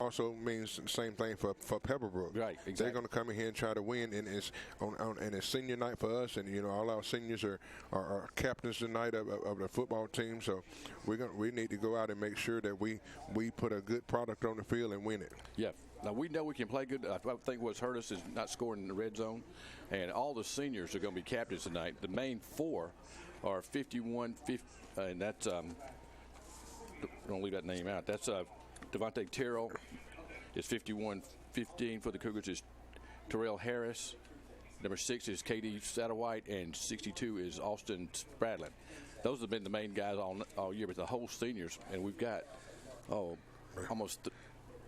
also means the same thing for Pebblebrook. Right, exactly. They're going to come in here and try to win, and it's and it's senior night for us, and all our seniors are captains tonight of the football team. So we need to go out and make sure that we put a good product on the field and win it. Yeah. Now, we know we can play good. I think what's hurt us is not scoring in the red zone. And all the seniors are going to be captains tonight. The main four are 51, and that's don't leave that name out. That's Devontae Terrell is 51-15 for the Cougars. Is Terrell Harris. Number 6 is Katie Satterwhite, and 62 is Austin Spradlin. Those have been the main guys all year, but the whole seniors, and we've got almost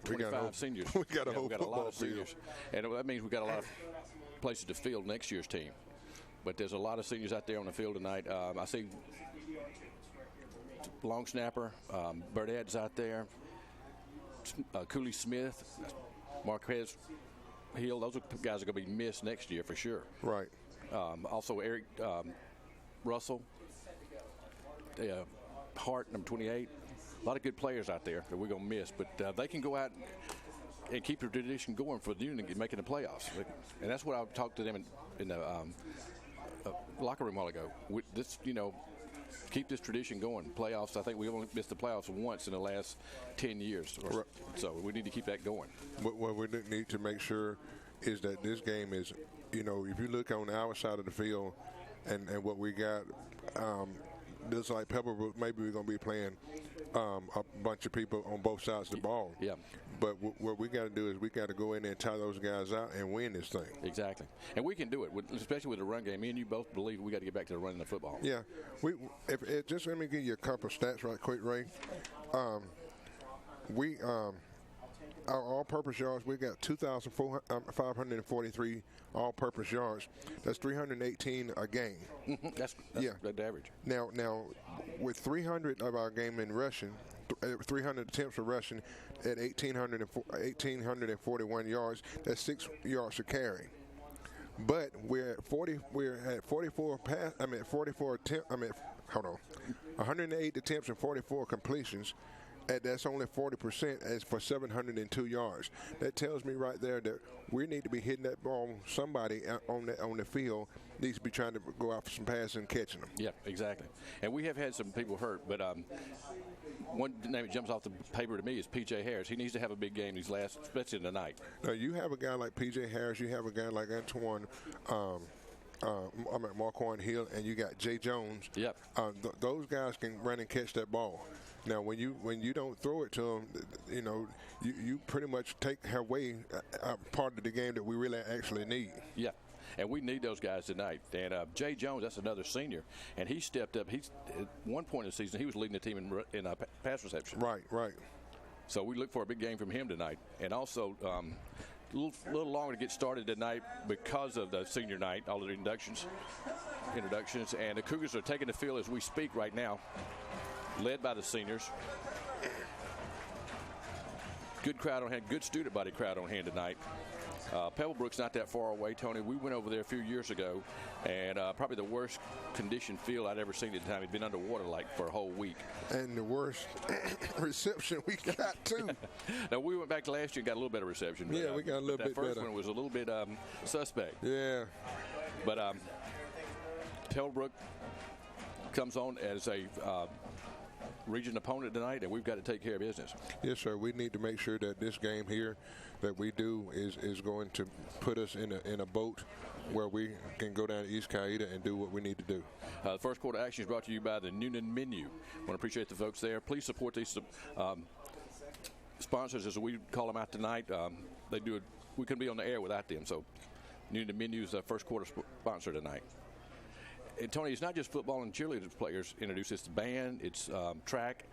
25 seniors. We got a whole we've got a lot of football seniors, and that means we've got a lot of places to field next year's team. But there's a lot of seniors out there on the field tonight. I see long snapper Burdett's out there, Cooley Smith, Marquez Hill. Those are guys that are going to be missed next year for sure. Right. Also Eric Russell, Hart, number 28. A lot of good players out there that we're going to miss, but they can go out and keep the tradition going for the Newnan making the playoffs. And that's what I talked to them in the locker room a while ago. Keep this tradition going. Playoffs, I think we only missed the playoffs once in the last 10 years. So we need to keep that going. What we need to make sure is that this game is, if you look on our side of the field and what we got, just like Pebblebrook, maybe we're going to be playing a bunch of people on both sides of the ball. Yeah. But what we got to do is we got to go in there and tie those guys out and win this thing. Exactly. And we can do it, especially with the run game. Me and you both believe we got to get back to the running the football. Yeah. Just let me give you a couple of stats right quick, Ray. Our all-purpose yards, we got 2,543 all-purpose yards. That's 318 a game. That's the average. Now, with 300 of our game in rushing, 300 attempts for rushing at 1,841 yards, that's 6 yards a carry. But we're at 108 attempts and 44 completions. That's only 40% as for 702 yards. That tells me right there that we need to be hitting that ball. Somebody on the field needs to be trying to go out for some passes and catching them. Yeah, exactly. And we have had some people hurt, but one name that jumps off the paper to me is P.J. Harris. He needs to have a big game these last, especially tonight. Now, you have a guy like P.J. Harris. You have a guy like Antoine Marquand Hill, and you got Jay Jones. Yep. Those guys can run and catch that ball. Now, when you don't throw it to them, you pretty much take away a part of the game that we really actually need. Yeah. And we need those guys tonight. And Jay Jones, that's another senior, and he stepped up. At one point in the season, he was leading the team in pass reception. Right. So we look for a big game from him tonight. And also, a little longer to get started tonight because of the senior night, all the introductions. And the Cougars are taking the field as we speak right now, led by the seniors. Good crowd on hand, good student body crowd on hand tonight. Pebblebrook's not that far away, Tony. We went over there a few years ago, and probably the worst conditioned field I'd ever seen at the time. It'd been underwater for a whole week. And the worst reception we got, too. Now, we went back last year and got a little better reception. But, yeah, we got a little bit better. That first one was a little bit suspect. Yeah. But Pebblebrook comes on as a region opponent tonight, and we've got to take care of business. Yes, sir. We need to make sure that this game here that we do is going to put us in a boat where we can go down to East Cayeta and do what we need to do. The first quarter action is brought to you by the Newnan Menu. I want to appreciate the folks there. Please support these sponsors, as we call them out tonight. They do it. We couldn't be on the air without them. So Newnan Menu is the first quarter sponsor tonight. And Tony, it's not just football and cheerleaders players introduced. It's the band, it's track.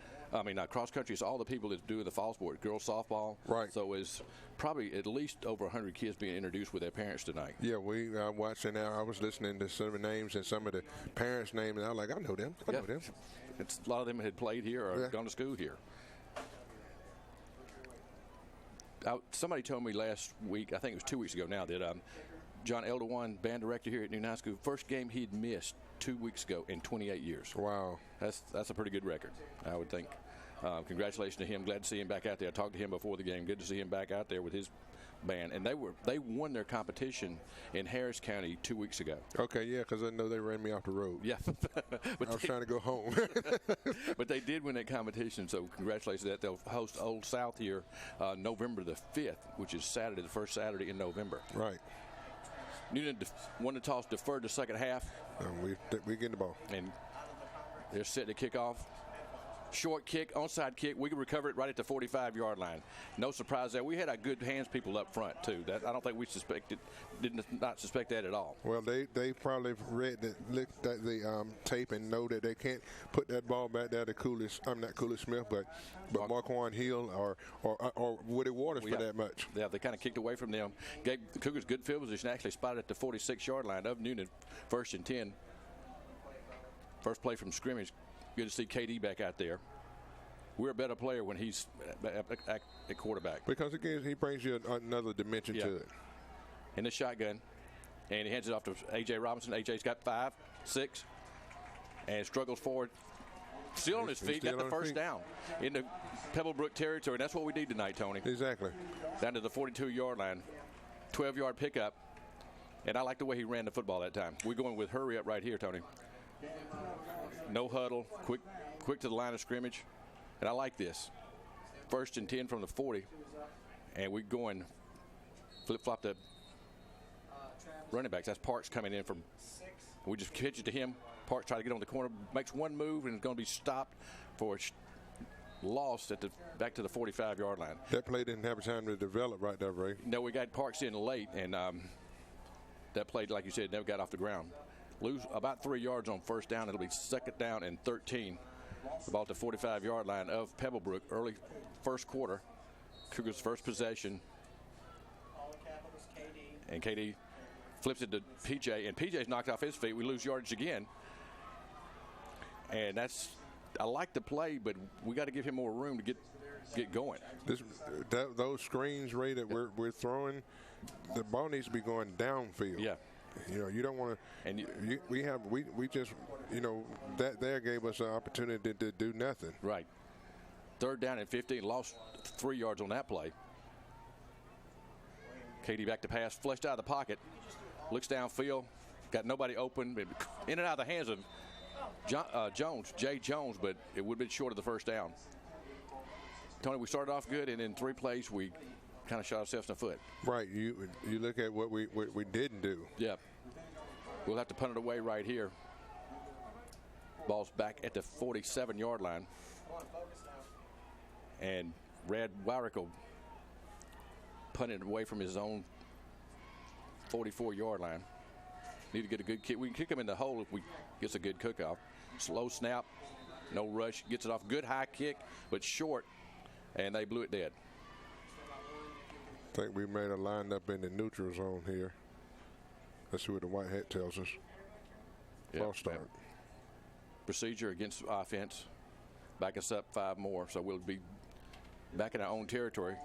Cross country. It's all the people that do the fall sport, girls softball. Right. So it's probably at least over 100 kids being introduced with their parents tonight. Yeah, we watching now. I was listening to some of the names and some of the parents' names, and I was like, I know them. I know them. A lot of them had played here or gone to school here. Somebody told me last week, I think it was 2 weeks ago now, that John Elderwan, band director here at Newnan High School, first game he'd missed 2 weeks ago in 28 years. Wow. That's a pretty good record, I would think. Congratulations to him. Glad to see him back out there. I talked to him before the game. Good to see him back out there with his band. And they won their competition in Harris County 2 weeks ago. Okay, yeah, because I know they ran me off the road. Yeah. I was trying to go home. But they did win that competition, so congratulations to that. They'll host Old South here November the 5th, which is Saturday, the first Saturday in November. Right. Newnan won the toss, deferred the second half. And we get the ball. And they're set to kick off. Short kick, onside kick. We can recover it right at the 45-yard line. No surprise there. We had our good hands people up front too. That I don't think we did not suspect that at all. Well, they probably looked at the tape and know that they can't put that ball back there to Coolidge. I'm not Coolidge Smith, but Marquand Hill or Woody Waters for that much. Yeah, they kind of kicked away from them. Gave the Cougars good field position. Actually spotted at the 46-yard line of Newnan. 1st and 10. First play from scrimmage. Good to see KD back out there. We're a better player when he's at quarterback. Because, again, he brings you another dimension to it. In the shotgun. And he hands it off to A.J. Robinson. A.J.'s got 5, 6, and struggles forward. Still on his feet. Got the first down in the Pebblebrook territory. That's what we need tonight, Tony. Exactly. Down to the 42-yard line. 12-yard pickup. And I like the way he ran the football that time. We're going with hurry up right here, Tony. No huddle, quick to the line of scrimmage. And I like this. 1st and 10 from the 40. And we're going flip-flop the running backs. That's Parks coming in from. We just pitch it to him. Parks try to get on the corner, makes one move, and is going to be stopped for a loss at back to the 45-yard line. That play didn't have time to develop right there, Ray. No, we got Parks in late, and that play, like you said, never got off the ground. Lose about 3 yards on first down. It'll be 2nd down and 13. About the 45-yard line of Pebblebrook. Early first quarter. Cougars' first possession. And KD flips it to PJ. And PJ's knocked off his feet. We lose yardage again. And I like the play, but we got to give him more room to get going. Those screens, Ray, that we're throwing, the ball needs to be going downfield. Yeah. You know, you don't want to. And we just, you know, that there gave us an opportunity to do nothing. Right. 3rd down and 15. Lost 3 yards on that play. KD back to pass, flushed out of the pocket, looks downfield, got nobody open, in and out of the hands of Jay Jones, but it would have been short of the first down. Tony, we started off good, and in 3 plays we kind of shot ourselves in the foot. Right. You look at what we didn't do. Yeah. We'll have to punt it away right here. Ball's back at the 47-yard line. And Brad Wyrick will punt it away from his own 44-yard line. Need to get a good kick. We can kick him in the hole if we gets a good cook-off. Slow snap, no rush. Gets it off. Good high kick, but short, and they blew it dead. I think we made a line up in the neutral zone here. Let's see what the white hat tells us. False start. Procedure against offense. Back us up 5 more, so we'll be back in our own territory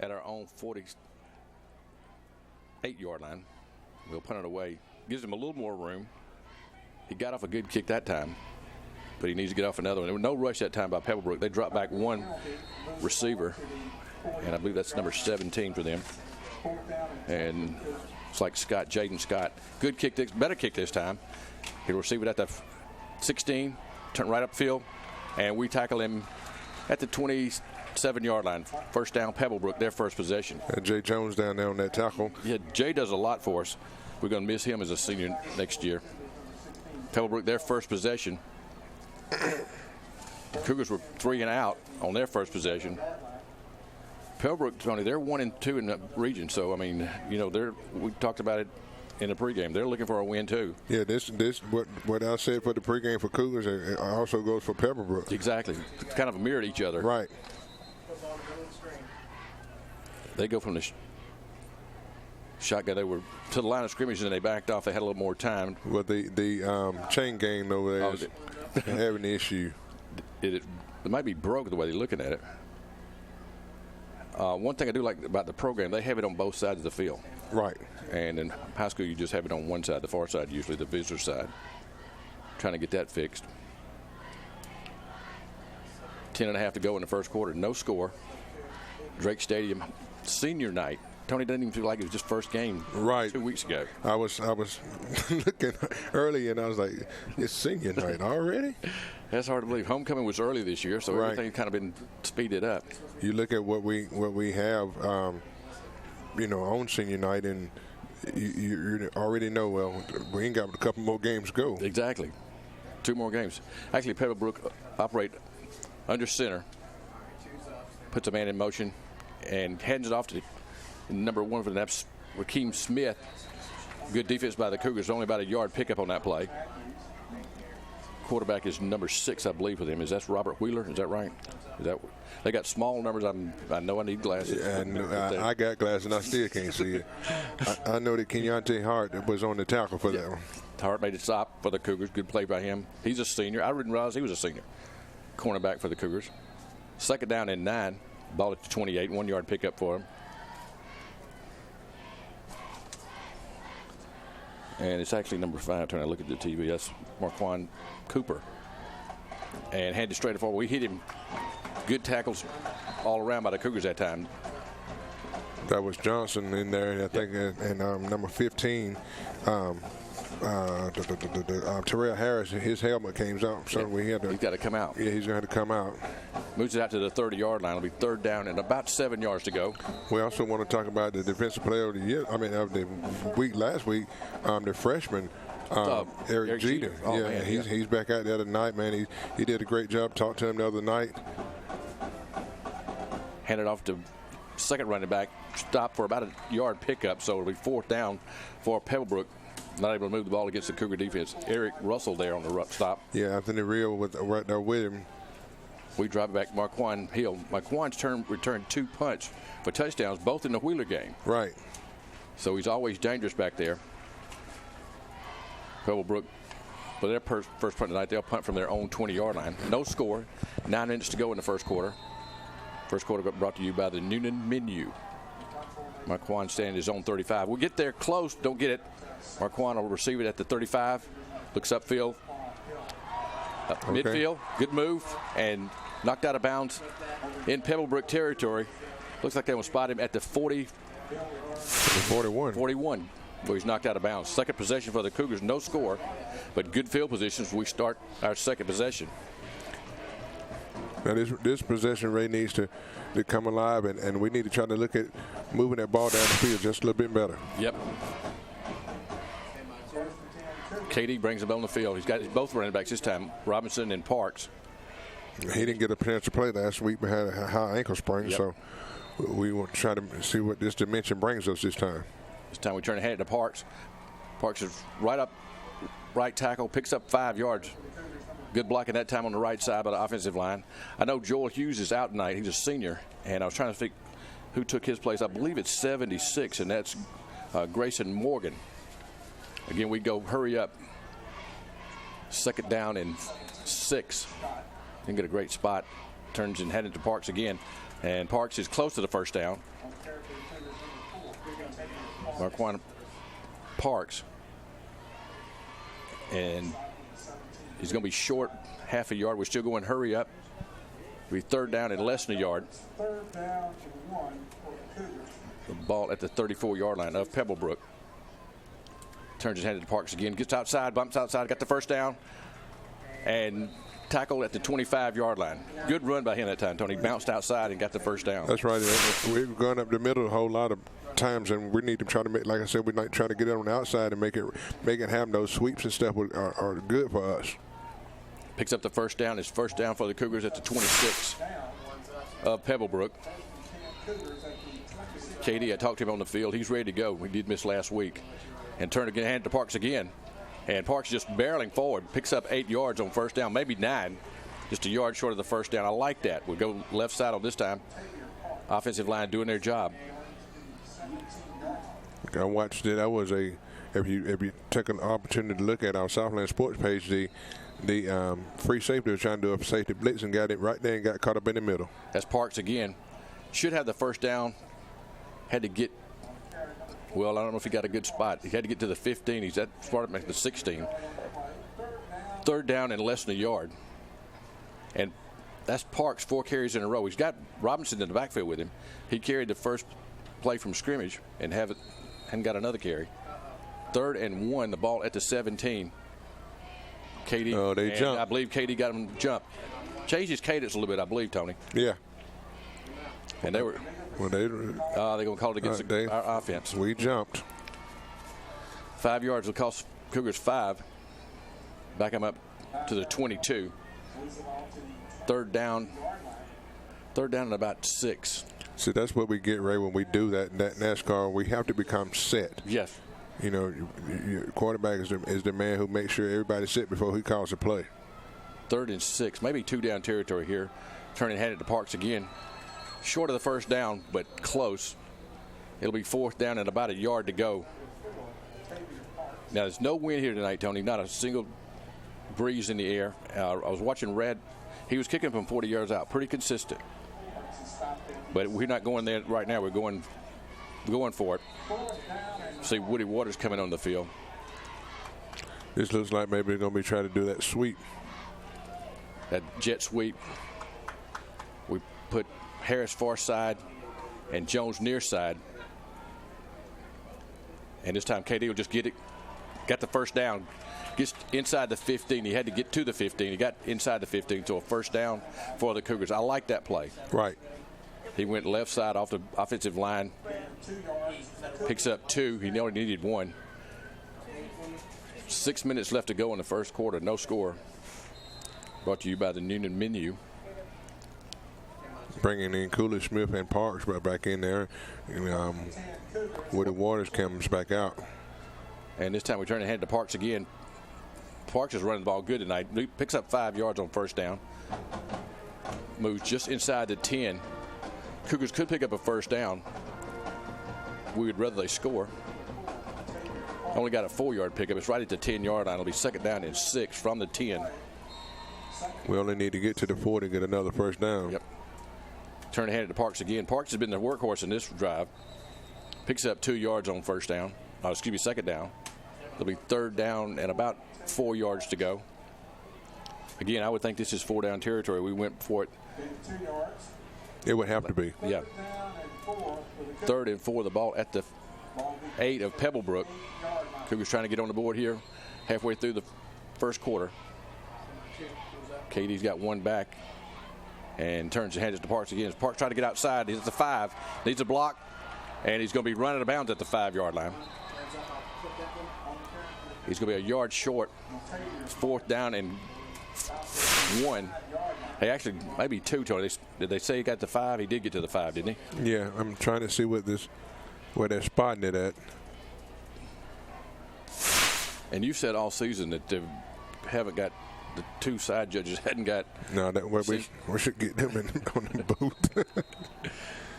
at our own 48-yard line. We'll punt it away. Gives him a little more room. He got off a good kick that time, but he needs to get off another one. There was no rush that time by Pebblebrook. They dropped back 1 receiver, and I believe that's number 17 for them. And it's like Jaden Scott. Good kick, better kick this time. He'll receive it at the 16, turn right upfield, and we tackle him at the 27-yard line. First down, Pebblebrook, their first possession. And Jay Jones down there on that tackle. Yeah, Jay does a lot for us. We're going to miss him as a senior next year. Pebblebrook, their first possession. Cougars were 3 and out on their first possession. Pebblebrook, Tony, they're 1 and 2 in the region, so I mean, you know, we talked about it in the pregame. They're looking for a win too. Yeah, this what I said for the pregame for Cougars, it also goes for Pebblebrook. Exactly, kind of a mirror to each other. Right. They go from the shotgun. They were to the line of scrimmage, and then they backed off. They had a little more time. Well, the chain gang over there is having an issue. It might be broke the way they're looking at it. One thing I do like about the program, they have it on both sides of the field. Right. And in high school, you just have it on one side, the far side, usually the visitor side. Trying to get that fixed. 10.5 to go in the first quarter. No score. Drake Stadium, senior night. Tony doesn't even feel like it was just first game right 2 weeks ago. I was looking early, and I was like, it's senior night already? That's hard to believe. Homecoming was early this year, so everything's kind of been speeded up. You look at what we have, on senior night, and you already know, well, we ain't got a couple more games to go. Exactly. 2 more games. Actually, Pebblebrook operate under center, puts a man in motion, and hands it off to number 1 for the Naps, Rakeem Smith. Good defense by the Cougars. Only about a yard pickup on that play. Quarterback is number 6, I believe, for them. Is that Robert Wheeler? Is that right? They got small numbers. I know I need glasses. And I got glasses, and I still can't see it. I know that Kenyante Hart was on the tackle for that one. Hart made it stop for the Cougars. Good play by him. He's a senior. I didn't realize he was a senior. Cornerback for the Cougars. Second down and 9. Ball at the 28. 1 yard pickup for him. And it's actually number 5. Trying to look at the TV. That's Marquand Cooper. And handed straight forward. We hit him. Good tackles all around by the Cougars that time. That was Johnson in there, I think, and number 15. Terrell Harris, his helmet came out, so he's got to come out. Yeah, he's going to have to come out. Moves it out to the 30-yard line. It'll be third down and about 7 yards to go. We also want to talk about the defensive player of the year. Of the week last week, the freshman. Eric Jeter. He's back out the other night, man. He did a great job. Talked to him the other night. Handed off to second running back. Stop for about a yard pickup, so it'll be fourth down for Pebblebrook. Not able to move the ball against the Cougar defense. Eric Russell there on the stop. Yeah, Anthony Real right there with him. We drive back Marquand Hill. Marquand's returned 2 punts for touchdowns, both in the Wheeler game. Right. So he's always dangerous back there. Pebblebrook, for their first punt tonight, they'll punt from their own 20-yard line. No score. 9 minutes to go in the first quarter. First quarter got brought to you by the Newnan menu. Marquand standing his own 35. We'll get there close. Don't get it. Marquand will receive it at the 35. Looks upfield. Midfield. Good move. And knocked out of bounds in Pebblebrook territory. Looks like they will spot him at the 41. Where he's knocked out of bounds. Second possession for the Cougars. No score. But good field positions. We start our second possession. Now this possession really needs to come alive, and we need to try to look at moving that ball down the field just a little bit better. Yep. KD brings the ball on the field. He's got both running backs this time, Robinson and Parks. He didn't get a chance to play last week, but had a high ankle sprain, so we want to try to see what this dimension brings us this time. This time we turn and hand it to Parks. Parks is right tackle, picks up 5 yards. Good blocking that time on the right side by the offensive line. I know Joel Hughes is out tonight. He's a senior, and I was trying to think who took his place. I believe it's 76, and that's Grayson Morgan. Again, we go hurry up. Second down and 6. Didn't get a great spot. Turns and headed to Parks again, and Parks is close to the first down. Marquand Parks, and he's going to be short half a yard. We're still going hurry up. It'll be third down and less than a yard. Third down to 1 for the Cougars. The ball at the 34-yard line of Pebblebrook. Turns his hand to Parks again. Gets outside, bumps outside, got the first down. And tackled at the 25-yard line. Good run by him that time, Tony. Bounced outside and got the first down. That's right. We've gone up the middle a whole lot of times, and we need to try to make, like I said, we might try to get it on the outside and make it have those sweeps and stuff are good for us. Picks up the first down. It's first down for the Cougars at the 26 of Pebblebrook. KD, I talked to him on the field. He's ready to go. We did miss last week. And turn again, hand to Parks again. And Parks just barreling forward. Picks up 8 yards on first down, maybe 9. Just a yard short of the first down. I like that. We'll go left side on this time. Offensive line doing their job. I watched it. That was if you take an opportunity to look at our Southland Sports page, the free safety was trying to do a safety blitz and got it right there and got caught up in the middle. That's Parks again. Should have the first down. Had to get, well, I don't know if he got a good spot. He had to get to the 15. He's at Spartans at the 16. Third down and less than a yard. And That's Parks, 4 carries in a row. He's got Robinson in the backfield with him. He carried the first play from scrimmage and hadn't got another carry. 3rd and 1, the ball at the 17. KD. Oh, they jumped. I believe KD got him to jump. Changed his cadence a little bit, I believe, Tony. Yeah. And they were. Well, they're going to call it against our offense. We jumped. 5 yards will cost Cougars 5. Back them up to the 22. 3rd down and about 6. See, that's what we get, Ray, when we do that NASCAR. We have to become set. Yes. You know, your quarterback is the man who makes sure everybody's set before he calls a play. 3rd and 6, maybe 2-down territory here. Turning hand it to Parks again. Short of the first down, but close. It'll be 4th down and about a yard to go. Now, there's no wind here tonight, Tony. Not a single breeze in the air. I was watching Red. He was kicking from 40 yards out. Pretty consistent. But we're not going there right now. We're going for it. See Woody Waters coming on the field. This looks like maybe they're going to be trying to do that sweep. That jet sweep. We put Harris far side and Jones near side. And this time KD will just get it. Got the first down. Gets inside the 15. He had to get to the 15. He got inside the 15, so a first down for the Cougars. I like that play. Right. He went left side off the offensive line. Picks up 2. He only needed 1. 6 minutes left to go in the first quarter. No score. Brought to you by the Newnan menu. Bringing in Coolidge, Smith, and Parks right back in there. And, Woody Waters comes back out. And this time we turn ahead to Parks again. Parks is running the ball good tonight. He picks up 5 yards on first down. Moves just inside the 10. Cougars could pick up a first down. We would rather they score. Only got a 4-yard pickup. It's right at the 10-yard line. It'll be 2nd down and 6 from the 10. We only need to get to the 4 to get another first down. Yep. Turn ahead to Parks again. Parks has been the workhorse in this drive. Picks up 2 yards on first down. 2nd down. It'll be 3rd down and about 4 yards to go. Again, I would think this is 4-down territory. We went for it. It would have to be. Yeah. 3rd and 4, the ball at the 8 of Pebblebrook. Cougars trying to get on the board here halfway through the first quarter. KD's got 1 back and turns and hands it to Parks again. Parks trying to get outside. He's at the 5. Needs a block, and he's going to be running out of bounds at the 5-yard line. He's going to be a yard short. 4th down and 1. Hey, actually, maybe 2, Tony. Did they say he got to 5? He did get to the 5, didn't he? Yeah, I'm trying to see where they're spotting it at. And you said all season that they haven't got the 2 side judges hadn't got. No, we should get them on the booth.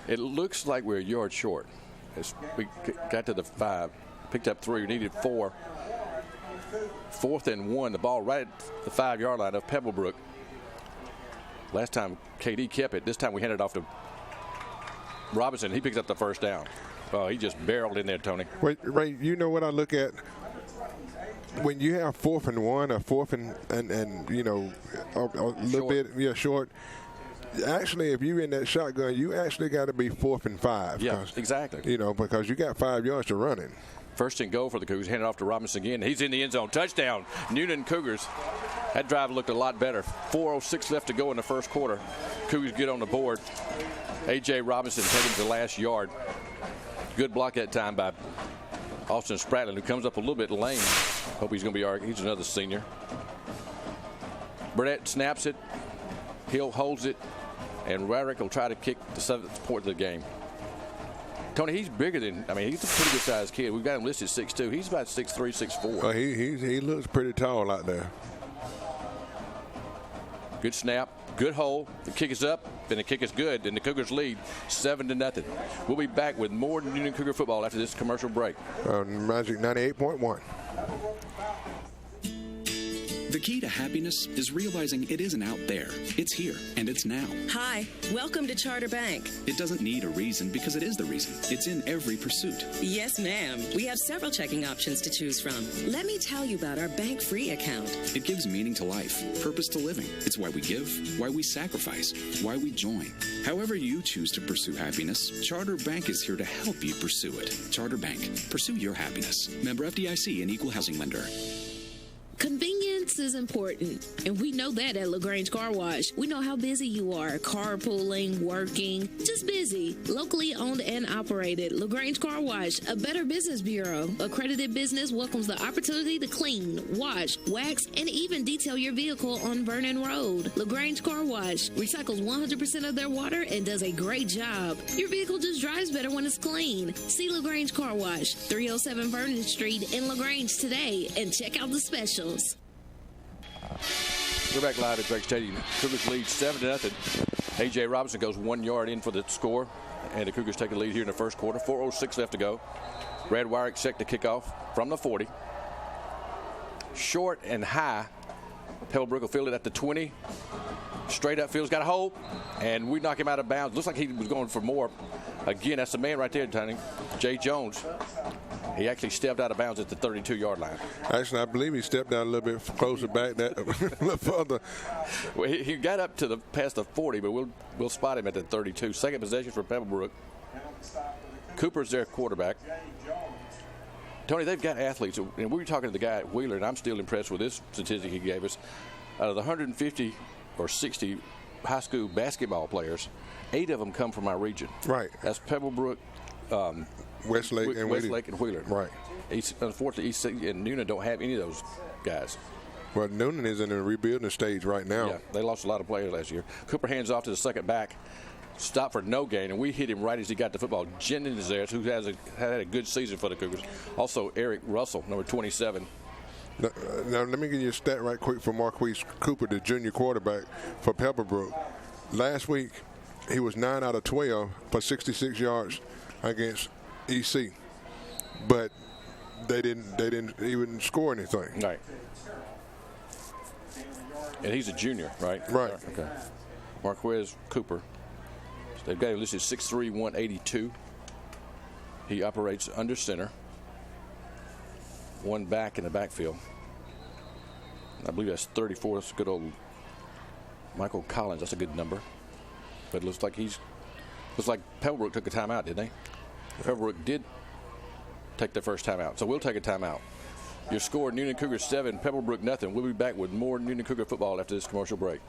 It looks like we're a yard short. We got to the 5, picked up 3, we needed 4. 4th and 1, the ball right at the 5-yard line of Pebblebrook. Last time KD kept it. This time we handed it off to Robinson. He picks up the first down. Oh, he just barreled in there, Tony. Wait, Ray, you know what I look at? When you have 4th and 1 or 4th and you know, a little bit short. Actually, if you're in that shotgun, you actually got to be 4th and 5. Yeah, exactly. You know, because you got 5 yards to run in. 1st and goal for the Cougars. Handed off to Robinson again. He's in the end zone. Touchdown. Newnan Cougars. That drive looked a lot better. 4:06 left to go in the first quarter. Cougars get on the board. A.J. Robinson taking the last yard. Good block that time by Austin Spratlin, who comes up a little bit lame. Hope he's going to be all right. He's another senior. Burnett snaps it. Hill holds it. And Rarick will try to kick the 7th point of the game. Tony, he's bigger than, he's a pretty good sized kid. We've got him listed 6'2". He's about 6'3", 6'4". He looks pretty tall out there. Good snap, good hole. The kick is up, and the kick is good, and the Cougars lead 7-0. We'll be back with more Newnan Cougar football after this commercial break. Magic 98.1. The The key to happiness is realizing it isn't out there. It's here, and it's now. Hi, welcome to Charter Bank. It doesn't need a reason because it is the reason. It's in every pursuit. Yes, ma'am. We have several checking options to choose from. Let me tell you about our bank-free account. It gives meaning to life, purpose to living. It's why we give, why we sacrifice, why we join. However you choose to pursue happiness, Charter Bank is here to help you pursue it. Charter Bank. Pursue your happiness. Member FDIC and Equal Housing Lender. Convenience is important, and we know that at LaGrange Car Wash. We know how busy you are, carpooling, working, just busy. Locally owned and operated, LaGrange Car Wash, a Better Business Bureau. Accredited business welcomes the opportunity to clean, wash, wax, and even detail your vehicle on Vernon Road. LaGrange Car Wash recycles 100% of their water and does a great job. Your vehicle just drives better when it's clean. See LaGrange Car Wash, 307 Vernon Street in LaGrange today, and check out the specials. We're back live at Drake Stadium. Cougars lead 7-0. A.J. Robinson goes 1 yard in for the score, and the Cougars take a lead here in the first quarter. 4:06 left to go. Brad Wyrick set to kick off from the 40. Short and high. Pebblebrook will field it at the 20. Straight up field's got a hole, and we knock him out of bounds. Looks like he was going for more. Again, that's the man right there, Tony. Jay Jones. He actually stepped out of bounds at the 32-yard line. Actually, I believe he stepped out a little bit closer back, that a little further. Well, he got up to past the 40, but we'll spot him at the 32. Second possession for Pebblebrook. Cooper's their quarterback. Tony, they've got athletes, and we were talking to the guy at Wheeler, and I'm still impressed with this statistic he gave us. Out of the 150 or 60 high school basketball players, 8 of them come from our region. Right. That's Pebblebrook, Westlake and Wheeler. Right. Unfortunately, East and Newnan don't have any of those guys. Well, Newnan is in a rebuilding stage right now. Yeah, they lost a lot of players last year. Cooper hands off to the second back. Stop for no gain, and we hit him right as he got the football. Jennings is there, who had a good season for the Cougars. Also, Eric Russell, number 27. Now, let me give you a stat right quick for Marquise Cooper, the junior quarterback for Pebblebrook. Last week, he was 9 out of 12 for 66 yards against EC, but they didn't even score anything. Right. And he's a junior, right? Right. Okay. Marquise Cooper. They've got him listed 6'3", 182. He operates under center. One back in the backfield. I believe that's 34. That's good old Michael Collins. That's a good number. But it looks like Pebblebrook took a timeout, didn't they? Pebblebrook did take their first timeout. So we'll take a timeout. Your score, Newnan Cougars 7, Pebblebrook nothing. We'll be back with more Newnan Cougar football after this commercial break.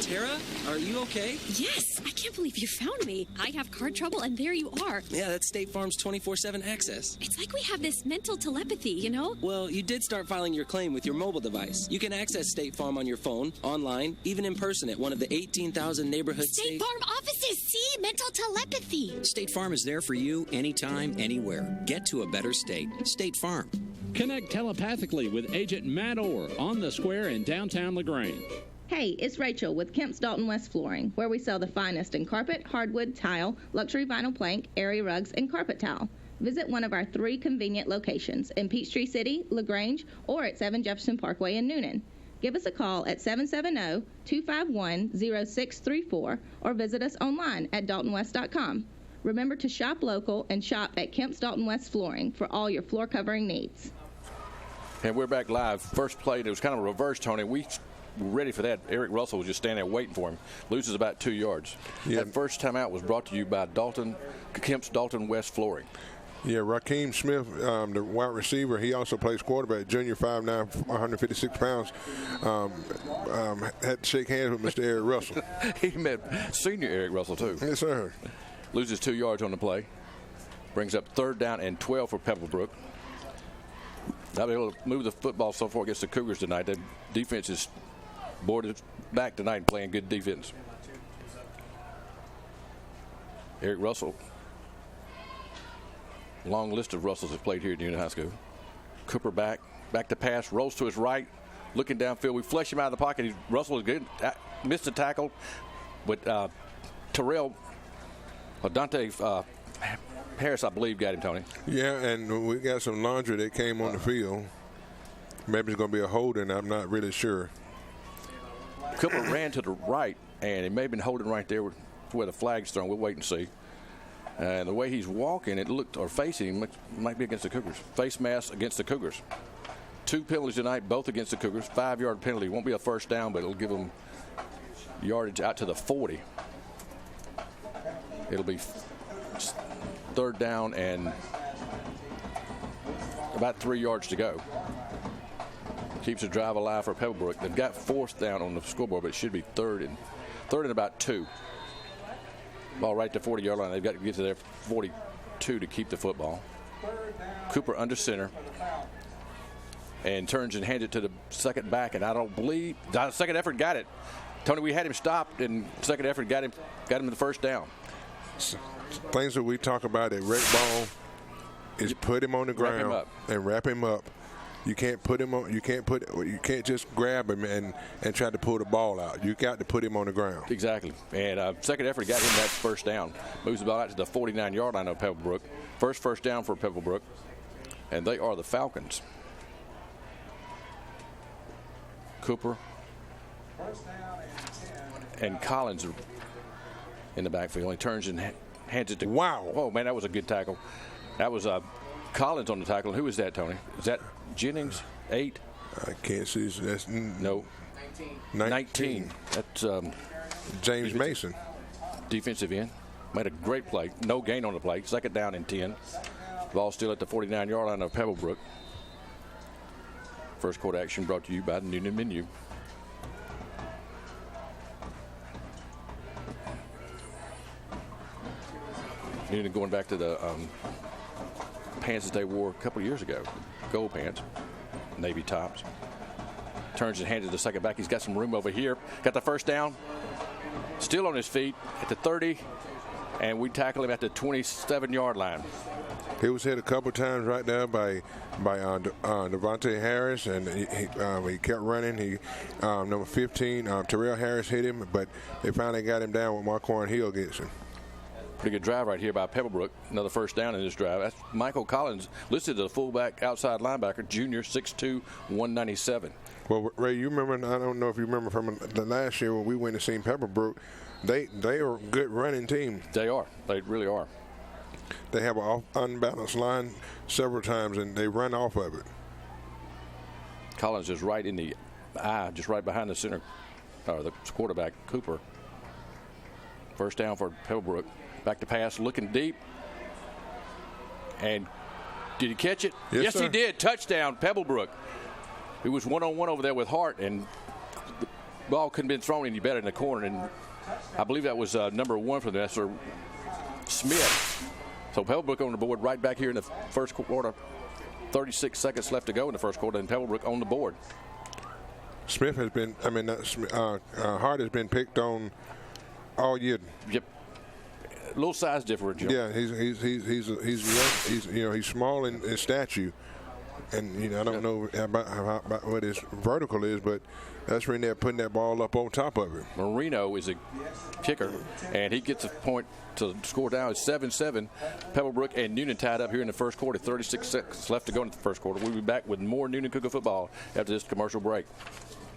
Tara, are you okay? Yes, I can't believe you found me. I have car trouble, and there you are. Yeah, that's State Farm's 24/7 access. It's like we have this mental telepathy, you know? Well, you did start filing your claim with your mobile device. You can access State Farm on your phone, online, even in person at one of the 18,000 neighborhood State Farm offices. See? Mental telepathy. State Farm is there for you anytime, anywhere. Get to a better state. State Farm. Connect telepathically with Agent Matt Orr on the square in downtown LaGrange. Hey, it's Rachel with Kemp's Dalton West Flooring, where we sell the finest in carpet, hardwood, tile, luxury vinyl plank, area rugs, and carpet tile. Visit one of our 3 convenient locations in Peachtree City, LaGrange, or at 7 Jefferson Parkway in Newnan. Give us a call at 770-251-0634 or visit us online at daltonwest.com. Remember to shop local and shop at Kemp's Dalton West Flooring for all your floor covering needs. And we're back live. First play, it was kind of a reverse, Tony. We ready for that. Eric Russell was just standing there waiting for him. Loses about 2 yards. Yeah. That first time out was brought to you by Kemp's Dalton West Flooring. Yeah, Raheem Smith, the wide receiver, he also plays quarterback, junior, 5'9", 156 pounds. Had to shake hands with Mr. Eric Russell. He met senior Eric Russell, too. Yes, sir. Loses 2 yards on the play. Brings up 3rd down and 12 for Pebblebrook. Not be able to move the football so far against the Cougars tonight. The defense is boarded back tonight and playing good defense. Eric Russell. Long list of Russells have played here at Newnan High School. Cooper back to pass, rolls to his right, looking downfield. We flush him out of the pocket. Russell is good. Missed the tackle, but Dante Harris, I believe, got him, Tony. Yeah, and we got some laundry that came on the field. Maybe it's going to be a holding. I'm not really sure. Cooper ran to the right, and he may have been holding right there where the flag's thrown. We'll wait and see. And the way he's walking, it looked, or facing, might be against the Cougars. Face mask against the Cougars. 2 penalties tonight, both against the Cougars. 5-yard penalty. Won't be a first down, but it'll give them yardage out to the 40. It'll be 3rd down and about 3 yards to go. Keeps the drive alive for Pebblebrook. They've got 4th down on the scoreboard, but it should be third and about 2. Ball right to 40-yard line. They've got to get to their 42 to keep the football. Cooper under center and turns and hands it to the second back, and I don't believe the second effort got it. Tony, we had him stopped, and second effort got him the first down. Things that we talk about at rec ball is put him on the ground and wrap him up. You can't put him on. You can't just grab him and try to pull the ball out. You got to put him on the ground. Exactly. And second effort got him that first down. Moves the ball out to the 49-yard line of Pebblebrook. First down for Pebblebrook, and they are the Falcons. Cooper and Collins are in the backfield. He turns and hands it to. Wow. Oh man, that was a good tackle. That was Collins on the tackle. Who is that, Tony? Is that Jennings? 8? I can't see. That's no. 19. That's James Mason. Defensive end. Made a great play. No gain on the play. 2nd down and 10. Ball still at the 49-yard line of Pebblebrook. First quarter action brought to you by the Newnan Menu. Newnan going back to the pants that they wore a couple of years ago. Gold pants, navy tops. Turns and hands it to the second back. He's got some room over here. Got the first down. Still on his feet at the 30, and we tackle him at the 27-yard line. He was hit a couple times right there by Devontae Harris, and he kept running. Number 15, Terrell Harris hit him, but they finally got him down with Marquand Hill gets him. Pretty good drive right here by Pebblebrook. Another first down in this drive. That's Michael Collins, listed as a fullback outside linebacker, junior, 6'2", 197. Well, Ray, you remember, I don't know if you remember from the last year when we went to see Pebblebrook, they are a good running team. They are. They really are. They have an unbalanced line several times, and they run off of it. Collins is right in the eye, just right behind the center, the quarterback, Cooper. First down for Pebblebrook. Back to pass, looking deep. And did he catch it? Yes, he did. Touchdown, Pebblebrook. It was one-on-one over there with Hart, and the ball couldn't have been thrown any better in the corner. And I believe that was number 1 for them, that's Smith. So Pebblebrook on the board right back here in the first quarter. 36 seconds left to go in the first quarter, and Pebblebrook on the board. Smith has been, Hart has been picked on all year. Yep. A little size differential. Yeah, he's small in stature, and I don't know about what his vertical is, but that's when they're putting that ball up on top of it. Marino is a kicker, and he gets a point to score down. It's 7-7. Pebblebrook and Newnan tied up here in the first quarter. 36 seconds left to go in the first quarter. We'll be back with more Newnan Cougar football after this commercial break.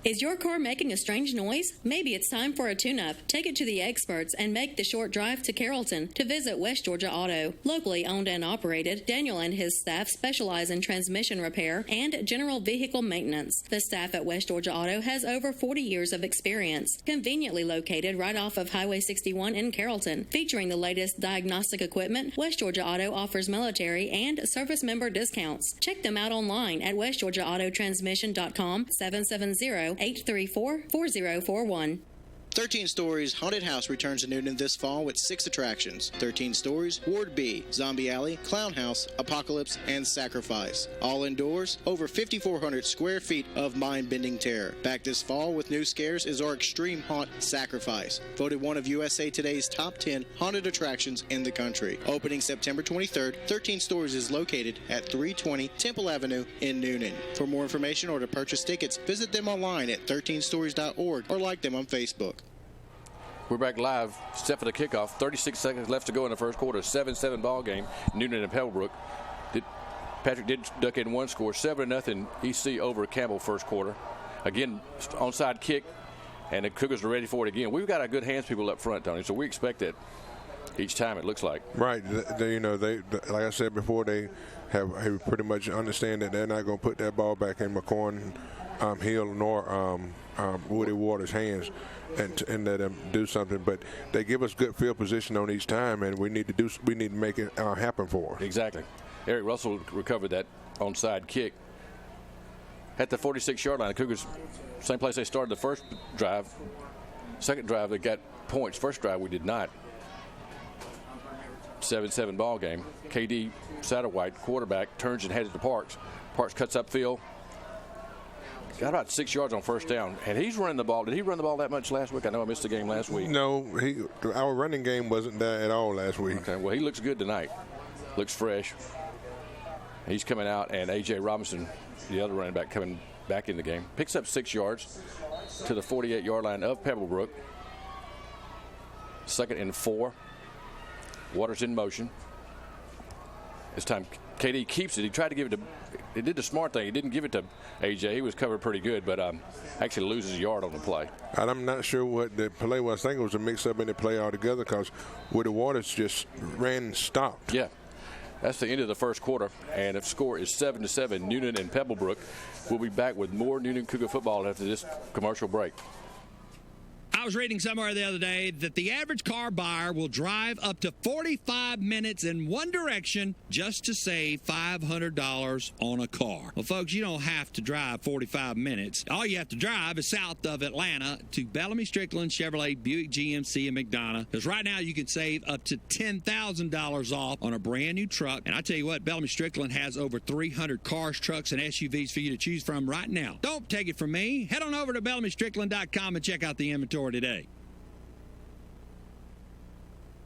Is your car making a strange noise? Maybe it's time for a tune-up. Take it to the experts and make the short drive to Carrollton to visit West Georgia Auto. Locally owned and operated, Daniel and his staff specialize in transmission repair and general vehicle maintenance. The staff at West Georgia Auto has over 40 years of experience. Conveniently located right off of Highway 61 in Carrollton. Featuring the latest diagnostic equipment, West Georgia Auto offers military and service member discounts. Check them out online at westgeorgiaautotransmission.com, 770-834-4041. 13 Stories Haunted House returns to Newnan this fall with 6 attractions. 13 Stories, Ward B, Zombie Alley, Clown House, Apocalypse, and Sacrifice. All indoors, over 5,400 square feet of mind-bending terror. Back this fall with new scares is our Extreme Haunt Sacrifice, voted one of USA Today's top 10 haunted attractions in the country. Opening September 23rd, 13 Stories is located at 320 Temple Avenue in Newnan. For more information or to purchase tickets, visit them online at 13stories.org or like them on Facebook. We're back live, set for the kickoff. 36 seconds left to go in the first quarter. 7-7 ball game. Newnan and Pebblebrook. Patrick did duck in one score, 7-0 EC over Campbell first quarter. Again, onside kick, and the Cougars are ready for it again. We've got our good hands people up front, Tony, so we expect that each time, it looks like. Right. They like I said before, they have pretty much understand that they're not going to put that ball back in McCorn, Hill, nor Woody Waters' hands and let them do something. But they give us good field position on each time, and we need to make it happen for them. Exactly. Eric Russell recovered that onside kick at the 46-yard line. The Cougars, same place they started the first drive. Second drive, they got points. First drive, we did not. 7-7 ball game. KD Satterwhite, quarterback, turns and heads to Parks. Parks cuts upfield. Got about 6 yards on first down. And he's running the ball. Did he run the ball that much last week? I know I missed the game last week. No, our running game wasn't there at all last week. Okay, well, he looks good tonight. Looks fresh. He's coming out, and A.J. Robinson, the other running back, coming back in the game. Picks up 6 yards to the 48-yard line of Pebblebrook. 2nd and 4. Waters in motion. This time, KD keeps it. He tried to give it to – he did the smart thing. He didn't give it to A.J. He was covered pretty good, but actually loses a yard on the play. And I'm not sure what the play was. I think it was a mix-up in the play altogether because Woody Waters just ran and stopped. Yeah. That's the end of the first quarter, and the score is 7-7. Newnan and Pebblebrook. We'll be back with more Newnan Cougar football after this commercial break. I was reading somewhere the other day that the average car buyer will drive up to 45 minutes in one direction just to save $500 on a car. Well, folks, you don't have to drive 45 minutes. All you have to drive is south of Atlanta to Bellamy Strickland Chevrolet Buick GMC in McDonough, because right now you can save up to $10,000 off on a brand new truck. And I tell you what, Bellamy Strickland has over 300 cars, trucks, and SUVs for you to choose from right now. Don't take it from me. Head on over to BellamyStrickland.com and check out the inventory today.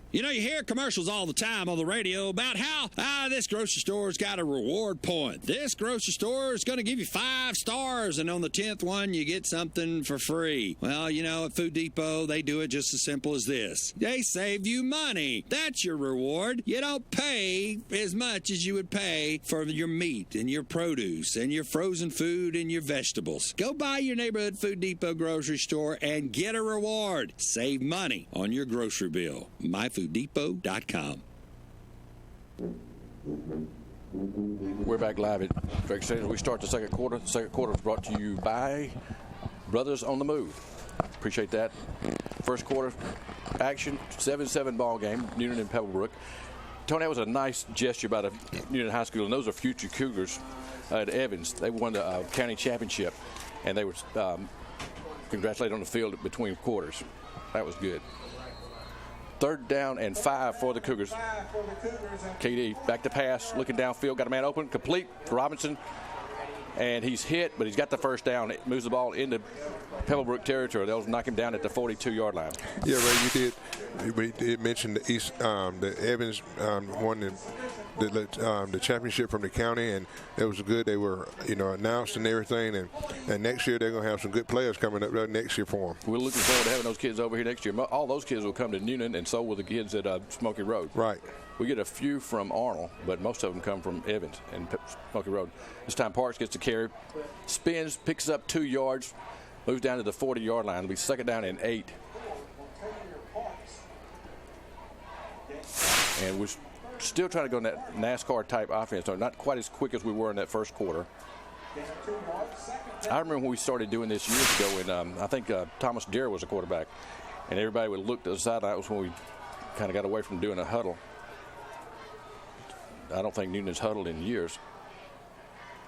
You know, you hear commercials all the time on the radio about how this grocery store's got a reward point. This grocery store is going to give you 5 stars, and on the 10th one, you get something for free. Well, you know, at Food Depot, they do it just as simple as this. They save you money. That's your reward. You don't pay as much as you would pay for your meat and your produce and your frozen food and your vegetables. Go by your neighborhood Food Depot grocery store and get a reward. Save money on your grocery bill. MyFoodDepot.com. We're back live at Drake Stadium. We start the second quarter. The second quarter is brought to you by Brothers on the Move. Appreciate that. First quarter action, 7-7 ball game, Newnan and Pebblebrook. Tony, that was a nice gesture by the Newnan High School, and those are future Cougars at Evans. They won the county championship, and they were congratulated on the field between quarters. That was good. 3rd down and 5 for the Cougars. KD back to pass, looking downfield, got a man open, complete for Robinson, and he's hit, but he's got the first down. It moves the ball into Pebblebrook territory. They'll knock him down at the 42-yard line. Yeah, Ray, you did mention the Evans won the championship from the county, and it was good. They were, announced and everything, and next year they're going to have some good players coming up next year for them. We're looking forward to having those kids over here next year. All those kids will come to Newnan, and so will the kids at Smoky Road. Right. We get a few from Arnold, but most of them come from Evans and Smoky Road. This time Parks gets the carry, spins, picks up 2 yards, moves down to the 40-yard line. It'll be 2nd down and 8. And we're still trying to go in that NASCAR-type offense. So not quite as quick as we were in that first quarter. I remember when we started doing this years ago, and I think Thomas Dare was a quarterback, and everybody would look to the sideline. That was when we kind of got away from doing a huddle. I don't think Newton's huddled in years.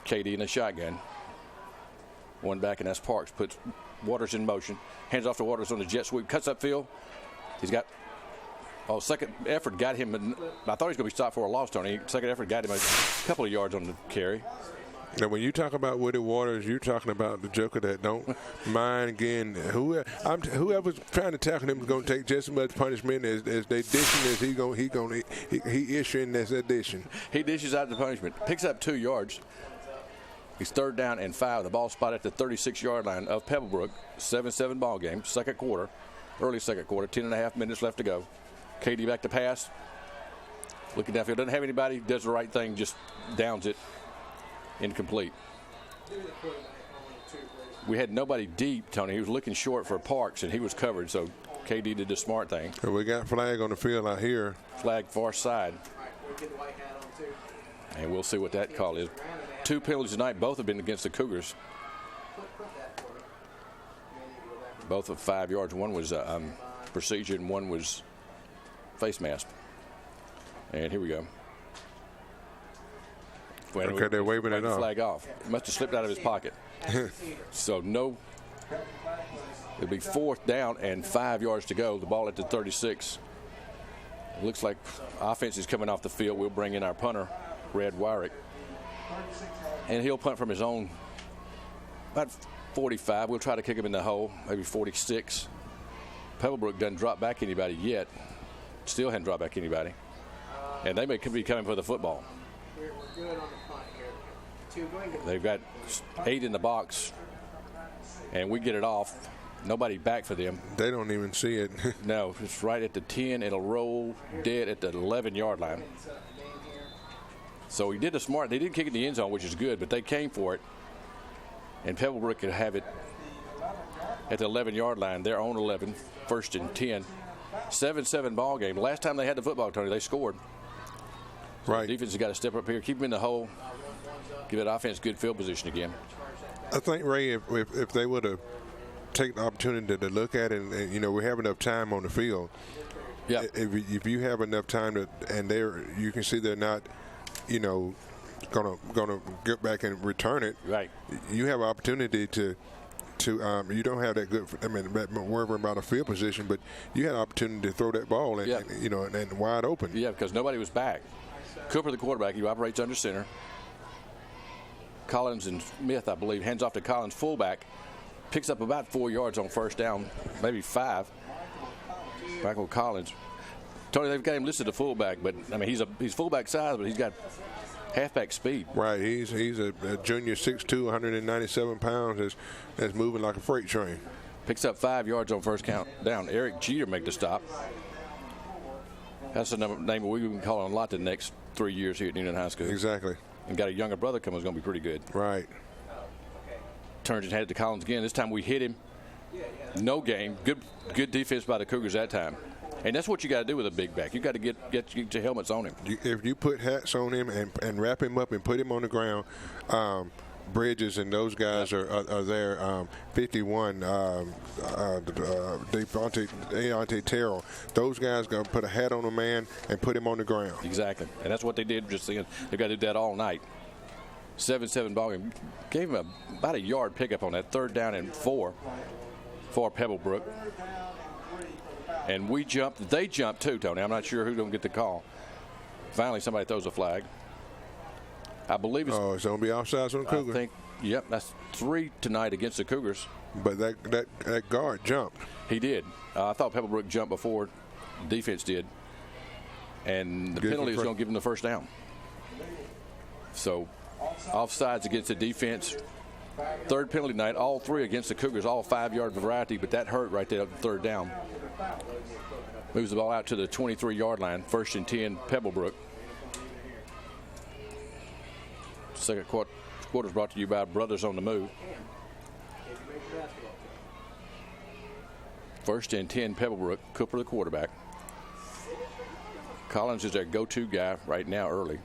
KD in a shotgun. One back, and that's Parks. Puts Waters in motion. Hands off to Waters on the jet sweep. Cuts upfield. He's got second effort got him. I thought he was going to be stopped for a loss, Tony. Second effort got him a couple of yards on the carry. Now, when you talk about Woody Waters, you're talking about the joker that don't mind getting whoever's trying to tackle him is going to take just as much punishment as they dishing as he issuing this addition. He dishes out the punishment. Picks up 2 yards. He's 3rd down and 5. The ball spotted at the 36-yard line of Pebblebrook. 7-7 ball game. Second quarter, early second quarter. 10.5 minutes left to go. KD back to pass. Looking downfield. Doesn't have anybody. Does the right thing. Just downs it. incomplete. We had nobody deep, Tony. He was looking short for Parks, and he was covered, so KD did the smart thing. And we got flag on the field out here. Flag far side. And we'll see what that call is. 2 penalties tonight. Both have been against the Cougars. Both of 5 yards. One was procedure and one was face mask. And here we go. Okay, they're waving it off. Flag off. It must have slipped out of his pocket. So no. It'll be 4th down and 5 yards to go. The ball at the 36. It looks like offense is coming off the field. We'll bring in our punter, Red Wyrick. And he'll punt from his own about 45. We'll try to kick him in the hole, maybe 46. Pebblebrook doesn't drop back anybody yet. Still hadn't dropped back anybody. And they may be coming for the football. They've got 8 in the box, and we get it off. Nobody back for them. They don't even see it. No, it's right at the 10. It'll roll dead at the 11-yard line. So he did the smart. They didn't kick it in the end zone, which is good, but they came for it. And Pebblebrook could have it at the 11-yard line. They're on 11, 1st and 10. 7-7 ball game. Last time they had the football, Tony, they scored. So right. The defense has got to step up here, keep them in the hole, give that offense good field position again. I think, Ray, if they would have taken the opportunity to look at it, and you know, we have enough time on the field. Yeah. If you have enough time and you can see they're not, you know, gonna get back and return it. Right. You have an opportunity to you don't have that good. Worrying about a field position, but you had an opportunity to throw that ball and you know, and wide open. Yeah, because nobody was back. Cooper, the quarterback, he operates under center. Collins and Smith, I believe, hands off to Collins, fullback, picks up about 4 yards on 1st down, maybe 5. Back with Collins. Tony, they've got him listed as a fullback, but I mean he's fullback size, but he's got halfback speed. Right, he's a junior, 6'2", 197 pounds, that's moving like a freight train. Picks up 5 yards on 1st count down. Eric Jeter make the stop. That's the name we've been calling a lot the next 3 years here at Newnan High School. Exactly. And got a younger brother coming who's going to be pretty good. Right. Turns and headed to Collins again. This time we hit him. No game. Good defense by the Cougars that time. And that's what you got to do with a big back. You got to get your helmets on him. If you put hats on him and wrap him up and put him on the ground, Bridges and those guys are there. 51, Deontay Terrell. Those guys going to put a hat on a man and put him on the ground. Exactly. And that's what they did just then. They've got to do that all night. 7-7 ball game. Gave him about a yard pickup on that 3rd down and 4 for Pebblebrook. And we jumped. They jumped too, Tony. I'm not sure who's going to get the call. Finally, somebody throws a flag. I believe it's going to be offsides on the Cougars. I think, yep, that's 3 tonight against the Cougars. But that guard jumped. He did. I thought Pebblebrook jumped before the defense did. And the penalty is going to give him the 1st down. So, offsides against the defense. 3rd penalty night, all 3 against the Cougars, all 5-yard variety, but that hurt right there at the 3rd down. Moves the ball out to the 23-yard line, 1st and 10, Pebblebrook. Second quarter is brought to you by Brothers on the Move. 1st and 10, Pebblebrook. Cooper, the quarterback. Collins is their go-to guy right now early.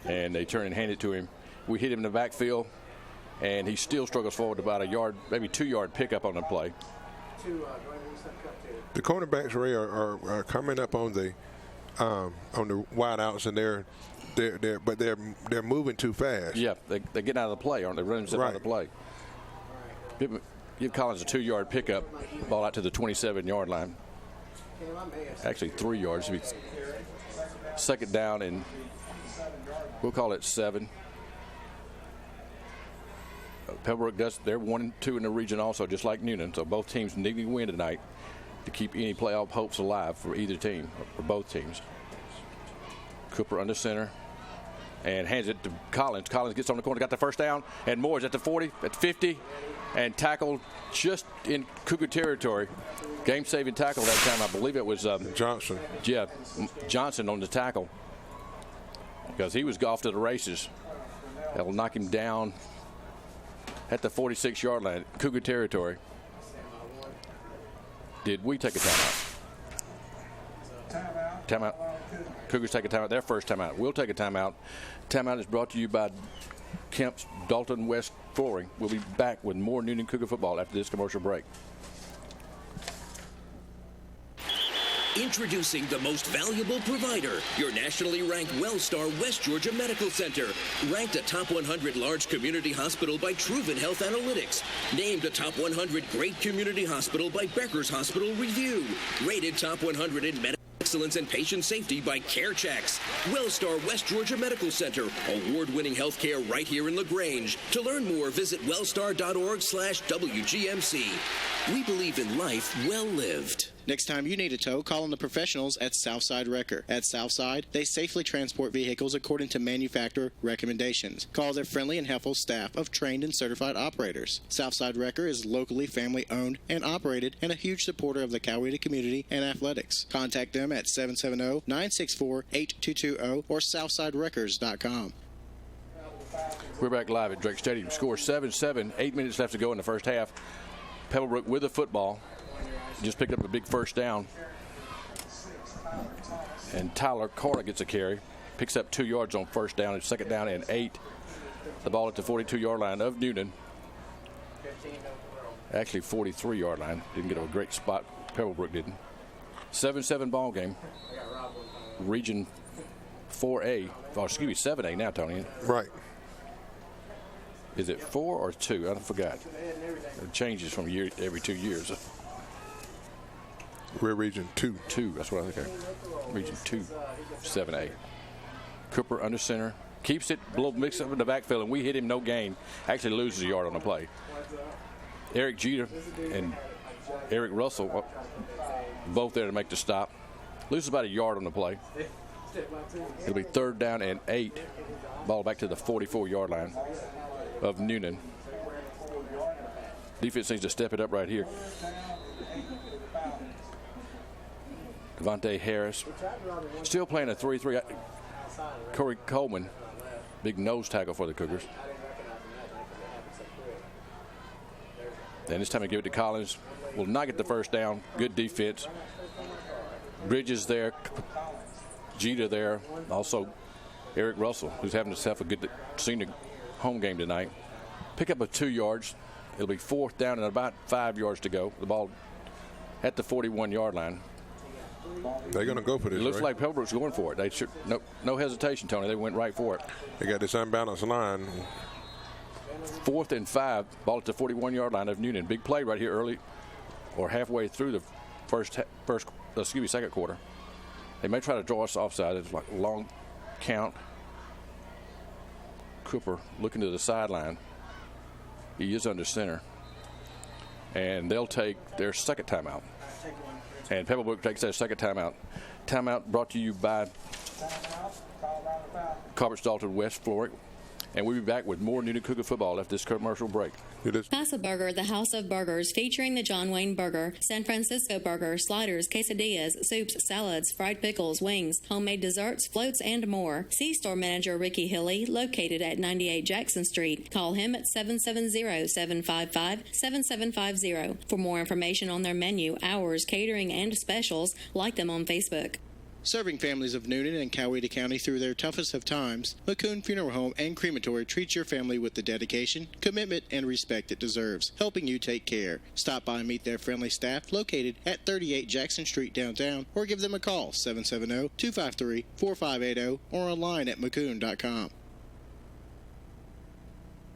And they turn and hand it to him. We hit him in the backfield, and he still struggles forward about a yard, maybe 2-yard pickup on the play. The cornerbacks, Ray, are coming up on the wideouts, and they're moving too fast. Yeah, they're getting out of the play, aren't they? Running out of the play. Give Collins a 2-yard pickup, ball out to the 27-yard line. Actually, 3 yards. 2nd down, and we'll call it 7. Pebblebrook they're 1-2 in the region also, just like Newnan. So both teams need to win tonight to keep any playoff hopes alive for either team, or both teams. Cooper under center and hands it to Collins. Collins gets on the corner, got the 1st down, and Moore's at the 40, at 50, and tackled just in Cougar territory. Game-saving tackle that time. I believe it was Johnson. Yeah, Johnson on the tackle. because he was off to the races. That'll knock him down at the 46-yard line, Cougar territory. Did we take a timeout? Timeout. Cougars take a timeout. Their first timeout. We'll take a timeout. Timeout is brought to you by Kemp's Dalton West Flooring. We'll be back with more Newnan Cougar football after this commercial break. Introducing the most valuable provider, your nationally ranked WellStar West Georgia Medical Center. Ranked a top 100 large community hospital by Truven Health Analytics. Named a top 100 great community hospital by Becker's Hospital Review. Rated top 100 in medical excellence and patient safety by CareChecks. WellStar West Georgia Medical Center. Award-winning healthcare right here in LaGrange. To learn more, visit wellstar.org/WGMC. We believe in life well lived. Next time you need a tow, call on the professionals at Southside Wrecker. At Southside, they safely transport vehicles according to manufacturer recommendations. Call their friendly and helpful staff of trained and certified operators. Southside Wrecker is locally family-owned and operated and a huge supporter of the Coweta community and athletics. Contact them at 770-964-8220 or southsidewreckers.com. We're back live at Drake Stadium. Score 7-7, 8 minutes left to go in the first half. Pebblebrook with the football. Just picked up a big first down. And Tyler Carter gets a carry. Picks up 2 yards on first down. It's second down and 8. The ball at the 42-yard line of Newnan. Actually, 43-yard line. Didn't get a great spot. Pebblebrook didn't. 7-7 ball game. Region 4A. Oh, excuse me, 7A now, Tony. Right. Is it 4 or 2? I forgot. It changes from year every 2 years. We're Region 2. 2, that's what I think. Region 2, 7A. Cooper under center. Keeps it a little mixed up in the backfield, and we hit him, no gain. Actually loses a yard on the play. Eric Jeter and Eric Russell both there to make the stop. Loses about a yard on the play. It'll be third down and 8. Ball back to the 44-yard line of Newnan. Defense needs to step it up right here. Devontae Harris still playing a 3-3. Corey Coleman, big nose tackle for the Cougars. And this time I give it to Collins. Will not get the first down. Good defense. Bridges there. Jeter there. Also Eric Russell, who's having himself a good senior home game tonight. Pick up a 2 yards. It'll be fourth down and about 5 yards to go. The ball at the 41-yard line. They're going to go for this. It looks right? like Pebblebrook's going for it. They should, no hesitation, Tony. They went right for it. They got this unbalanced line. 4th and 5. Ball at the 41-yard line of Newnan. Big play right here early, or halfway through the second quarter. They may try to draw us offside. It's like a long count. Cooper looking to the sideline. He is under center, and they'll take their second timeout. And Pebblebrook takes their second timeout. Timeout brought to you by Carpets Dalton West Flooring. And we'll be back with more Newnan Cougar football after this commercial break. Casa Burger, the House of Burgers, featuring the John Wayne Burger, San Francisco Burger, sliders, quesadillas, soups, salads, fried pickles, wings, homemade desserts, floats, and more. See store manager Ricky Hilly, located at 98 Jackson Street. Call him at 770-755-7750. For more information on their menu, hours, catering, and specials, like them on Facebook. Serving families of Newnan and Coweta County through their toughest of times, McCoon Funeral Home and Crematory treats your family with the dedication, commitment, and respect it deserves, helping you take care. Stop by and meet their friendly staff located at 38 Jackson Street downtown, or give them a call, 770-253-4580, or online at McCoon.com.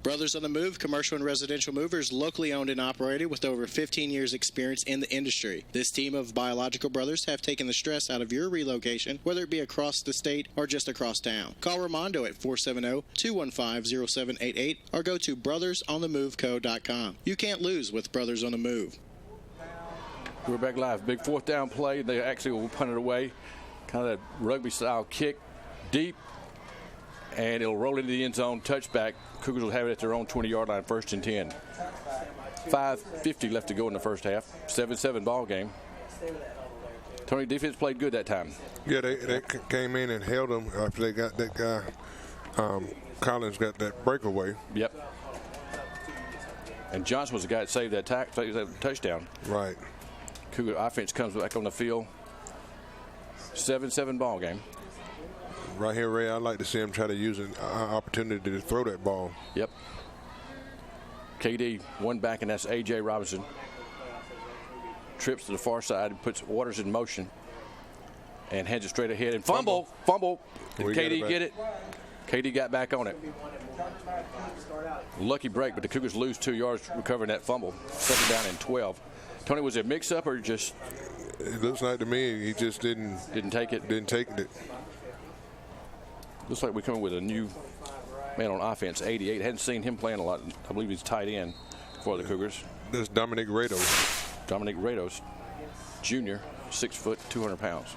Brothers on the Move, commercial and residential movers, locally owned and operated with over 15 years experience in the industry. This team of biological brothers have taken the stress out of your relocation, whether it be across the state or just across town. Call Ramondo at 470-215-0788 or go to brothersonthemoveco.com. You can't lose with Brothers on the Move. We're back live. Big fourth down play. They actually will punt it away. Kind of that rugby-style kick. Deep. And it'll roll into the end zone. Touchback. Cougars will have it at their own 20-yard line, 1st and 10. 5:50 left to go in the first half. 7-7 ball game. Tony, defense played good that time. Yeah, they came in and held them after they got that guy. Collins got that breakaway. Yep. And Johnson was the guy that saved that touchdown. Right. Cougar offense comes back on the field. 7-7 ball game. Right here, Ray, I'd like to see him try to use an opportunity to throw that ball. Yep. KD one back, and that's A.J. Robinson. Trips to the far side, puts Waters in motion, and heads it straight ahead. And fumble. Did KD get it? KD got back on it. Lucky break, but the Cougars lose 2 yards recovering that fumble. 2nd down and 12. Tony, was it a mix-up or just? It looks like to me he just didn't take it. Didn't take it. Looks like we're coming with a new man on offense, 88. Hadn't seen him playing a lot. I believe he's tight end for the Cougars. That's Dominic Rados. Dominic Rados, Jr., 6 foot, 200 pounds.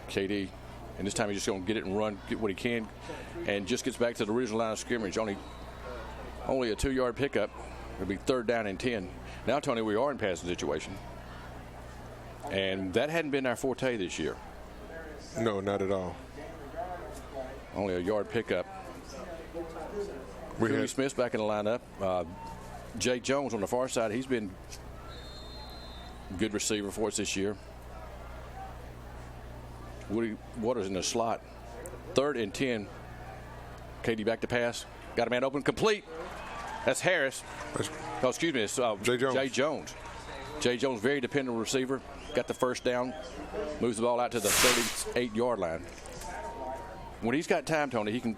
KD, and this time he's just going to get it and run, get what he can, and just gets back to the original line of scrimmage. Only a 2-yard pickup. It'll be 3rd down and 10. Now, Tony, we are in passing situation, and that hadn't been our forte this year. No, not at all. Only a yard pickup. Cooley Smith's back in the lineup. Jay Jones on the far side, he's been a good receiver for us this year. Woody Waters in the slot. 3rd and 10. KD back to pass. Got a man open, complete. That's Harris. Oh, excuse me, it's Jay Jones. Jay Jones. Jay Jones, very dependable receiver. Got the 1st down. Moves the ball out to the 38-yard line. When he's got time, Tony, he can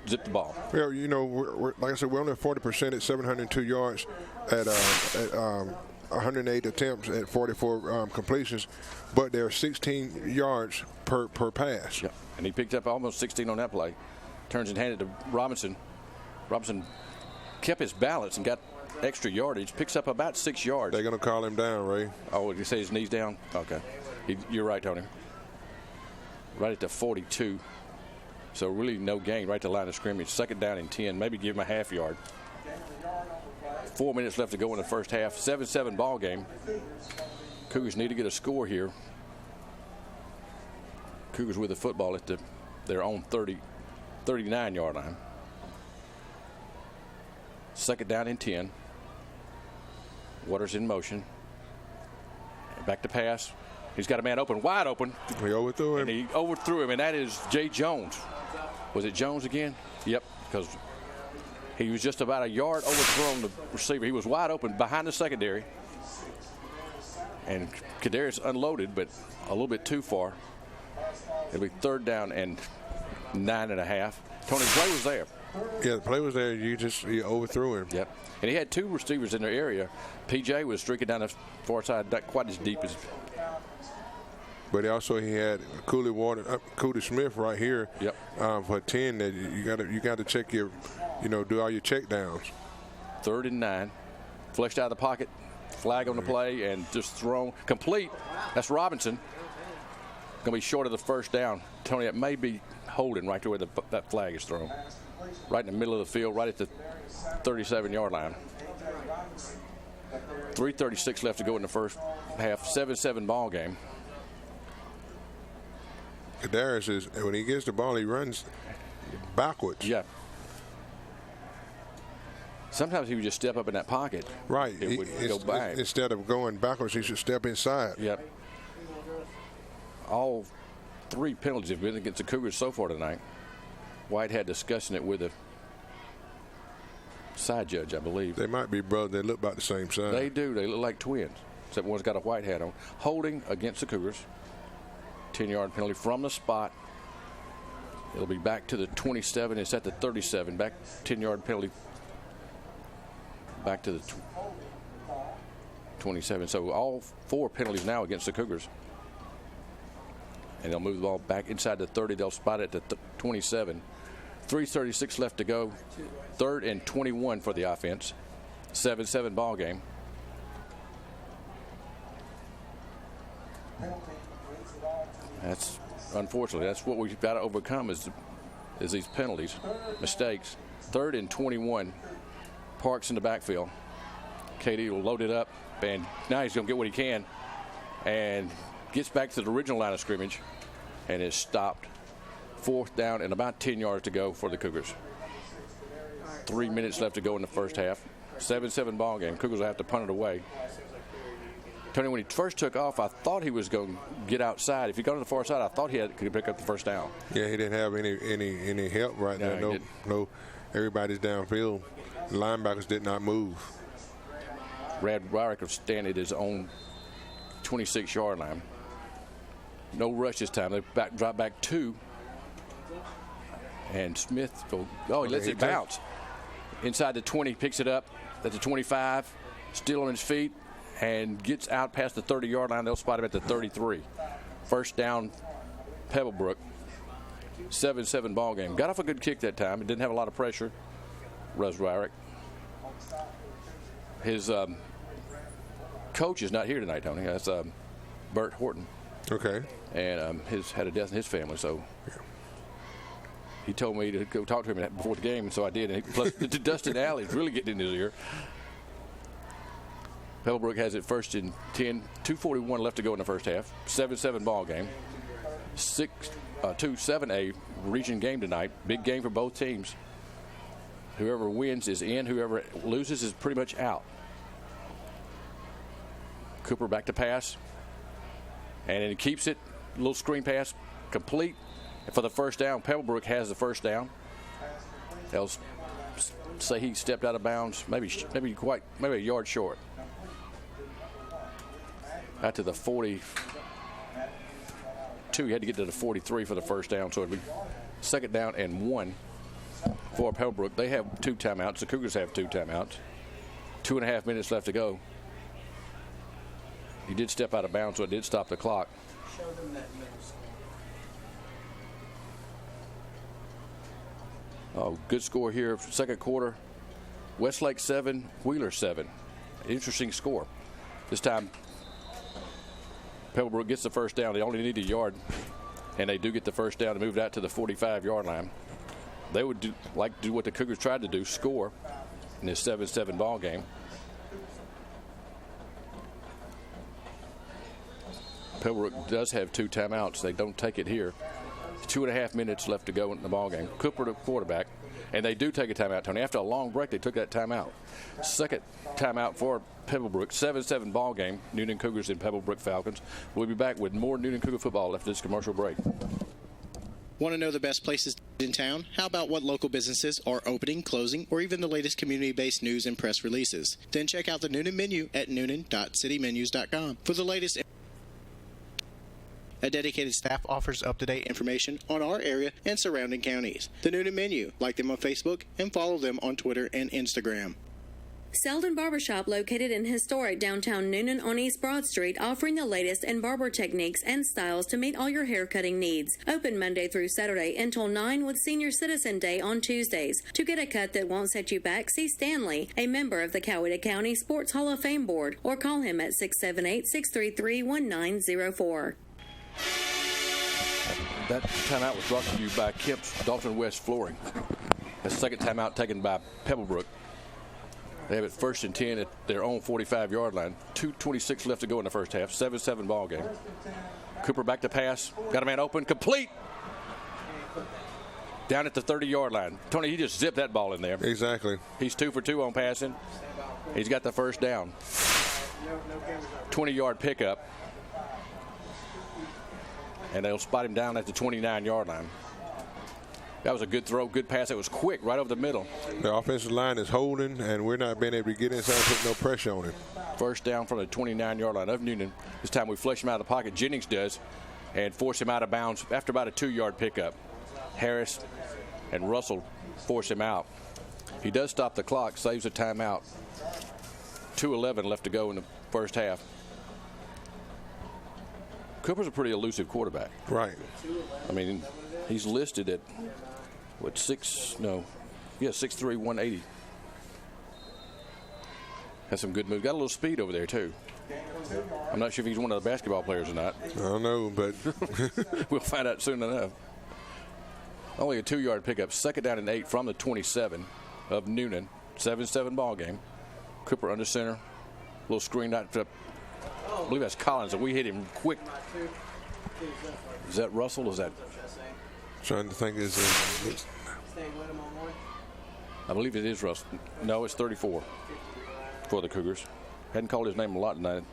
zip the ball. Well, you know, we're like I said, we're only at 40% at 702 yards at 108 attempts at 44 completions, but there are 16 yards per pass. Yep. And he picked up almost 16 on that play. Turns and handed to Robinson. Robinson kept his balance and got extra yardage. Picks up about 6 yards. They're going to call him down, Ray. Oh, did you say his knees down? Okay. You're right, Tony. Right at the 42. So really no gain right to the line of scrimmage. 2nd down and 10. Maybe give him a half yard. 4 minutes left to go in the first half. 7-7 ball game. Cougars need to get a score here. Cougars with the football at their own 39-yard line. 2nd down and 10. Waters in motion. Back to pass. He's got a man open, wide open. He overthrew him. And that is Jay Jones. Was it Jones again? Yep, because he was just about a yard overthrown the receiver. He was wide open behind the secondary. And Kadarius unloaded, but a little bit too far. It'll be 3rd down and 9.5. Tony, the play was there. Yeah, the play was there. You overthrew him. Yep. And he had 2 receivers in their area. PJ was streaking down the far side, not quite as deep as. But he had Cooley Smith right here. Yep. For 10. That you got to check your, do all your check downs. 3rd and 9. Fleshed out of the pocket. Flag on the play and just thrown complete. That's Robinson. Going to be short of the 1st down. Tony, that may be holding right to where that flag is thrown. Right in the middle of the field, right at the 37-yard line. 3:36 left to go in the first half. 7-7 ball game. Kadarius when he gets the ball, he runs backwards. Yeah. Sometimes he would just step up in that pocket. Right. It would go by. Instead of going backwards, he should step inside. Yep. All 3 penalties have been against the Cougars so far tonight. White had discussing it with a side judge, I believe. They might be brothers. They look about the same size. They do. They look like twins, except one's got a white hat on. Holding against the Cougars. 10-yard penalty from the spot. It'll be back to the 27. It's at the 37. Back 10-yard penalty. Back to the 27. So all 4 penalties now against the Cougars. And they'll move the ball back inside the 30. They'll spot it at the 27. 3:36 left to go. 3rd and 21 for the offense. 7-7 ball game. That's unfortunately that's what we've got to overcome is these penalties, mistakes. 3rd and 21. Parks in the backfield. KD will load it up. and now he's going to get what he can, and gets back to the original line of scrimmage, and is stopped. 4th down and about 10 yards to go for the Cougars. 3 minutes left to go in the first half. 7-7 ball game. Cougars will have to punt it away. Tony, when he first took off, I thought he was going to get outside. If he got to the far side, I thought could pick up the first down. Yeah, he didn't have any help right there. No, everybody's downfield. The linebackers did not move. Brad Wyrick was standing at his own 26-yard line. No rush this time. They drop back 2. And Smith, he lets it bounce. Inside the 20, picks it up at the 25, still on his feet, and gets out past the 30-yard line. They'll spot him at the 33. First down, Pebblebrook. 7-7 ball game. Got off a good kick that time. It didn't have a lot of pressure. Russ Wyrick. His coach is not here tonight, Tony. That's Bert Horton. Okay. And had a death in his family, so he told me to go talk to him before the game, and so I did. And plus, Dustin Alley is really getting in his ear. Pebblebrook has it 1st and 10. 2:41 left to go in the first half. 7-7 ball game. 2-7A region game tonight. Big game for both teams. Whoever wins is in. Whoever loses is pretty much out. Cooper back to pass. And then he keeps it. Little screen pass. Complete. And for the first down, Pebblebrook has the first down. They'll say he stepped out of bounds. Maybe a yard short. Out to the 42. He had to get to the 43 for the first down. So it'd be 2nd down and 1 for Pebblebrook. They have 2 timeouts. The Cougars have 2 timeouts. 2.5 minutes left to go. He did step out of bounds, so it did stop the clock. Oh, good score here. Second quarter. Westlake 7, Wheeler 7. Interesting score. This time, Pebblebrook gets the first down. They only need a yard, and they do get the first down to move that to the 45-yard line. They would do what the Cougars tried to do, score in this 7-7 ball game. Pebblebrook does have 2 timeouts. They don't take it here. 2.5 minutes left to go in the ball game. Cooper, the quarterback, and they do take a timeout, Tony. After a long break, they took that timeout. Second timeout for Pebblebrook. 7-7 ball game. Newnan Cougars and Pebblebrook Falcons. We'll be back with more Newnan Cougar football after this commercial break. Want to know the best places in town? How about what local businesses are opening, closing, or even the latest community-based news and press releases? Then check out the Newnan menu at newnan.citymenus.com for the latest. A dedicated staff offers up-to-date information on our area and surrounding counties. The Newnan Menu. Like them on Facebook and follow them on Twitter and Instagram. Selden Barbershop, located in historic downtown Newnan on East Broad Street, offering the latest in barber techniques and styles to meet all your haircutting needs. Open Monday through Saturday until 9 with Senior Citizen Day on Tuesdays. To get a cut that won't set you back, see Stanley, a member of the Coweta County Sports Hall of Fame Board, or call him at 678-633-1904. That timeout was brought to you by Kemp's Dalton West Flooring. The second timeout taken by Pebblebrook. They have it 1st and 10 at their own 45-yard line. 2:26 left to go in the first half. 7-7 ball game. Cooper back to pass. Got a man open. Complete. Down at the 30-yard line. Tony, he just zipped that ball in there. Exactly. He's 2 for 2 on passing. He's got the first down. 20-yard pickup. And they'll spot him down at the 29-yard line. That was a good throw, good pass. It was quick, right over the middle. The offensive line is holding, and we're not being able to get inside and put no pressure on him. First down from the 29-yard line of Newnan. This time we flush him out of the pocket. Jennings does, and force him out of bounds after about a 2-yard pickup. Harris and Russell force him out. He does stop the clock, saves a timeout. 2:11 left to go in the first half. Cooper's a pretty elusive quarterback. Right. I mean, he's listed at, 6'3", 180. Has some good moves. Got a little speed over there, too. I'm not sure if he's one of the basketball players or not. I don't know, but we'll find out soon enough. Only a 2-yard pickup. 2nd down and 8 from the 27 of Newnan. 7-7 ball game. Cooper under center little screen out to, I believe that's Collins, and we hit him quick. Is that Russell? Is that? Trying to think, I believe it is Russell. No, it's 34 for the Cougars. Hadn't called his name a lot tonight.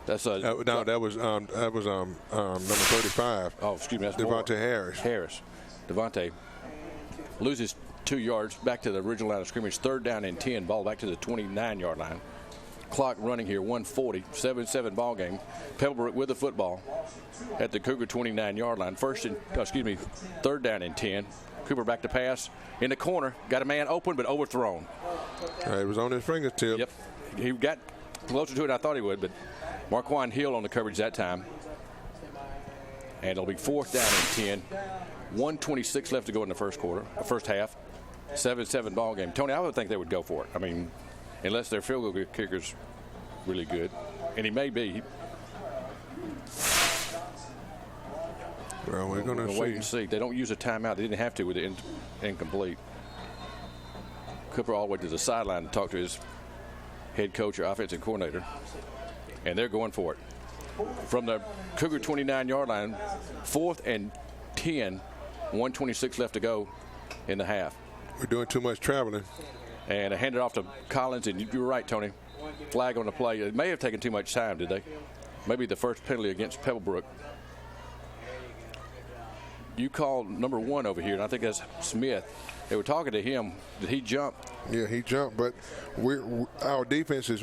That's that was number 35. Oh, excuse me, that's Devontae Harris. Devontae loses 2 yards back to the original line of scrimmage. 3rd down and 10. Ball back to the 29-yard line. Clock running here, 1:40. 7-7 ball game. Pebblebrook with the football at the Cougar 29-yard line. 3rd down and 10. Cooper back to pass in the corner. Got a man open but overthrown. It was on his fingertip. Yep. He got closer to it than I thought he would, but Marquand Hill on the coverage that time. And it'll be 4th down and 10. 1:26 left to go in the first half. 7-7 ball game. Tony, I would think they would go for it. I mean, unless their field goal kicker's really good. And he may be. Well, we're going to wait and see. They don't use a timeout. They didn't have to with the incomplete. Cooper all the way to the sideline to talk to his head coach or offensive coordinator. And they're going for it. From the Cougar 29-yard line, 4th and 10, 1:26 left to go in the half. We're doing too much traveling. And I hand it off to Collins, and you're right, Tony. Flag on the play. It may have taken too much time, did they? Maybe the first penalty against Pebblebrook. You called number 1 over here, and I think that's Smith. They were talking to him. Did he jump? Yeah, he jumped, but our defense is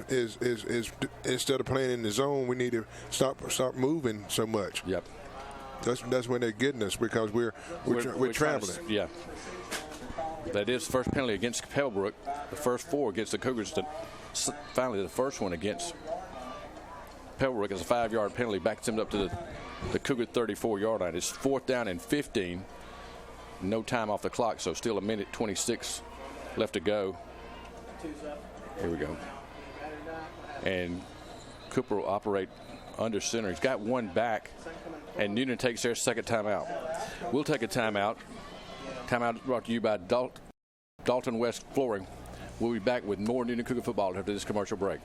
instead of playing in the zone, we need to stop moving so much. Yep. That's when they're getting us because we're traveling. Yeah. That is the first penalty against Pebblebrook. The first 4 against the Cougars. Finally, the first one against Pebblebrook is a 5-yard penalty. Backs him up to the Cougar 34-yard line. It's 4th down and 15. No time off the clock, so still 1:26 left to go. Here we go. And Cooper will operate under center. He's got 1 back, and Newnan takes their second timeout. We'll take a timeout. Timeout brought to you by Dalton West Flooring. We'll be back with more Newnan Cougar football after this commercial break.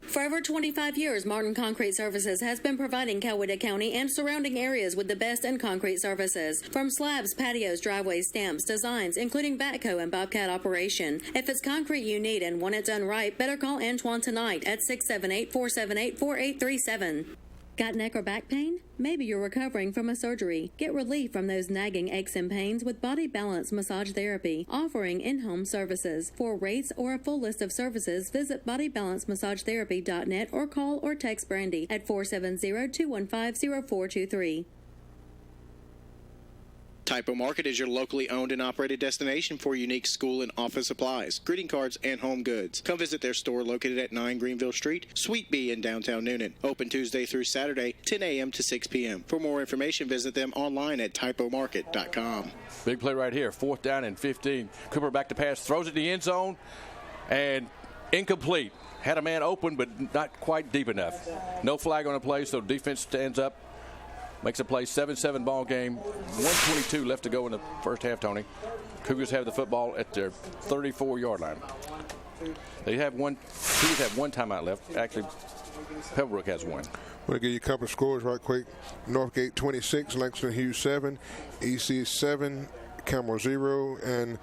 For over 25 years, Martin Concrete Services has been providing Coweta County and surrounding areas with the best in concrete services. From slabs, patios, driveways, stamps, designs, including backhoe and bobcat operation. If it's concrete you need and want it done right, better call Antoine tonight at 678-478-4837. Got neck or back pain? Maybe you're recovering from a surgery. Get relief from those nagging aches and pains with Body Balance Massage Therapy, offering in-home services. For rates or a full list of services, visit bodybalancemassage.therapy.net or call or text Brandy at 470-215-0423. Typo Market is your locally owned and operated destination for unique school and office supplies, greeting cards, and home goods. Come visit their store located at 9 Greenville Street, Suite B in downtown Newnan. Open Tuesday through Saturday, 10 a.m. to 6 p.m. For more information, visit them online at typomarket.com. Big play right here, 4th down and 15. Cooper back to pass, throws it in the end zone, and incomplete. Had a man open, but not quite deep enough. No flag on the play, so defense stands up. Makes a play, 7-7 ball game. 1:22 left to go in the first half, Tony. Cougars have the football at their 34-yard line. Cougars have one timeout left. Actually, Pebblebrook has 1. I'm going to give you a couple of scores right quick. Northgate 26, Langston Hughes 7, EC 7, Camel 0, and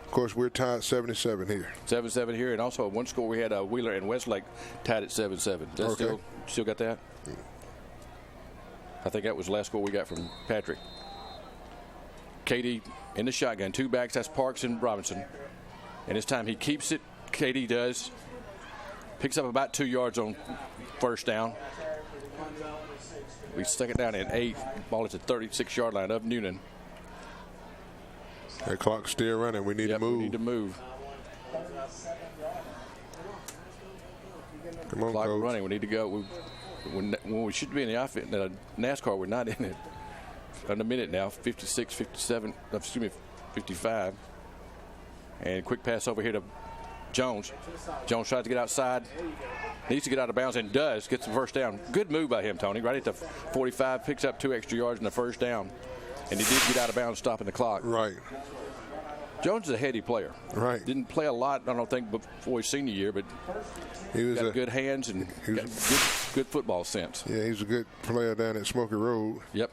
of course we're tied 7-7 here. 7-7 here, and also one score we had Wheeler and Westlake tied at 7-7. Okay. Still got that? I think that was the last score we got from Patrick. KD in the shotgun, 2 backs. That's Parks and Robinson. And this time he keeps it. KD does. Picks up about 2 yards on first down. We stuck it down at 8. Ball at the 36-yard line of Newnan. That clock's still running. We need to move. We need to move. Come on, clock Coach. running. We need to go. When we should be in the outfit, NASCAR, we're not in it. Under a minute now, 56, 57, 55. And quick pass over here to Jones. Jones tries to get outside. Needs to get out of bounds and does. Gets the first down. Good move by him, Tony. Right at the 45, picks up 2 extra yards in the first down. And he did get out of bounds, stopping the clock. Right. Jones is a heady player. Right. Didn't play a lot, I don't think, before his senior year, but he was got good hands and got good football sense. Yeah, he's a good player down at Smoky Road. Yep.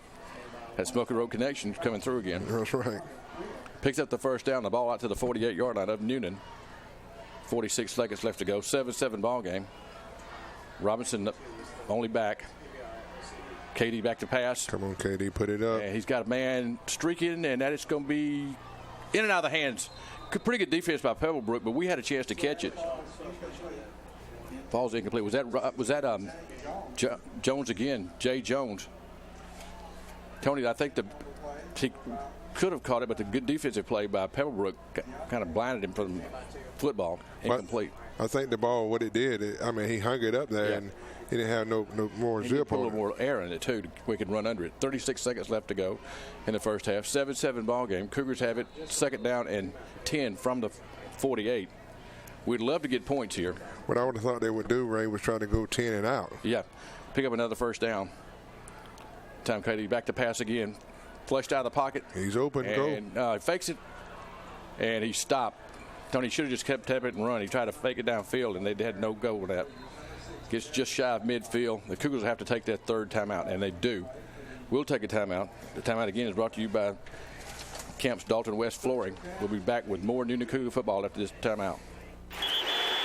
That Smoky Road connection coming through again. That's right. Picks up the first down, the ball out to the 48-yard line of Newnan. 46 seconds left to go. 7-7 ball game. Robinson only back. KD back to pass. Come on, KD, put it up. And he's got a man streaking, and that is going to be in and out of the hands. Pretty good defense by Pebblebrook, but we had a chance to catch it. Ball's incomplete. Was that Jones again? Jay Jones. Tony, I think he could have caught it, but the good defensive play by Pebblebrook kind of blinded him from football. Incomplete. I think the ball, what it did, he hung it up there, and he didn't have no more zip on it. Put a little more air in it, too, we could run under it. 36 seconds left to go in the first half. 7-7 ball game. Cougars have it, second down and 10 from the 48. We'd love to get points here. What I would have thought they would do, Ray, was try to go 10 and out. Yeah, pick up another first down. Time KD back to pass again. Flushed out of the pocket. He's open. Go. Fakes it, and he stopped. Tony should have just kept tapping it and run. He tried to fake it downfield, and they had no go with that. Gets just shy of midfield. The Cougars have to take that third timeout, and they do. We'll take a timeout. The timeout again is brought to you by Kemp's Dalton West Flooring. We'll be back with more Newnan Cougar football after this timeout.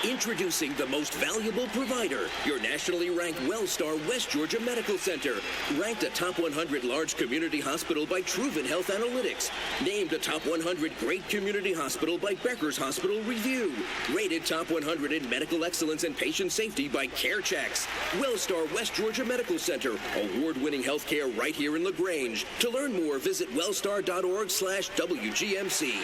Introducing the most valuable provider, your nationally ranked WellStar West Georgia Medical Center. Ranked a top 100 large community hospital by Truven Health Analytics. Named a top 100 great community hospital by Becker's Hospital Review. Rated top 100 in medical excellence and patient safety by CareChecks. WellStar West Georgia Medical Center. Award-winning healthcare right here in LaGrange. To learn more, visit wellstar.org/WGMC.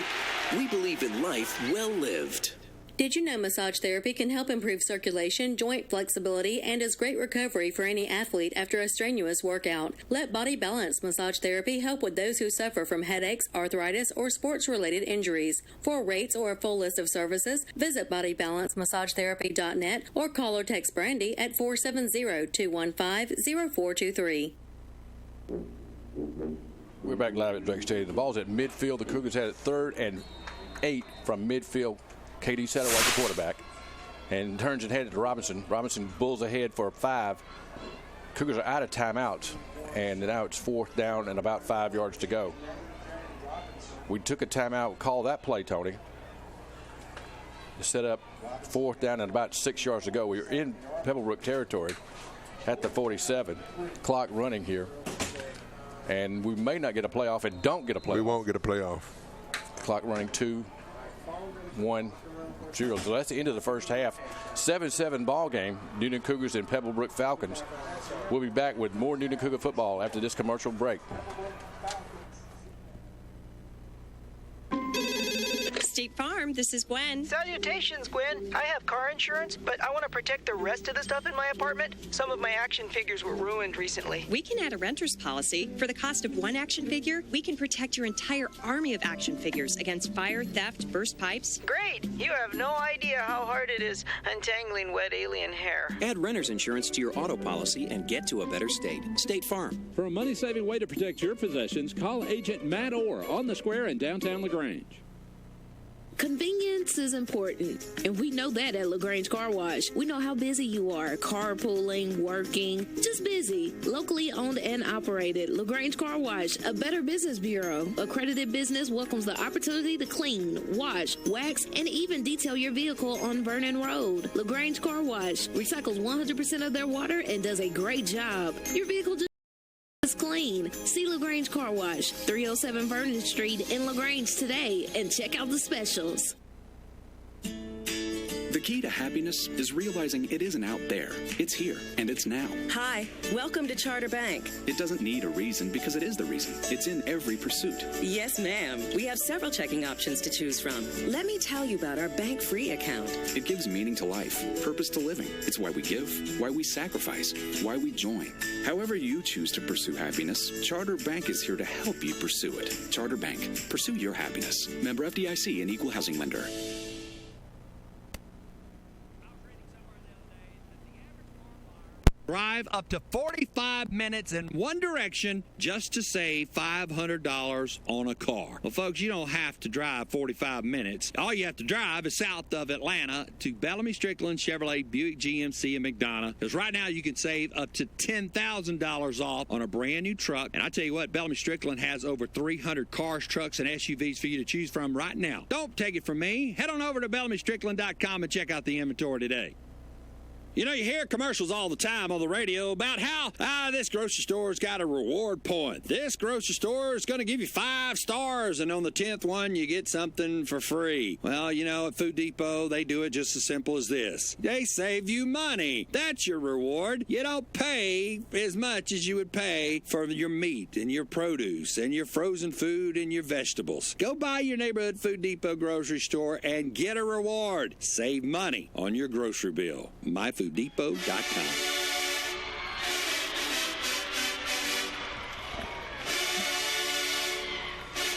We believe in life well lived. Did you know massage therapy can help improve circulation, joint flexibility, and is great recovery for any athlete after a strenuous workout? Let Body Balance Massage Therapy help with those who suffer from headaches, arthritis, or sports-related injuries. For rates or a full list of services, visit BodyBalanceMassageTherapy.net or call or text Brandy at 470-215-0423. We're back live at Drake Stadium. The ball's at midfield. The Cougars had it 3rd and 8 from midfield. KD Satterwhite, the quarterback, and turns and headed to Robinson. Robinson bulls ahead for 5. Cougars are out of timeouts, and now it's 4th down and about 5 yards to go. We took a timeout, call that play, Tony, to set up 4th down and about 6 yards to go. We were in Pebblebrook territory at the 47. Clock running here, and we may not get a playoff and don't get a playoff. We won't get a playoff. Clock running 2-1-0. So that's the end of the first half. 7-7 ball game. Newnan Cougars and Pebblebrook Falcons. We'll be back with more Newnan Cougar football after this commercial break. State Farm, this is Gwen. Salutations, Gwen. I have car insurance, but I want to protect the rest of the stuff in my apartment. Some of my action figures were ruined recently. We can add a renter's policy. For the cost of one action figure, we can protect your entire army of action figures against fire, theft, burst pipes. Great! You have no idea how hard it is untangling wet alien hair. Add renter's insurance to your auto policy and get to a better state. State Farm. For a money-saving way to protect your possessions, call Agent Matt Orr on the square in downtown LaGrange. Convenience is important, and we know that at LaGrange Car Wash. We know how busy you are, carpooling, working, just busy. Locally owned and operated, LaGrange Car Wash, a Better Business Bureau. Accredited business welcomes the opportunity to clean, wash, wax, and even detail your vehicle on Vernon Road. LaGrange Car Wash recycles 100% of their water and does a great job. Your vehicle just clean. See LaGrange Car Wash, 307 Vernon Street in LaGrange today, and check out the specials. The key to happiness is realizing it isn't out there. It's here, and it's now. Hi, welcome to Charter Bank. It doesn't need a reason because it is the reason. It's in every pursuit. Yes, ma'am. We have several checking options to choose from. Let me tell you about our bank free account. It gives meaning to life, purpose to living. It's why we give, why we sacrifice, why we join. However you choose to pursue happiness, Charter Bank is here to help you pursue it. Charter Bank. Pursue your happiness. Member FDIC and Equal Housing Lender. Drive up to 45 minutes in one direction just to save $500 on a car. Well, folks, you don't have to drive 45 minutes. All you have to drive is south of Atlanta to Bellamy Strickland Chevrolet Buick GMC in McDonough. Because right now you can save up to $10,000 off on a brand new truck. And I tell you what, Bellamy Strickland has over 300 cars, trucks, and SUVs for you to choose from right now. Don't take it from me. Head on over to BellamyStrickland.com and check out the inventory today. You know, you hear commercials all the time on the radio about how, this grocery store's got a reward point. This grocery store is going to give you 5 stars, and on the 10th one, you get something for free. Well, you know, at Food Depot, they do it just as simple as this. They save you money. That's your reward. You don't pay as much as you would pay for your meat and your produce and your frozen food and your vegetables. Go by your neighborhood Food Depot grocery store and get a reward. Save money on your grocery bill. MyFooddepot.com.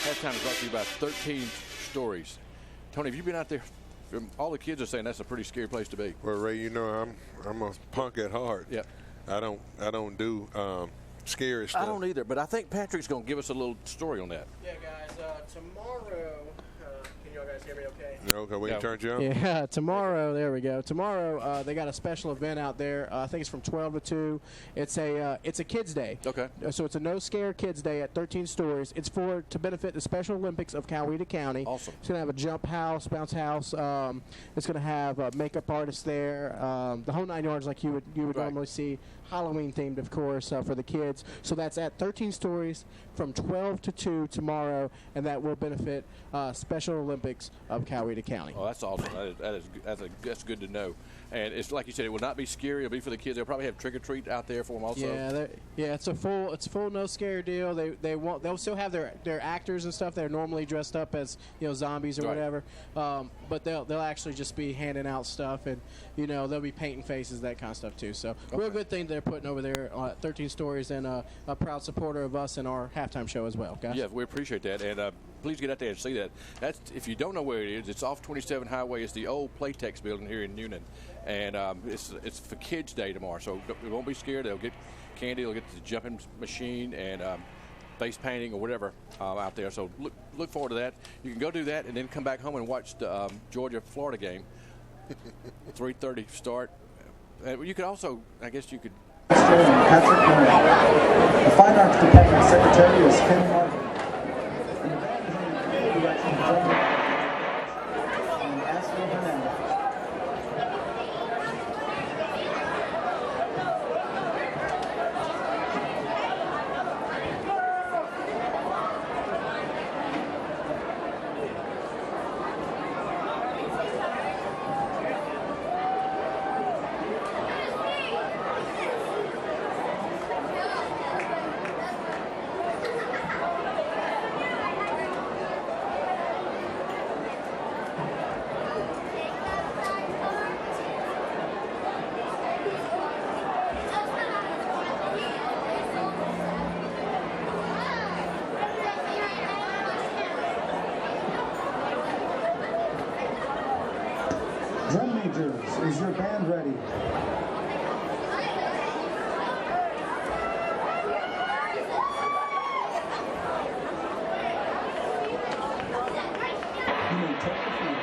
Halftime is brought to you by 13 Stories. Tony, have you been out there? All the kids are saying that's a pretty scary place to be. Well, Ray, you know I'm a punk at heart. Yep. I don't do scary stuff. I don't either, but I think Patrick's going to give us a little story on that. Yeah, guys. Tomorrow, can you all guys hear me okay? Okay, we turned you on? Yeah, tomorrow, there we go. Tomorrow, they got a special event out there. I think it's from 12 to 2. It's a Kids Day. Okay. So it's a No Scare Kids Day at 13 Stories. It's to benefit the Special Olympics of Coweta County. Awesome. It's going to have a jump house, bounce house. It's going to have makeup artists there. The whole 9 yards like you would normally see. Halloween themed, of course, for the kids. So that's at 13 Stories from 12 to 2 tomorrow, and that will benefit Special Olympics of Coweta County. Oh, that's awesome. That's good to know. And it's like you said, it will not be scary. It'll be for the kids. They'll probably have trick or treat out there for them also. Yeah, it's a full no scare deal. They'll still have their actors and stuff. They're normally dressed up as zombies or whatever, but they'll actually just be handing out stuff, and they'll be painting faces, that kind of stuff too. So real good thing they're putting over there. 13 Stories, and a proud supporter of us and our halftime show as well, guys. Yeah, we appreciate that, and please get out there and see that. That's, if you don't know where it is, it's off 27 Highway. It's the old Playtex building here in Newnan, and it's for Kids Day tomorrow. So they won't be scared. They'll get candy. They'll get the jumping machine and face painting or whatever out there. So look forward to that. You can go do that and then come back home and watch the Georgia-Florida game. 3:30 start. You could also, I guess you could. The Fine Arts Department Secretary is Ken Martin. And Ashley Hernandez. Drum majors, is your band ready? You may take the field.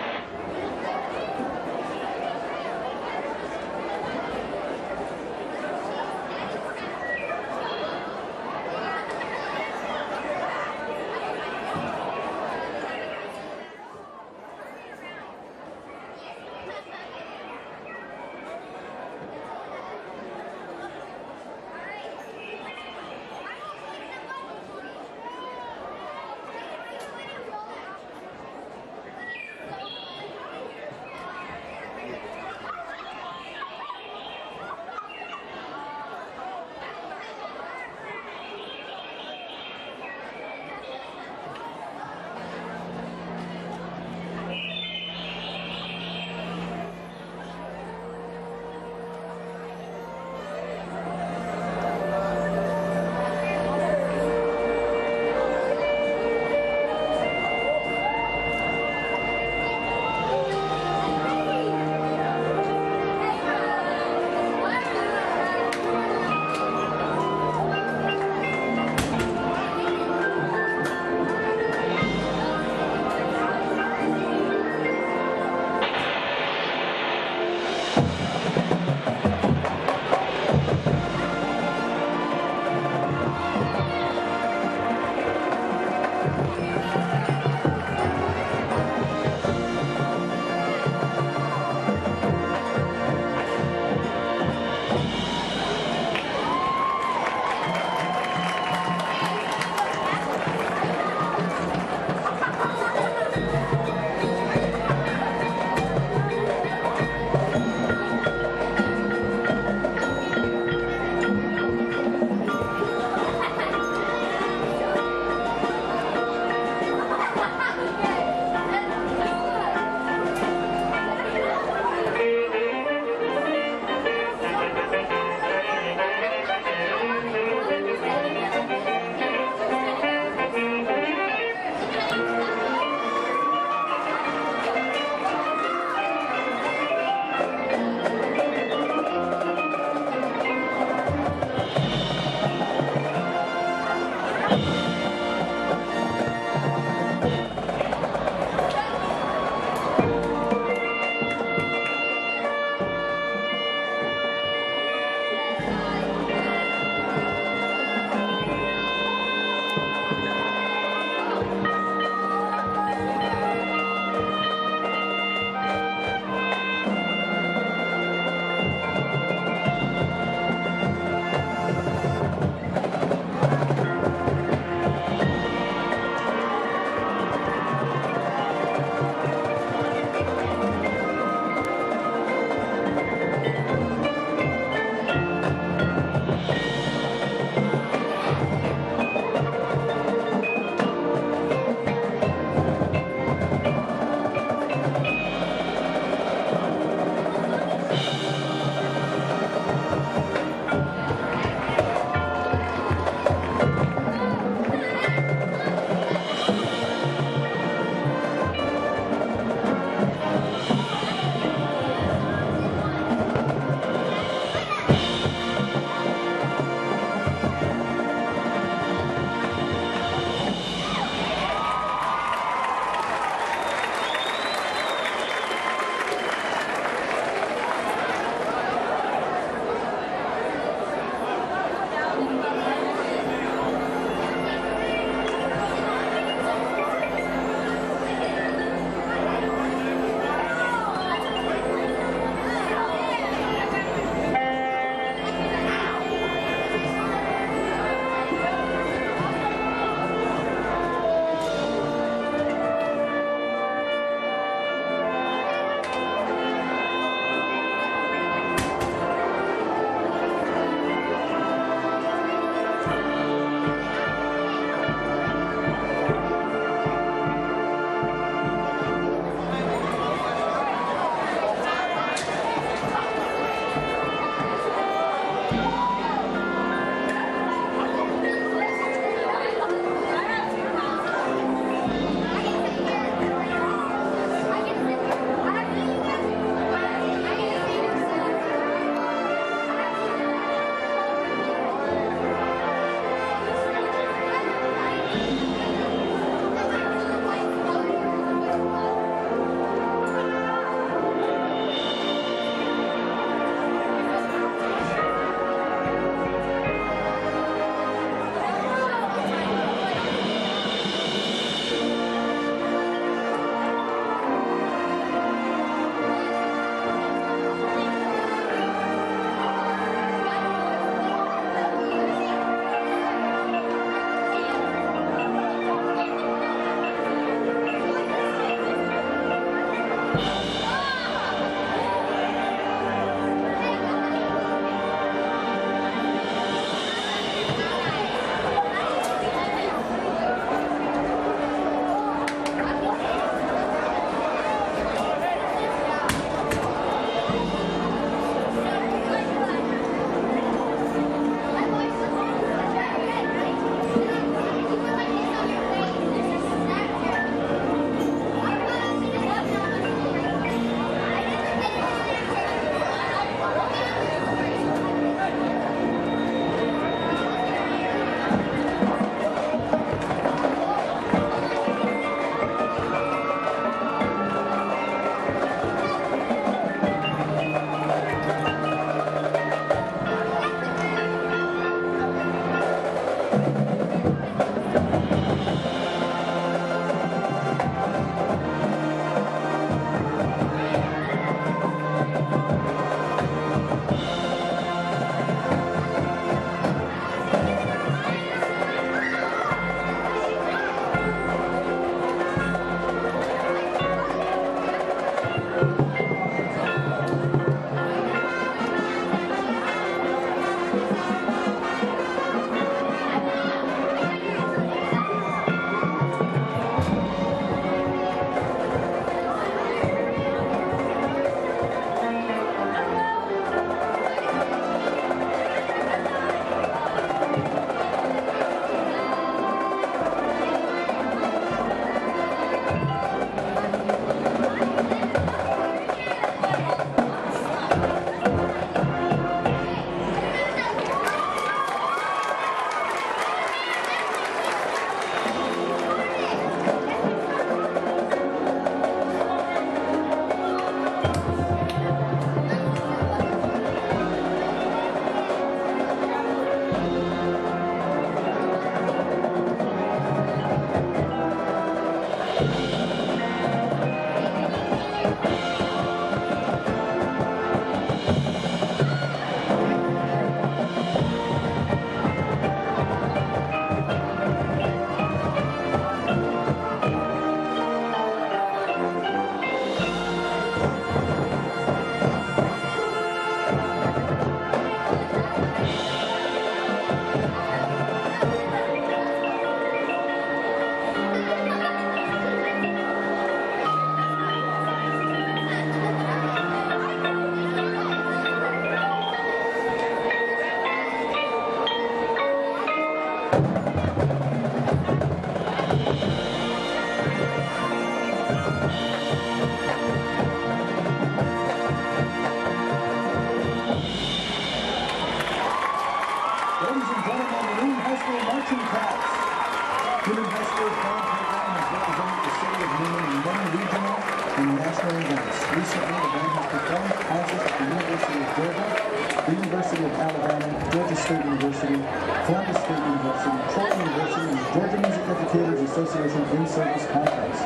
Association in-service conference.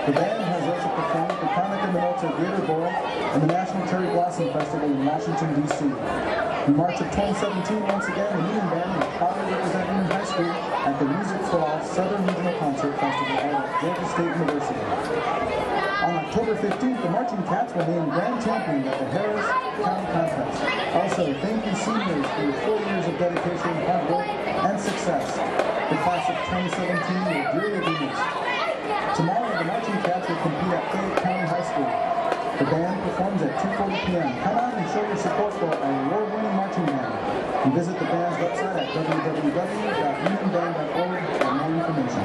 The band has also performed the Comic and the Melter Gator Bowl and the National Cherry Blossom Festival in Washington, D.C. In March of 2017, once again, the Newnan Band will proudly represent Newnan High School at the Music for All Southern Regional Concert Festival held at Georgia State University. On October 15th, the Marching Cats will name grand champion at the Harris County Contest. Also, thank you seniors for your 4 years of dedication, hard work, and success. The class of 2017 will dearly be missed. Tomorrow, the Marching Cats will compete at Fayette County High School. The band performs at 2:40 p.m. Come out and show your support for our award-winning marching band. And visit the band's website at www.unionband.org for more information.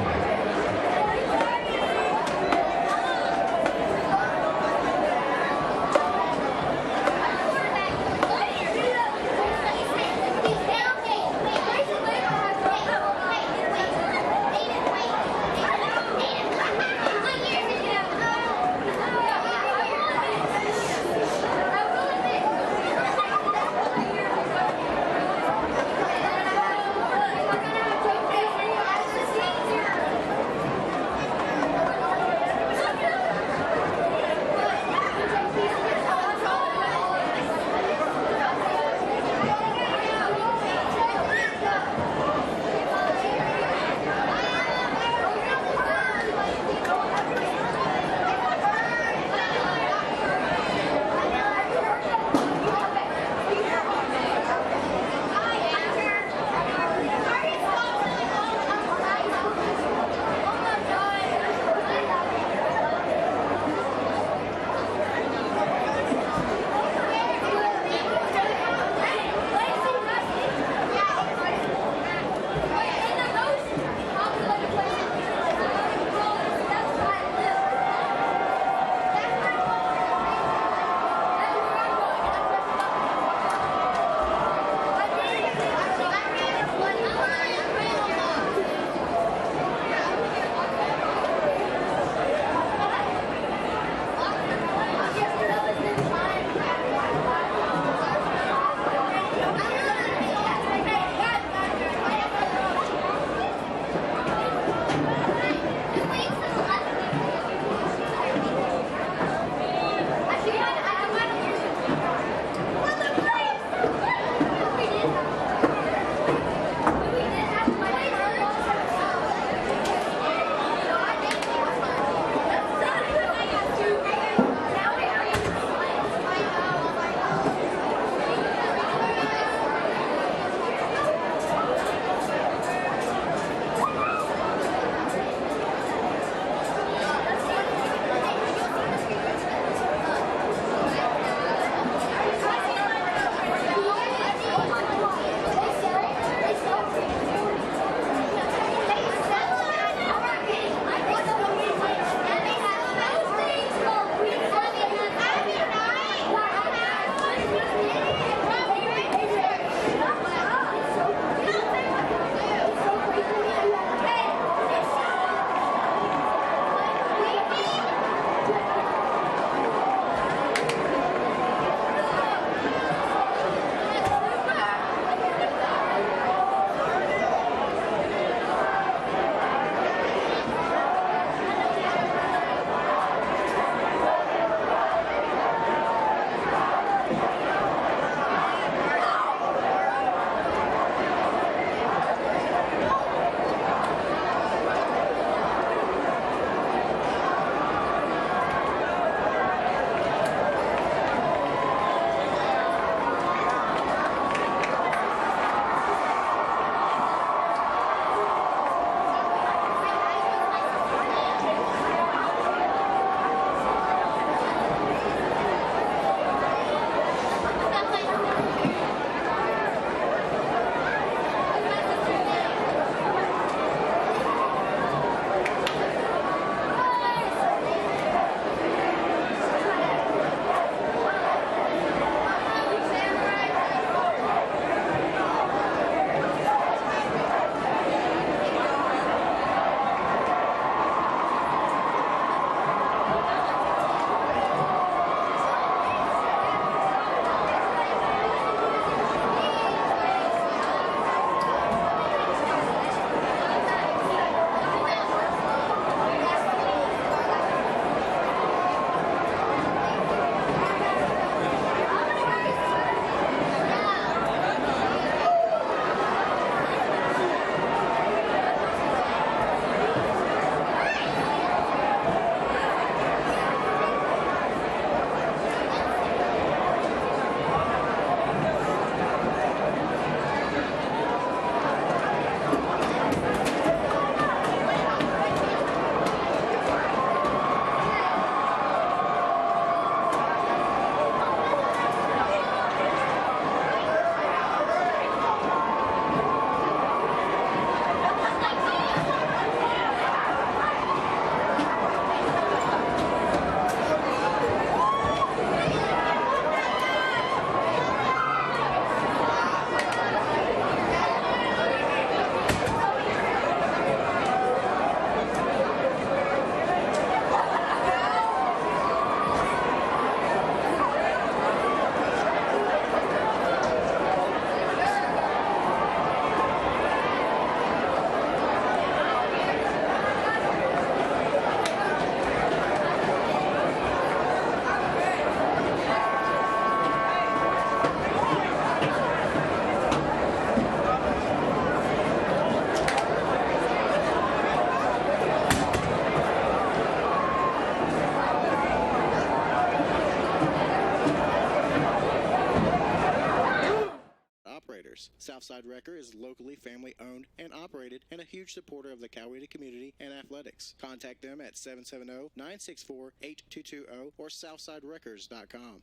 operators. Southside Wrecker is locally family-owned and operated and a huge supporter of the Coweta community and athletics. Contact them at 770-964-8220 or southsidewreckers.com.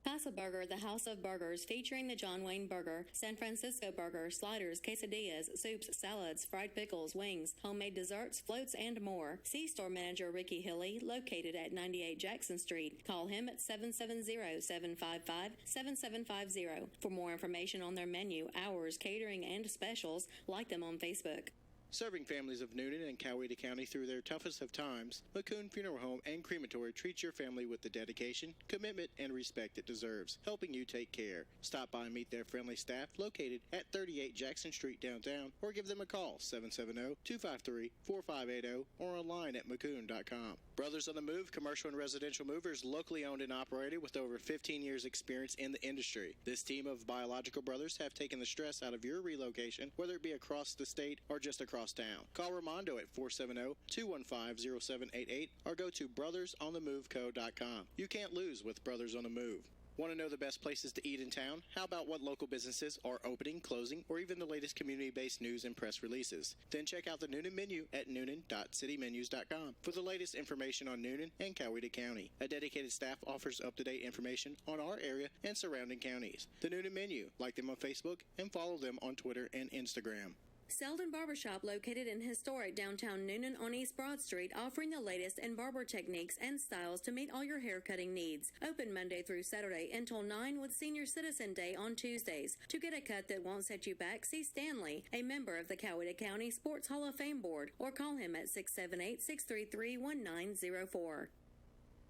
Casa Burger, the House of Burgers, featuring the John Wayne Burger, San Francisco Burger, sliders, quesadillas, soups, salads, fried pickles, wings, homemade desserts, floats, and more. See store manager Ricky Hilly, located at 98 Jackson Street. Call him at 770-755-7750. For more information on their menu, hours, catering, and specials, like them on Facebook. Serving families of Newnan and Coweta County through their toughest of times, McCoon Funeral Home and Crematory treats your family with the dedication, commitment, and respect it deserves, helping you take care. Stop by and meet their friendly staff located at 38 Jackson Street downtown, or give them a call, 770-253-4580, or online at McCoon.com. Brothers on the Move, commercial and residential movers, locally owned and operated with over 15 years experience in the industry. This team of biological brothers have taken the stress out of your relocation, whether it be across the state or just across town. Call Ramondo at 470-215-0788 or go to brothersonthemoveco.com. You can't lose with Brothers on the Move. Want to know the best places to eat in town? How about what local businesses are opening, closing, or even the latest community-based news and press releases? Then check out the Newnan menu at newnan.citymenus.com for the latest information on Newnan and Coweta County. A dedicated staff offers up-to-date information on our area and surrounding counties. The Newnan menu. Like them on Facebook and follow them on Twitter and Instagram. Selden Barbershop, located in historic downtown Newnan on East Broad Street, offering the latest in barber techniques and styles to meet all your haircutting needs. Open Monday through Saturday until 9 with Senior Citizen Day on Tuesdays. To get a cut that won't set you back, see Stanley, a member of the Coweta County Sports Hall of Fame Board, or call him at 678-633-1904.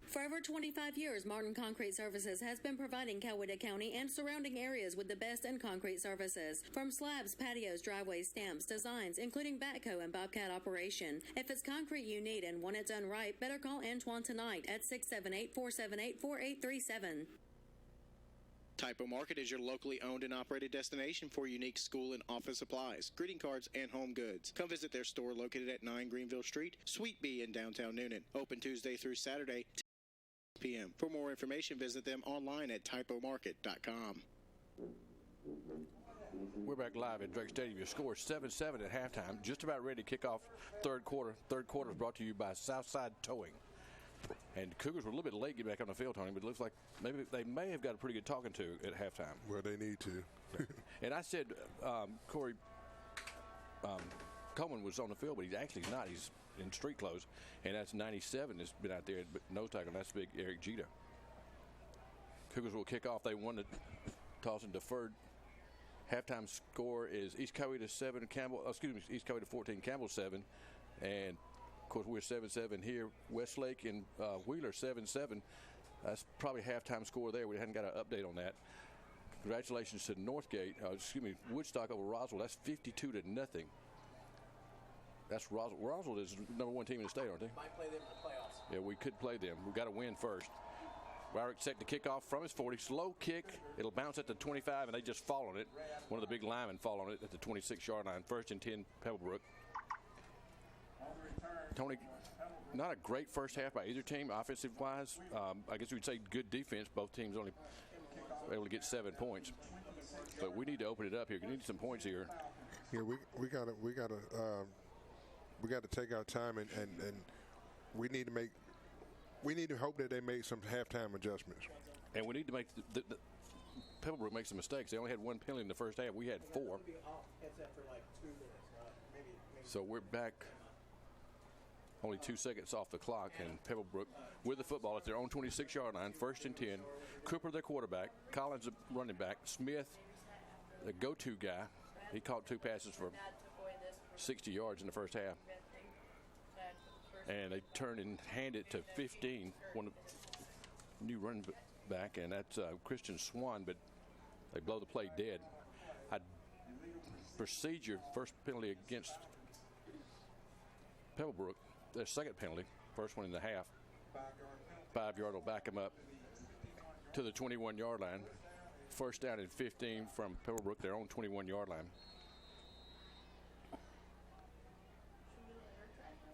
For over 25 years, Martin Concrete Services has been providing Coweta County and surrounding areas with the best in concrete services. From slabs, patios, driveways, stamps, designs, including backhoe and bobcat operation. If it's concrete you need and want it done right, better call Antoine tonight at 678-478-4837. Typo Market is your locally owned and operated destination for unique school and office supplies, greeting cards, and home goods. Come visit their store located at 9 Greenville Street, Suite B in downtown Newnan. Open Tuesday through Saturday, 10 p.m. For more information, visit them online at typomarket.com. We're back live at Drake Stadium. Your score is 7-7 at halftime. Just about ready to kick off third quarter. Third quarter is brought to you by Southside Towing. And Cougars were a little bit late getting back on the field, Tony, but it looks like maybe they may have got a pretty good talking to at halftime. Well, they need to. And I said Corey Coleman was on the field, but he's actually not. He's in street clothes, and that's 97 that's been out there, but nose tackle, and that's big Eric Jeter. Cougars will kick off. They won the toss and deferred. Halftime score is East Coweta 7, East Coweta 14, Campbell 7, and of course we're 7-7 here. Westlake and Wheeler 7-7. That's probably halftime score there. We hadn't got an update on that. Congratulations to Woodstock over Roswell. That's 52-0. That's Roswell. Roswell is the number one team in the state, aren't they? Might play them in the playoffs. Yeah, we could play them. We've got to win first. Ryrick set to kick off from his 40. Slow kick. It'll bounce at the 25, and they just fall on it. One of the big linemen fall on it at the 26-yard line. 1st and 10, Pebblebrook. Tony, not a great first half by either team, offensive-wise. I guess we'd say good defense. Both teams only able to get 7 points. But we need to open it up here. We need some points here. Yeah, we got to take our time and we need to hope that they make some halftime adjustments. And we need to make the Pebblebrook make some mistakes. They only had one penalty in the first half. We had 4. So we're back only 2 seconds off the clock, and Pebblebrook with the football at their own 26-yard line, 1st and 10. Cooper, their quarterback. Collins, the running back. Smith, the go-to guy. He caught 2 passes for 60 yards in the first half. And they turn and hand it to 15, one of new running back, and that's Christian Swan, but they blow the play dead. Procedure, first penalty against Pebblebrook. Their second penalty, first one in the half. 5-yard will back them up to the 21-yard line. 1st down and 15 from Pebblebrook, their own 21-yard line.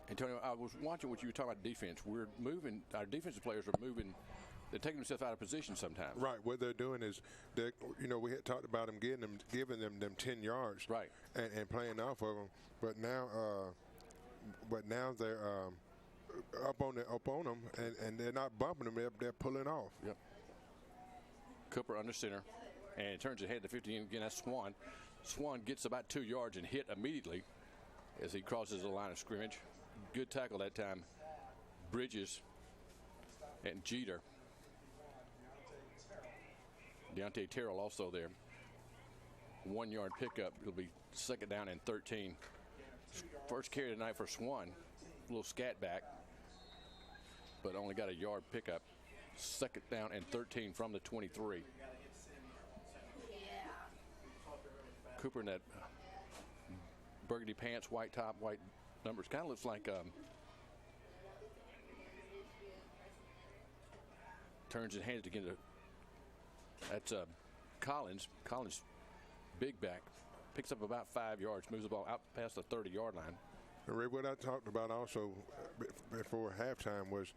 Antonio, I was watching what you were talking about defense. We're moving, our defensive players are moving they're taking themselves out of position sometimes. Right. What they're doing is, we had talked about them giving them 10 yards, right, and playing off of them. But now they're up on them, and they're not bumping them. They're pulling off. Yep. Cooper under center, and it turns ahead to 15 again. That's Swan. Swan gets about 2 yards and hit immediately as he crosses the line of scrimmage. Good tackle that time. Bridges and Jeter. Deontay Terrell also there. 1 yard pickup. It'll be second down and 13. First carry tonight for Swan. A little scat back, but only got a yard pickup. Second down and 13 from the 23. Cooper in that burgundy pants, white top, white numbers. Kind of looks like turns and hands it again to that's Collins. Collins, big back, picks up about 5 yards, moves the ball out past the 30-yard line. And Ray, what I talked about also before halftime was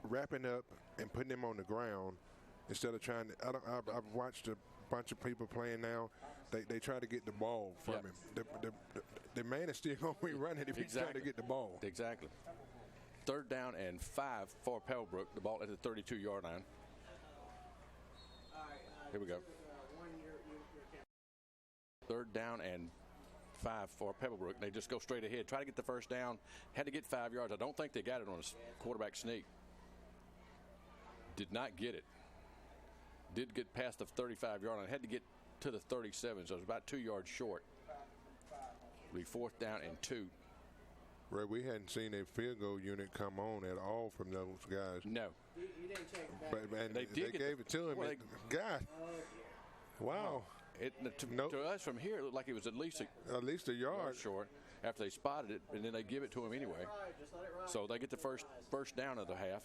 wrapping up and putting him on the ground instead of trying to. I've watched a bunch of people playing now. They try to get the ball from him. The man is still going to be running if he's trying to get the ball. Exactly. Third down and 5 for Pebblebrook. The ball at the 32-yard line. Here we go. Third down and 5 for Pebblebrook. They just go straight ahead. Try to get the first down. Had to get 5 yards. I don't think they got it on a quarterback sneak. Did not get it. Did get past the 35-yard line. Had to get to the 37, so it was about 2 yards short. It'll be fourth down and 2. Ray, we hadn't seen a field goal unit come on at all from those guys. No. You didn't check it back. But they gave it to him. Well, God. Wow. To us from here, it looked like it was at least a yard short after they spotted it, and then they give it to him anyway. So they get the first down of the half.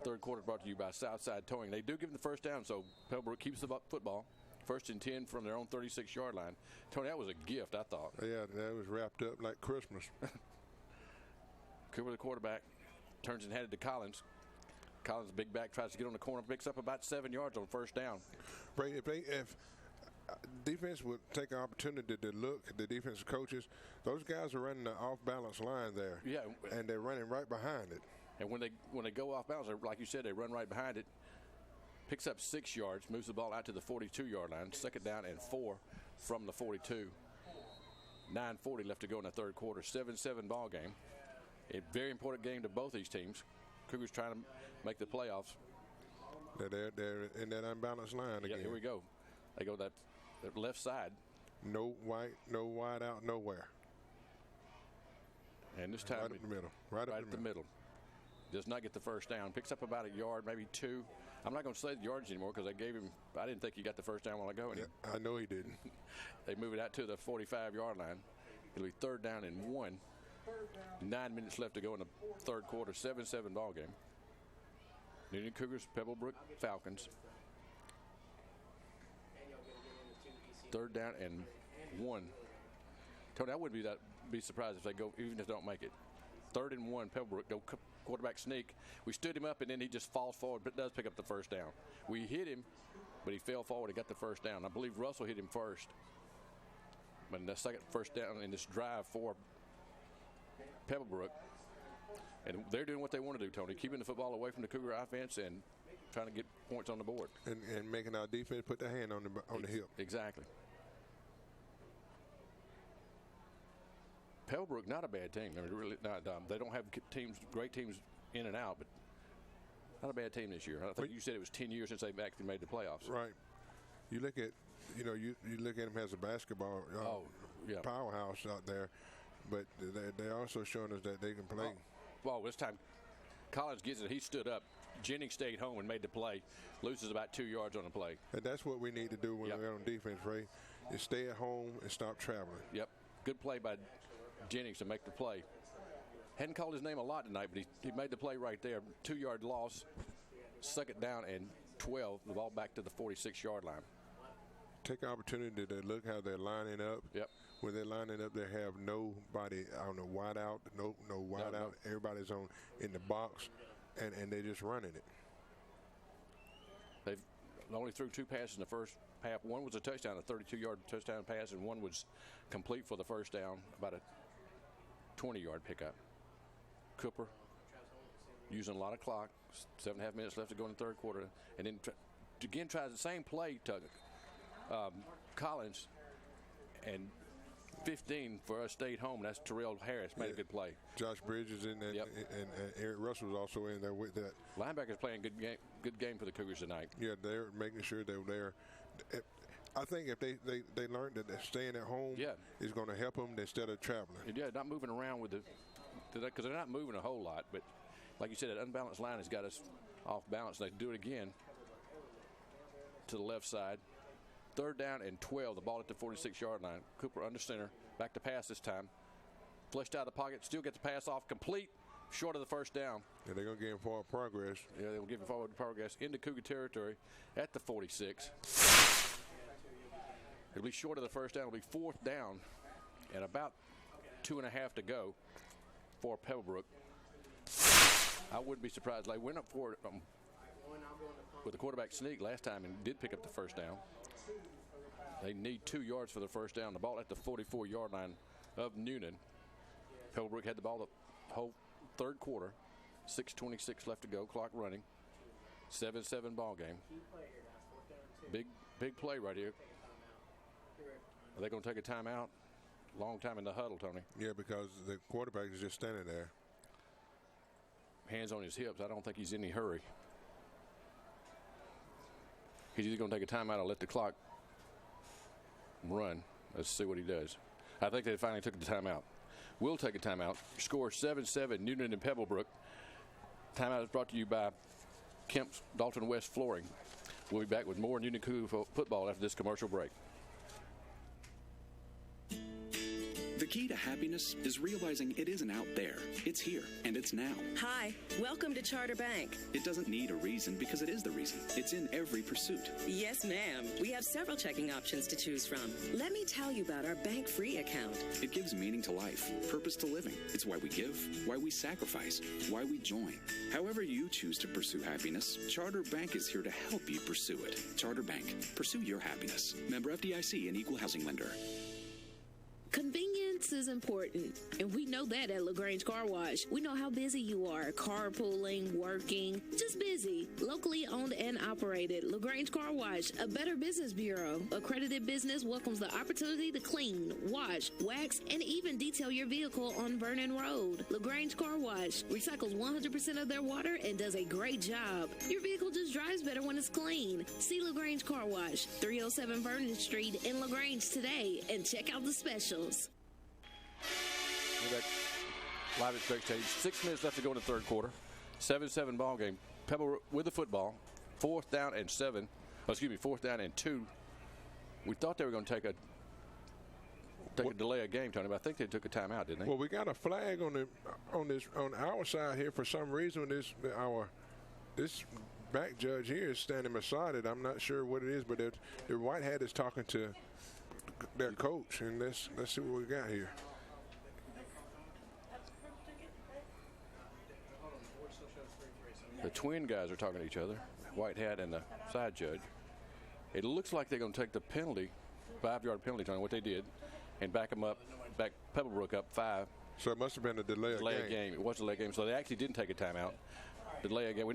Third quarter brought to you by Southside Towing. They do give them the first down, so Pebblebrook keeps the football. First and 10 from their own 36-yard line. Tony, that was a gift, I thought. Yeah, that was wrapped up like Christmas. Cooper, the quarterback, turns and headed to Collins. Collins, big back, tries to get on the corner, picks up about 7 yards on first down. Right, if defense would take an opportunity to look at the defensive coaches, those guys are running the off-balance line there. Yeah. And they're running right behind it. And when they go off balance, like you said, they run right behind it. Picks up 6 yards, moves the ball out to the 42-yard line. Second down and 4 from the 42. 9:40 left to go in the third quarter. 7-7 ball game. A very important game to both these teams. Cougars trying to make the playoffs. They're in that unbalanced line again. Yeah, here we go. They go that left side. No wide out nowhere. And this time right up the middle. Right up the middle. Does not get the first down. Picks up about a yard, maybe 2. I'm not going to say the yards anymore because I didn't think he got the first down while ago. Yeah, I know he didn't. They move it out to the 45-yard line. It'll be third down and 1. 9 minutes left to go in the third quarter. 7-7 ball game. Newnan Cougars, Pebblebrook Falcons. Third down and 1. Tony, I wouldn't be surprised if they go, even if they don't make it. Third and 1, Pebblebrook, no quarterback sneak. We stood him up, and then he just falls forward, but does pick up the first down. We hit him, but he fell forward and got the first down. I believe Russell hit him first. But in the second first down in this drive for Pebblebrook. And they're doing what they want to do, Tony, keeping the football away from the Cougar offense and trying to get points on the board. And making our defense put their hand on the hip. Exactly. Pebblebrook, not a bad team. I mean, really not. They don't have great teams in and out, but not a bad team this year. I think you said it was 10 years since they've actually made the playoffs. Right. You look at, you look at them as a basketball powerhouse out there, but they're also showing us that they can play. Well, this time Collins gets it. He stood up. Jennings stayed home and made the play. Loses about 2 yards on the play. And that's what we need to do when we're on defense, Ray, is stay at home and stop traveling. Yep. Good play by Jennings to make the play. Hadn't called his name a lot tonight, but he made the play right there. 2-yard loss. Second down and 12. The ball back to the 46-yard line. Take an opportunity to look how they're lining up. Yep. When they're lining up, they have nobody on the wide out. No wide out. Everybody's in the box, and they're just running it. They've only threw 2 passes in the first half. One was a touchdown, a 32-yard touchdown pass, and one was complete for the first down, about a 20-yard pickup. Cooper using a lot of clock, 7.5 minutes left to go in the third quarter, and then again tries the same play to Collins, and 15 for us stayed home. That's Terrell Harris made a good play. Josh Bridges in there, and Eric Russell was also in there with that. Linebackers playing good game for the Cougars tonight. Yeah, they're making sure they're there. I think if they learned that staying at home is going to help them instead of traveling. Yeah, not moving around with because they're not moving a whole lot. But like you said, that unbalanced line has got us off balance. They do it again to the left side. 3rd down and 12. The ball at the 46-yard line. Cooper under center. Back to pass this time. Flushed out of the pocket. Still get the pass off. Complete. Short of the first down. Yeah, they're going to give him forward progress. Yeah, they will give him forward progress into Cougar territory at the 46. It'll be short of the first down. It'll be 4th down and about 2.5 to go for Pebblebrook. I wouldn't be surprised. They went up for it with the quarterback sneak last time and did pick up the first down. They need 2 yards for the first down. The ball at the 44-yard line of Newnan. Pebblebrook had the ball the whole third quarter. 6:26 left to go. Clock running. 7-7 ball game. Big play right here. Are they going to take a timeout? Long time in the huddle, Tony. Yeah, because the quarterback is just standing there. Hands on his hips. I don't think he's in any hurry. He's either going to take a timeout or let the clock run. Let's see what he does. I think they finally took the timeout. We'll take a timeout. Score 7-7, Newnan and Pebblebrook. Timeout is brought to you by Kemp's Dalton West Flooring. We'll be back with more Newnan Cougar football after this commercial break. The key to happiness is realizing it isn't out there. It's here, and it's now. Hi, welcome to Charter Bank. It doesn't need a reason because it is the reason. It's in every pursuit. Yes, ma'am. We have several checking options to choose from. Let me tell you about our bank free account. It gives meaning to life, purpose to living. It's why we give, why we sacrifice, why we join. However you choose to pursue happiness, Charter Bank is here to help you pursue it. Charter Bank. Pursue your happiness. Member FDIC and equal housing lender. Convenience is important, and we know that at LaGrange Car Wash. We know how busy you are, carpooling, working, just busy. Locally owned and operated, LaGrange Car Wash, a Better Business Bureau. Accredited business welcomes the opportunity to clean, wash, wax, and even detail your vehicle on Vernon Road. LaGrange Car Wash recycles 100% of their water and does a great job. Your vehicle just drives better when it's clean. See LaGrange Car Wash, 307 Vernon Street in LaGrange today, and check out the specials. We're back live at Drake Stadium. 6 minutes left to go in the third quarter. 7-7 ball game. Pebble with the football. 4th down and 7. Fourth down and 2. We thought they were going to take a delay of game, Tony, but I think they took a timeout, didn't they? Well, we got a flag on our side here for some reason. This back judge here is standing beside it. I'm not sure what it is, but the white hat is talking to their coach, and let's see what we got here. The twin guys are talking to each other, white hat and the side judge. It looks like they're going to take the penalty, 5-yard penalty, Tony, what they did, and back Pebblebrook up 5. So it must have been a delay of game. It was a delay game, so they actually didn't take a timeout. Delay of game.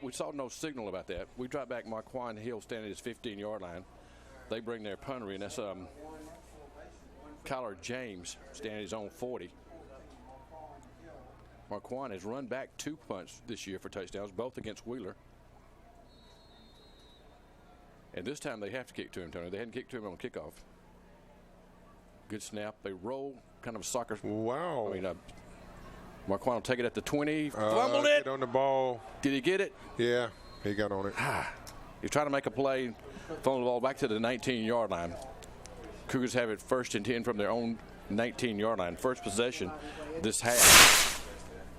We saw no signal about that. We dropped back Marquand Hill standing at his 15-yard line. They bring their punter in. That's Kyler James standing at his own 40. Marquand has run back 2 punts this year for touchdowns, both against Wheeler. And this time they have to kick to him, Tony. They hadn't kicked to him on kickoff. Good snap. They roll, kind of a soccer. Wow. Marquand will take it at the 20. Fumbled it. On the ball. Did he get it? Yeah, he got on it. He's trying to make a play. Fumbled the ball back to the 19-yard line. Cougars have it 1st and 10 from their own 19-yard line. First possession this half.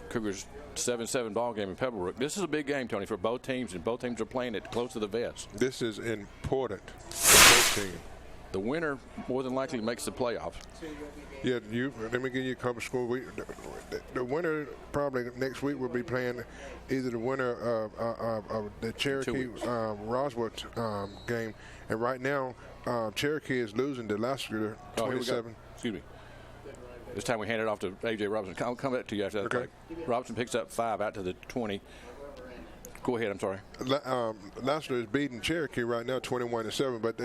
Cougars 7-7 ball game in Pebblebrook. This is a big game, Tony, for both teams, and both teams are playing it close to the vest. This is important for both teams. The winner more than likely makes the playoffs. Yeah, let me give you a couple scores. The winner probably next week will be playing either the winner of the Cherokee Roswell game, and right now Cherokee is losing to Lassiter 27. Excuse me. This time we hand it off to A.J. Robinson. I'll come back to you after that. Okay. Robinson picks up 5 out to the 20. Go ahead. I'm sorry. Lassiter is beating Cherokee right now 21-7, but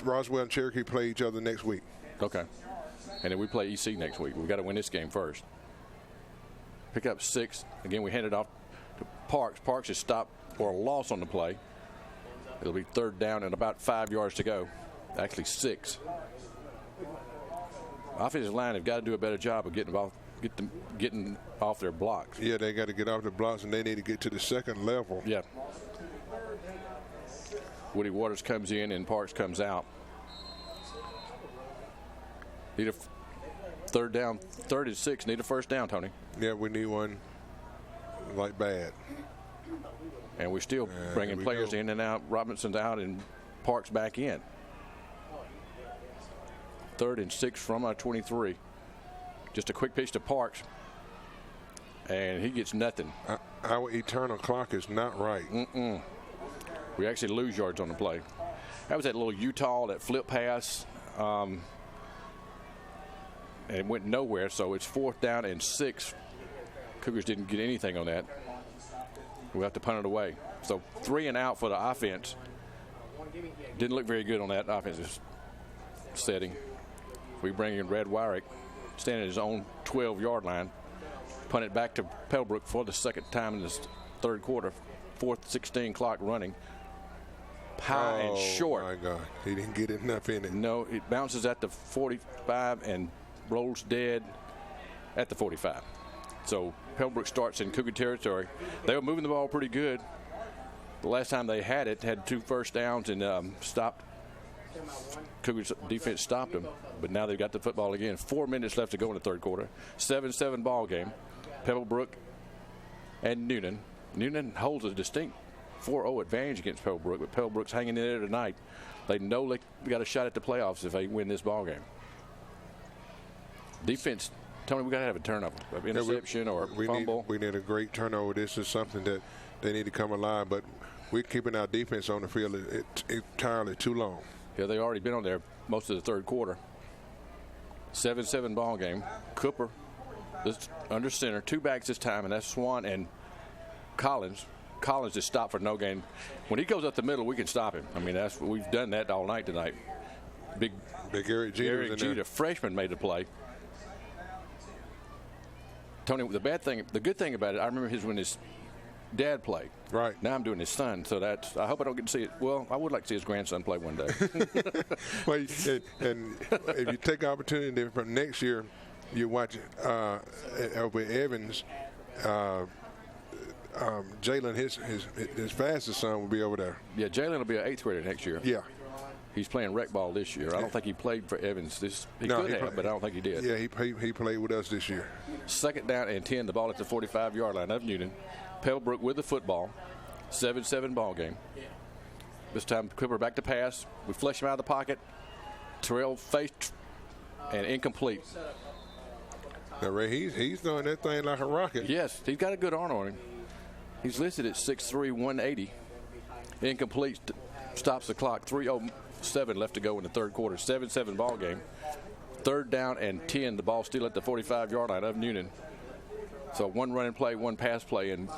Roswell and Cherokee play each other next week. Okay. And then we play EC next week. We've got to win this game first. Pick up 6. Again, we hand it off to Parks. Parks is stopped for a loss on the play. It'll be 3rd down and about 5 yards to go. Actually 6. Offensive line have got to do a better job of getting off their blocks. Yeah, they got to get off the blocks, and they need to get to the second level. Yeah. Woody Waters comes in and Parks comes out. Need a 3rd down, 3rd and 6. Need a 1st down, Tony. Yeah, we need one like bad. And we're still bringing players in and out. Robinson's out and Parks back in. 3rd and 6 from our 23. Just a quick pitch to Parks, and he gets nothing. Our eternal clock is not right. We actually lose yards on the play. That was that little Utah, that flip pass, and it went nowhere, so it's 4th down and 6. Cougars didn't get anything on that. We'll have to punt it away. So 3 and out for the offense. Didn't look very good on that offensive setting. We bring in Red Wyrick, standing at his own 12-yard line. Punt it back to Pebblebrook for the 2nd time in this 3rd quarter. 4th 16 clock running. High and short. Oh, my God. He didn't get enough in it. No, it bounces at the 45 and rolls dead at the 45. So Pebblebrook starts in Cougar territory. They were moving the ball pretty good. The last time they had it, had 2 first downs and stopped. Cougars defense stopped them, but now they've got the football again. 4 minutes left to go in the 3rd quarter. 7-7 ball game. Pebblebrook and Newnan. Newnan holds a distinct 4-0 advantage against Pebblebrook, but Pebblebrook's hanging in there tonight. They know they got a shot at the playoffs if they win this ball game. Defense, Tony, we got to have a turnover, an interception or a fumble. We need a great turnover. This is something that they need to come alive, but we're keeping our defense on the field entirely too long. Yeah, they've already been on there most of the 3rd quarter. 7-7 ball game. Cooper under center, 2 backs this time, and that's Swan and Collins. Collins is stopped for no gain. When he goes up the middle, we can stop him. I mean, we've done that all night tonight. Big Eric Jeter, freshman, made the play. Tony, the good thing about it, I remember when his dad played. Right. Now I'm doing his son, so I hope I don't get to see it. Well, I would like to see his grandson play one day. Well, and if you take the opportunity from next year, you watch over Evans, Jalen, his fastest son will be over there. Yeah, Jalen will be an 8th grader next year. Yeah. He's playing rec ball this year. I don't think he played for Evans. He could have, but I don't think he did. Yeah, he played with us this year. 2nd down and 10. The ball at the 45-yard line of Newnan. Pebblebrook with the football. 7-7 ball game. This time, Cooper back to pass. We flush him out of the pocket. Terrell faced and incomplete. Now, Ray, he's throwing that thing like a rocket. Yes, he's got a good arm on him. He's listed at 6'3", 180. Incomplete. Stops the clock. 3:07 left to go in the 3rd quarter. 7-7 ball game. 3rd down and 10. The ball still at the 45-yard line of Newnan. So 1 running play, 1 pass play, and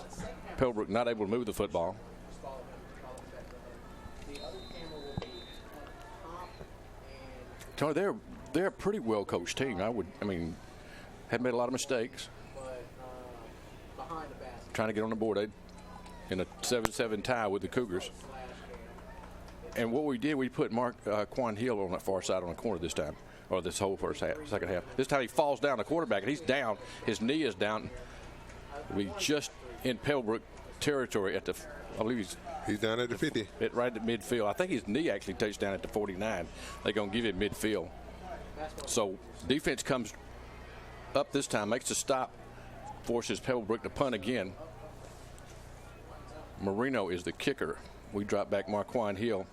Pebblebrook not able to move the football. Tony, they're a pretty well coached team. Haven't made a lot of mistakes. Trying to get on the board in a 7-7 tie with the Cougars. And what we did, we put Quan Hill on that far side on the corner this time, or this whole second half. This time he falls down, the quarterback, and he's down. His knee is down. We just in Pebblebrook territory at I believe he's down at the 50. Right at midfield. I think his knee actually touched down at the 49. They're going to give him midfield. So defense comes up this time, makes a stop, forces Pebblebrook to punt again. Marino is the kicker. We drop back Marquand Hill.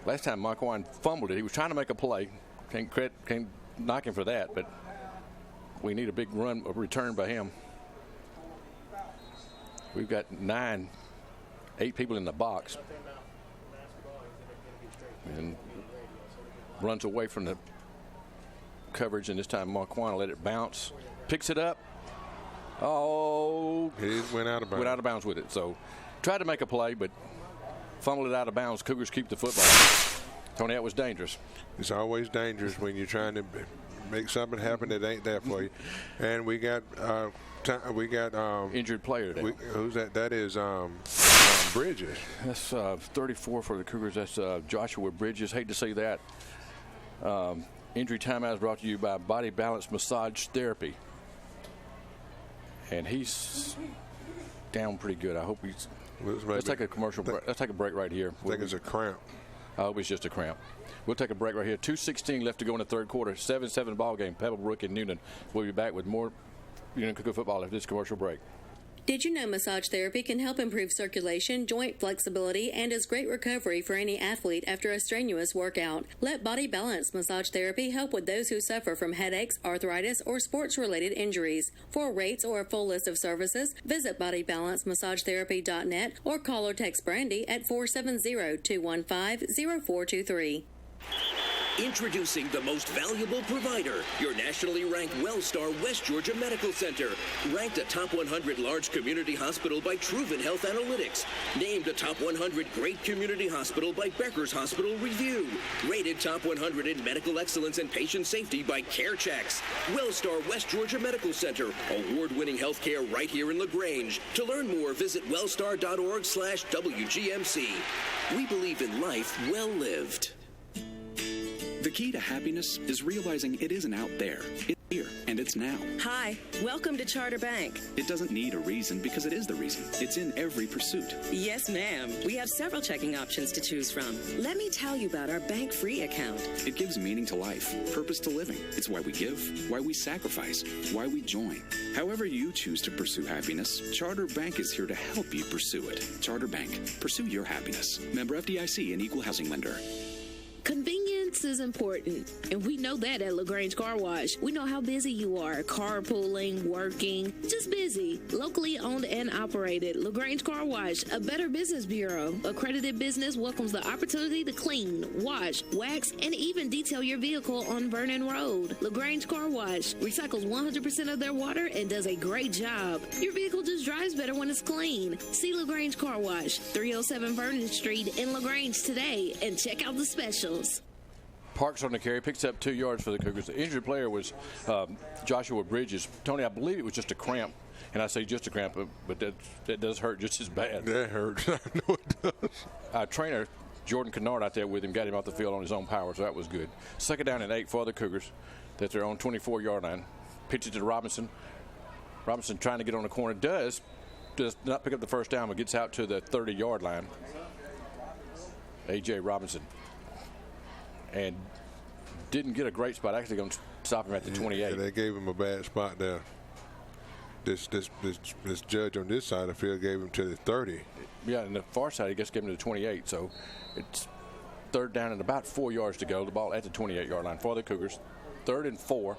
Last time Marquand fumbled it, he was trying to make a play. Can't knock him for that, but we need a big return by him. We've got 8 people in the box. And runs away from the coverage, and this time Marquand let it bounce. Picks it up. Oh. He went out of bounds. Went out of bounds with it. So tried to make a play, but fumbled it out of bounds. Cougars keep the football. Tony, that was dangerous. It's always dangerous when you're trying to make something happen that ain't there for you. And we got injured player there. Who's that? That is Bridges. That's 34 for the Cougars. That's Joshua Bridges. Hate to see that. Injury timeout is brought to you by Body Balance Massage Therapy. And he's down pretty good. I hope he's. Let's take a commercial break. Let's take a break right here. I think it's a cramp. I hope it's just a cramp. We'll take a break right here. 2:16 left to go in the third quarter. 7-7 ball game. Pebblebrook and Newnan. We'll be back with more Newnan Cougar football after this commercial break. Did you know massage therapy can help improve circulation, joint flexibility, and is great recovery for any athlete after a strenuous workout? Let Body Balance Massage Therapy help with those who suffer from headaches, arthritis, or sports-related injuries. For rates or a full list of services, visit BodyBalanceMassageTherapy.net or call or text Brandy at 470-215-0423. Introducing the most valuable provider, your nationally ranked WellStar West Georgia Medical Center. Ranked a top 100 large community hospital by Truven Health Analytics. Named a top 100 great community hospital by Becker's Hospital Review. Rated top 100 in medical excellence and patient safety by CareChecks. WellStar West Georgia Medical Center. Award-winning healthcare right here in LaGrange. To learn more, visit wellstar.org/WGMC. We believe in life well lived. The key to happiness is realizing it isn't out there. It's here, and it's now. Hi, welcome to Charter Bank. It doesn't need a reason because it is the reason. It's in every pursuit. Yes, ma'am. We have several checking options to choose from. Let me tell you about our bank free account. It gives meaning to life, purpose to living. It's why we give, why we sacrifice, why we join. However you choose to pursue happiness, Charter Bank is here to help you pursue it. Charter Bank. Pursue your happiness. Member FDIC and Equal Housing Lender. Convenience is important, and we know that at LaGrange Car Wash. We know how busy you are, carpooling, working, just busy. Locally owned and operated, LaGrange Car Wash, a Better Business Bureau. Accredited business welcomes the opportunity to clean, wash, wax, and even detail your vehicle on Vernon Road. LaGrange Car Wash recycles 100% of their water and does a great job. Your vehicle just drives better when it's clean. See LaGrange Car Wash, 307 Vernon Street in LaGrange today, and check out the specials. Parks on the carry, picks up 2 yards for the Cougars. The injured player was Joshua Bridges. Tony, I believe it was just a cramp. And I say just a cramp, but that does hurt just as bad. That hurts. I know it does. Trainer Jordan Kennard out there with him, got him off the field on his own power, so that was good. 2nd down and 8 for the Cougars. That's their own 24-yard line. Pitch it to Robinson. Robinson trying to get on the corner. Does not pick up the first down, but gets out to the 30-yard line. A.J. Robinson. And didn't get a great spot. Actually going to stop him at the 28. Yeah, they gave him a bad spot there. This judge on this side of the field gave him to the 30. Yeah, and the far side, I guess, gave him to the 28. So it's 3rd down and about 4 yards to go. The ball at the 28-yard line for the Cougars. 3rd and 4.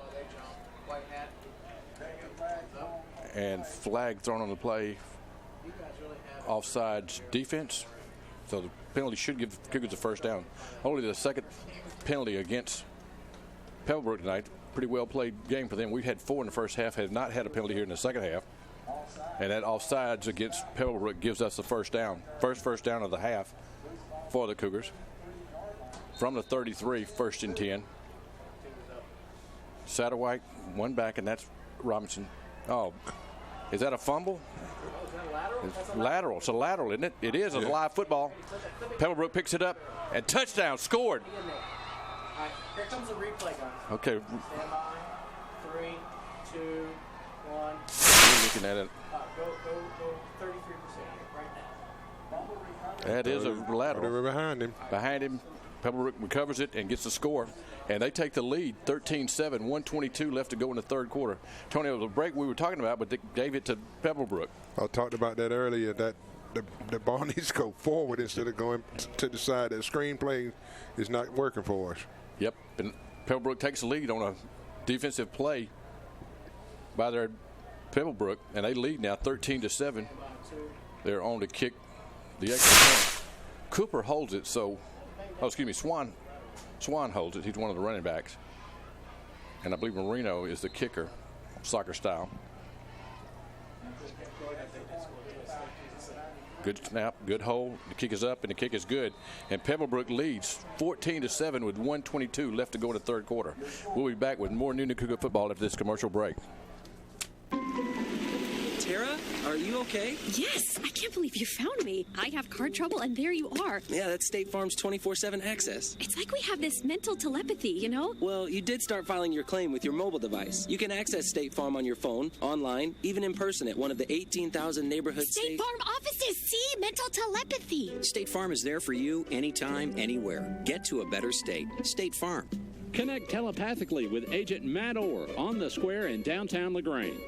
And flag thrown on the play. Offsides defense. So the penalty should give Cougars a first down. Only the second penalty against Pebblebrook tonight. Pretty well played game for them. We've had 4 in the first half, have not had a penalty here in the second half. And that offsides against Pebblebrook gives us the first down. First down of the half for the Cougars. From the 33, 1st and 10. Satterwhite, one back, and that's Robinson. Oh, is that a fumble? It's lateral. It's a lateral, isn't it? It is a live football. Pebblebrook picks it up and touchdown, scored. All right, here comes the replay, guys. Okay. Stand by. 3, 2, 1. We're looking at it. Go 33% right now. That is a lateral. They were behind him. Behind him. Pebblebrook recovers it and gets the score. And they take the lead, 13-7, 1:22 left to go in the third quarter. Tony, it was a break we were talking about, but they gave it to Pebblebrook. I talked about that earlier, that the ball needs to go forward instead of going to the side. That screen play is not working for us. Yep, and Pebblebrook takes the lead on a defensive play by their Pebblebrook, and they lead now 13-7. They're on to kick the extra point. Cooper holds it, so Swan holds it. He's one of the running backs, and I believe Marino is the kicker, soccer style. Good snap, good hold. The kick is up, and the kick is good. And Pebblebrook leads 14-7 with 1:22 left to go in the third quarter. We'll be back with more Newnan Cougar football after this commercial break. Tara, are you okay? Yes, I can't believe you found me. I have car trouble, and there you are. Yeah, that's State Farm's 24/7 access. It's like we have this mental telepathy, you know? Well, you did start filing your claim with your mobile device. You can access State Farm on your phone, online, even in person at one of the 18,000 neighborhood State Farm offices. See? Mental telepathy. State Farm is there for you anytime, anywhere. Get to a better state. State Farm. Connect telepathically with Agent Matt Orr on the square in downtown LaGrange.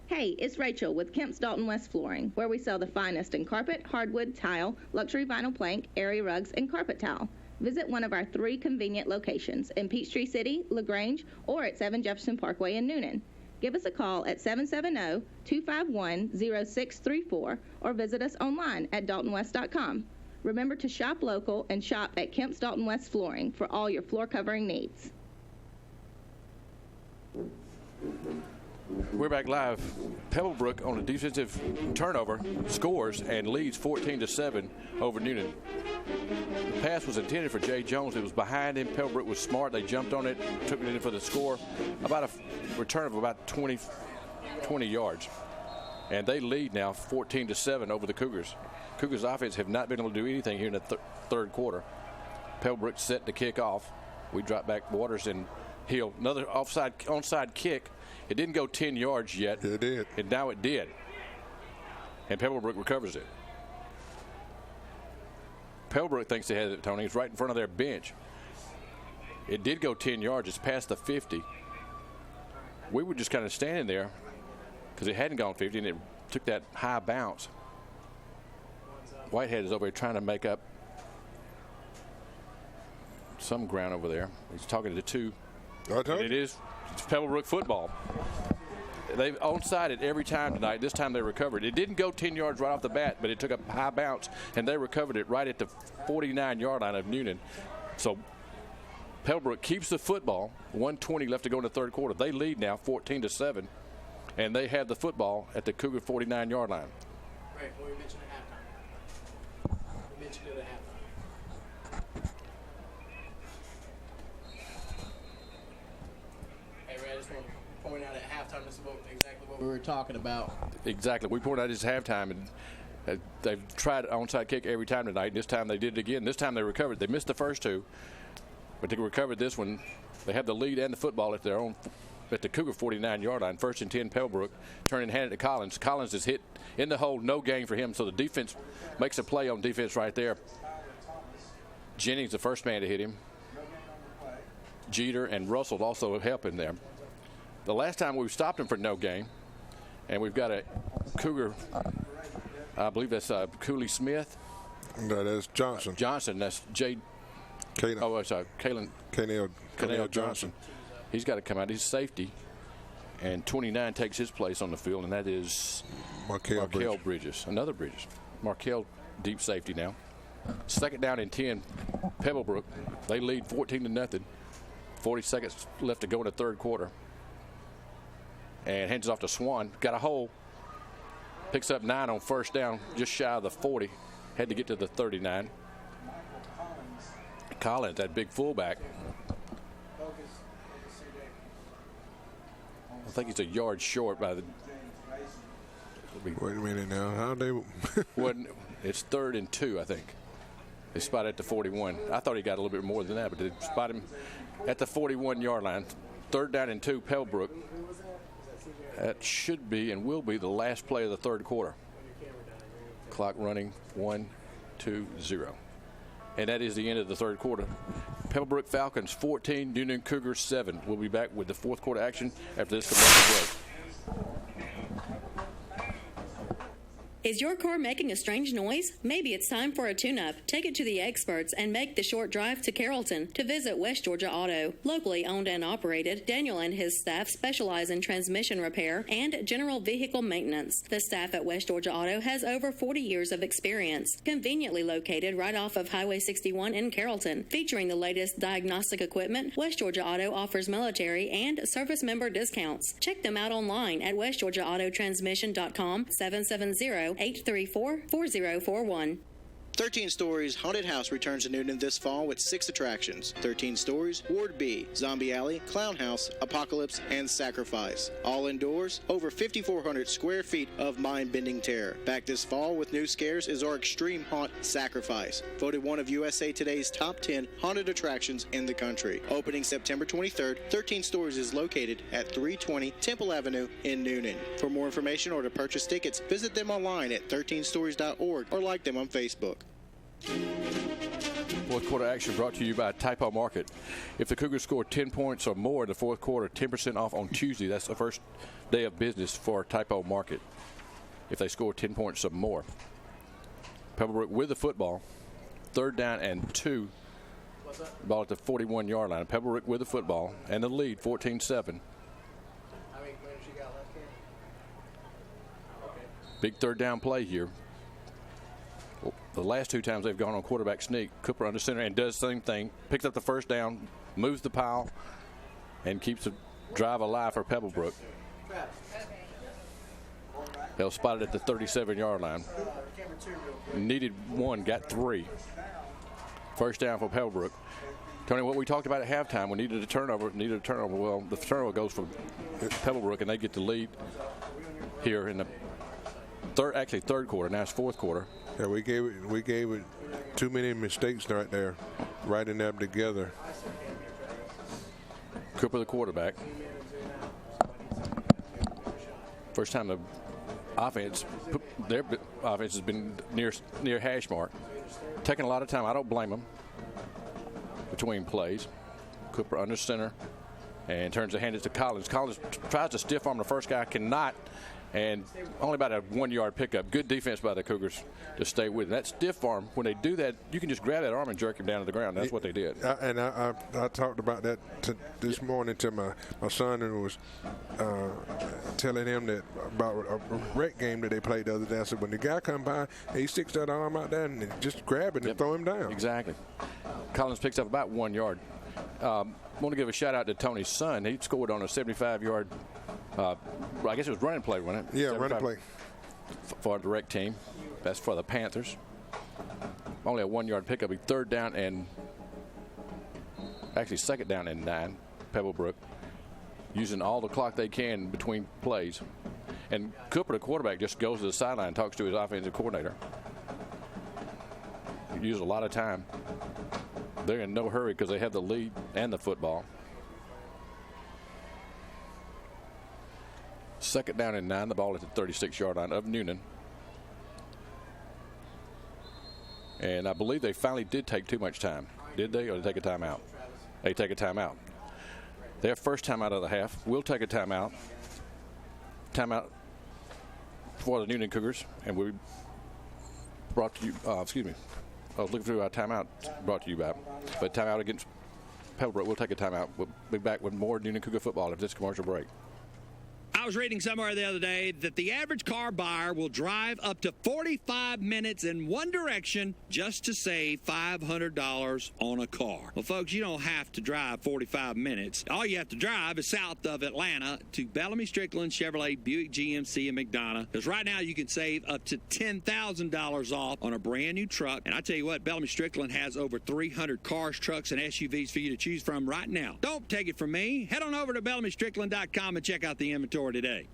Hey, it's Rachel with Kemp's Dalton West Flooring, where we sell the finest in carpet, hardwood, tile, luxury vinyl plank, area rugs, and carpet tile. Visit one of our 3 convenient locations in Peachtree City, LaGrange, or at 7 Jefferson Parkway in Newnan. Give us a call at 770-251-0634 or visit us online at daltonwest.com. Remember to shop local and shop at Kemp's Dalton West Flooring for all your floor covering needs. We're back live. Pebblebrook on a defensive turnover scores and leads 14-7 over Newnan. The pass was intended for Jay Jones. It was behind him. Pebblebrook was smart. They jumped on it, took it in for the score. About a return of about 20 yards. And they lead now 14-7 over the Cougars. Cougars offense have not been able to do anything here in the third quarter. Pebblebrook set to kick off. We drop back Waters and Hill. Another onside kick. It didn't go 10 yards yet. It did. And now it did. And Pebblebrook recovers it. Pebblebrook thinks they has it, Tony. It's right in front of their bench. It did go 10 yards. It's past the 50. We were just kind of standing there because it hadn't gone 50, and it took that high bounce. Whitehead is over here trying to make up some ground over there. He's talking to 2. It's Pebblebrook football. They've onside it every time tonight. This time they recovered. It didn't go 10 yards right off the bat, but it took a high bounce, and they recovered it right at the 49-yard line of Newnan. So Pebblebrook keeps the football. 1:20 left to go in the third quarter. They lead now 14-7, and they have the football at the Cougar 49-yard line. Right, well, we mentioned at halftime. We mentioned it at halftime. Hey, Ray, I just want to point out at halftime, this is exactly what we were talking about. Exactly. We pointed out it's halftime, and they've tried onside kick every time tonight. This time they did it again. This time they recovered. They missed the first 2, but they recovered this one. They have the lead and the football at their own at the Cougar 49-yard line. 1st and 10, Pebblebrook. Turn and hand it to Collins. Collins is hit in the hole. No gain for him, so the defense makes a play on defense right there. Jennings, the first man to hit him. Jeter and Russell also helping there. The last time we stopped him for no gain, and we've got a Cougar, I believe that's Cooley Smith. No, that's Johnson. Johnson, that's Canell Johnson. He's got to come out. He's safety. And 29 takes his place on the field, and that is Markel Bridges. Another Bridges. Markel, deep safety now. 2nd down and 10, Pebblebrook. They lead 14-0. 40 seconds left to go in the third quarter. And hands it off to Swan. Got a hole. Picks up 9 on 1st down, just shy of the 40. Had to get to the 39. Collins, that big fullback. I think he's a yard short by the. Wait a minute now. How they? It's 3rd and 2, I think. They spot at the 41. I thought he got a little bit more than that, but they spot him at the 41-yard line. 3rd down and 2, Pebblebrook. That should be and will be the last play of the third quarter. Clock running 1-2-0. And that is the end of the third quarter. Pebblebrook Falcons 14, Newnan Cougars 7. We'll be back with the fourth quarter action after this commercial break. Is your car making a strange noise? Maybe it's time for a tune-up. Take it to the experts and make the short drive to Carrollton to visit West Georgia Auto. Locally owned and operated, Daniel and his staff specialize in transmission repair and general vehicle maintenance. The staff at West Georgia Auto has over 40 years of experience. Conveniently located right off of Highway 61 in Carrollton. Featuring the latest diagnostic equipment, West Georgia Auto offers military and service member discounts. Check them out online at westgeorgiaautotransmission.com, 770-834-4041. 13 Stories Haunted House returns to Newnan this fall with 6 attractions. 13 Stories, Ward B, Zombie Alley, Clown House, Apocalypse, and Sacrifice. All indoors, over 5,400 square feet of mind-bending terror. Back this fall with new scares is our extreme haunt, Sacrifice. Voted one of USA Today's top 10 haunted attractions in the country. Opening September 23rd, 13 Stories is located at 320 Temple Avenue in Newnan. For more information or to purchase tickets, visit them online at 13stories.org or like them on Facebook. Fourth quarter action brought to you by Typo Market. If the Cougars score 10 points or more in the fourth quarter, 10% off on Tuesday. That's the first day of business for Typo Market. If they score 10 points or more. Pebblebrook with the football. 3rd down and 2. Ball at the 41-yard line. Pebblebrook with the football and the lead, 14-7. Big 3rd down play here. The last 2 times they've gone on quarterback sneak, Cooper under center and does the same thing. Picks up the 1st down, moves the pile, and keeps the drive alive for Pebblebrook. They'll spot it at the 37-yard line. Needed 1, got 3. 1st down for Pebblebrook. Tony, what we talked about at halftime, we needed a turnover. Well, the turnover goes for Pebblebrook, and they get the lead here in the third quarter. Now it's fourth quarter. Yeah, we gave it too many mistakes right there, writing them together. Cooper, the quarterback. First time the their offense has been near hash mark. Taking a lot of time. I don't blame them. Between plays, Cooper under center and turns to hand it to Collins. Collins tries to stiff arm the first guy, cannot. And only about a 1-yard pickup. Good defense by the Cougars to stay with it. That stiff arm, when they do that, you can just grab that arm and jerk him down to the ground. That's what they did. I talked about that this morning to my son, and was telling him that about a rec game that they played the other day. I said, when the guy come by, he sticks that arm out there and just grab it and throw him down. Exactly. Collins picks up about 1 yard. I want to give a shout-out to Tony's son. He scored on a 75-yard I guess it was running play, wasn't it? Yeah, running play. For the rec team. That's for the Panthers. Only a 1-yard pickup. 3rd down and actually 2nd down and 9. Pebblebrook using all the clock they can between plays. And Cooper, the quarterback, just goes to the sideline and talks to his offensive coordinator. He used a lot of time. They're in no hurry because they have the lead and the football. 2nd down and 9. The ball at the 36-yard line of Newnan. And I believe they finally did take too much time. Did they, or did they take a timeout? They take a timeout. Their first timeout of the half. We'll take a timeout. Timeout for the Newnan Cougars. And we brought to you, I was looking through our timeout brought to you by. But timeout against Pebblebrook. We'll take a timeout. We'll be back with more Newnan Cougar football after this commercial break. I was reading somewhere the other day that the average car buyer will drive up to 45 minutes in one direction just to save $500 on a car. Well, folks, you don't have to drive 45 minutes. All you have to drive is south of Atlanta to Bellamy Strickland Chevrolet Buick GMC in McDonough. Because right now you can save up to $10,000 off on a brand new truck. And I tell you what, Bellamy Strickland has over 300 cars, trucks, and SUVs for you to choose from right now. Don't take it from me. Head on over to BellamyStrickland.com and check out the inventory today.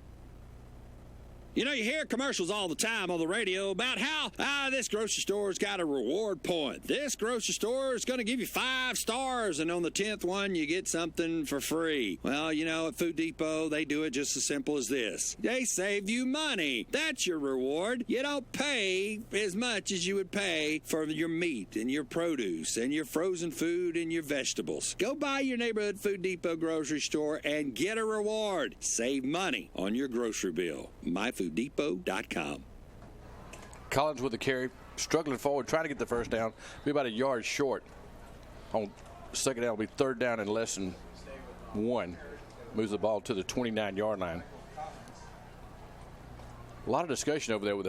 You know, you hear commercials all the time on the radio about how this grocery store's got a reward point. This grocery store is going to give you 5 stars, and on the 10th one, you get something for free. Well, you know, at Food Depot, they do it just as simple as this. They save you money. That's your reward. You don't pay as much as you would pay for your meat and your produce and your frozen food and your vegetables. Go by your neighborhood Food Depot grocery store and get a reward. Save money on your grocery bill. MyFoodDepot.com. Collins with the carry, struggling forward, trying to get the first down. Be about a yard short. On second down, will be third down and less than 1. Moves the ball to the 29-yard line. A lot of discussion over there with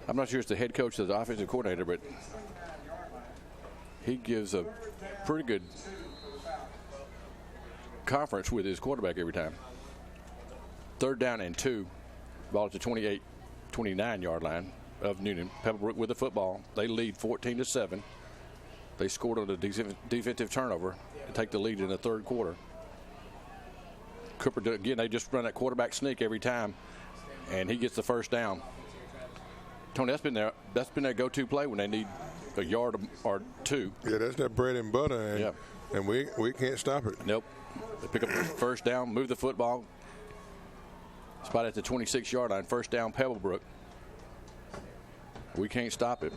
I'm not sure it's the head coach or the offensive coordinator, but he gives a pretty good conference with his quarterback every time. Third down and 2. Ball at the 29-yard line of Newnan. Pebblebrook with the football. They lead 14-7. They scored on a defensive turnover to take the lead in the third quarter. Cooper, again, they just run that quarterback sneak every time, and he gets the first down. Tony, that's been their go-to play when they need a yard or 2. Yeah, that's their bread and butter, and we can't stop it. Nope. They pick up the first down, move the football. Spot at the 26-yard line. First down, Pebblebrook. We can't stop it.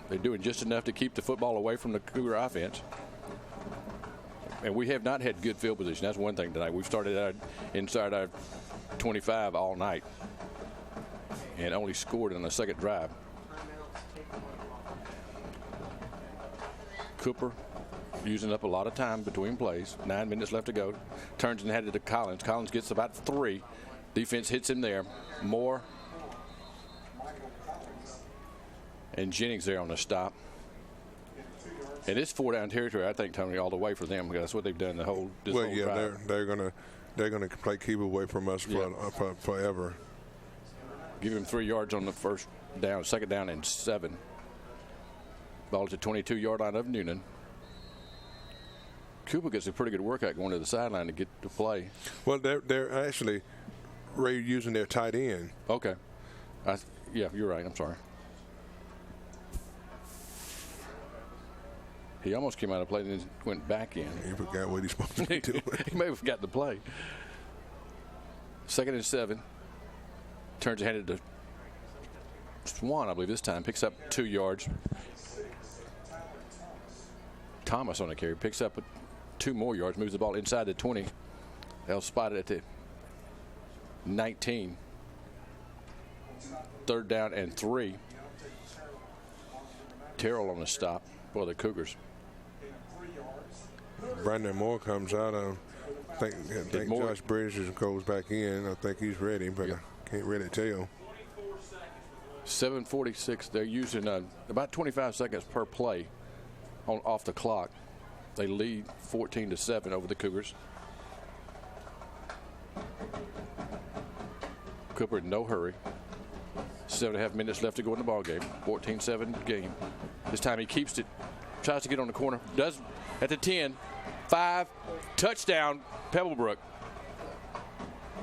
They're doing just enough to keep the football away from the Cougar offense. And we have not had good field position. That's one thing tonight. We've started out inside our 25 all night and only scored on the second drive. Cooper using up a lot of time between plays. 9 minutes left to go. Turns and headed to Collins. Collins gets about 3. Defense hits him there. Moore and Jennings there on the stop. And it's 4-down territory, I think, Tony, all the way for them. Because that's what they've done the whole drive. They're gonna play keep away from us for forever. Give him 3 yards on the first down, second down and 7. Ball to the 22-yard line of Newnan. Cooper gets a pretty good workout going to the sideline to get to play. Well, they're actually using their tight end. Okay. Yeah, you're right. I'm sorry. He almost came out of play and then went back in. He forgot what he's supposed to be doing. He may have forgotten the play. Second and 7. Turns and headed to Swan, I believe, this time. Picks up 2 yards. Thomas on the carry. Picks up 2 more yards. Moves the ball inside the 20. They'll spot it at the 19. Third down and 3. Terrell on the stop for the Cougars. Brandon Moore comes out. I think Josh Bridges goes back in. I think he's ready, but I can't really tell. 7:46. They're using about 25 seconds per play off the clock. They lead 14-7 over the Cougars. Cooper in no hurry. 7.5 minutes left to go in the ball game. 14-7 game. This time he keeps it. Tries to get on the corner. Does at the 10. 5. Touchdown, Pebblebrook.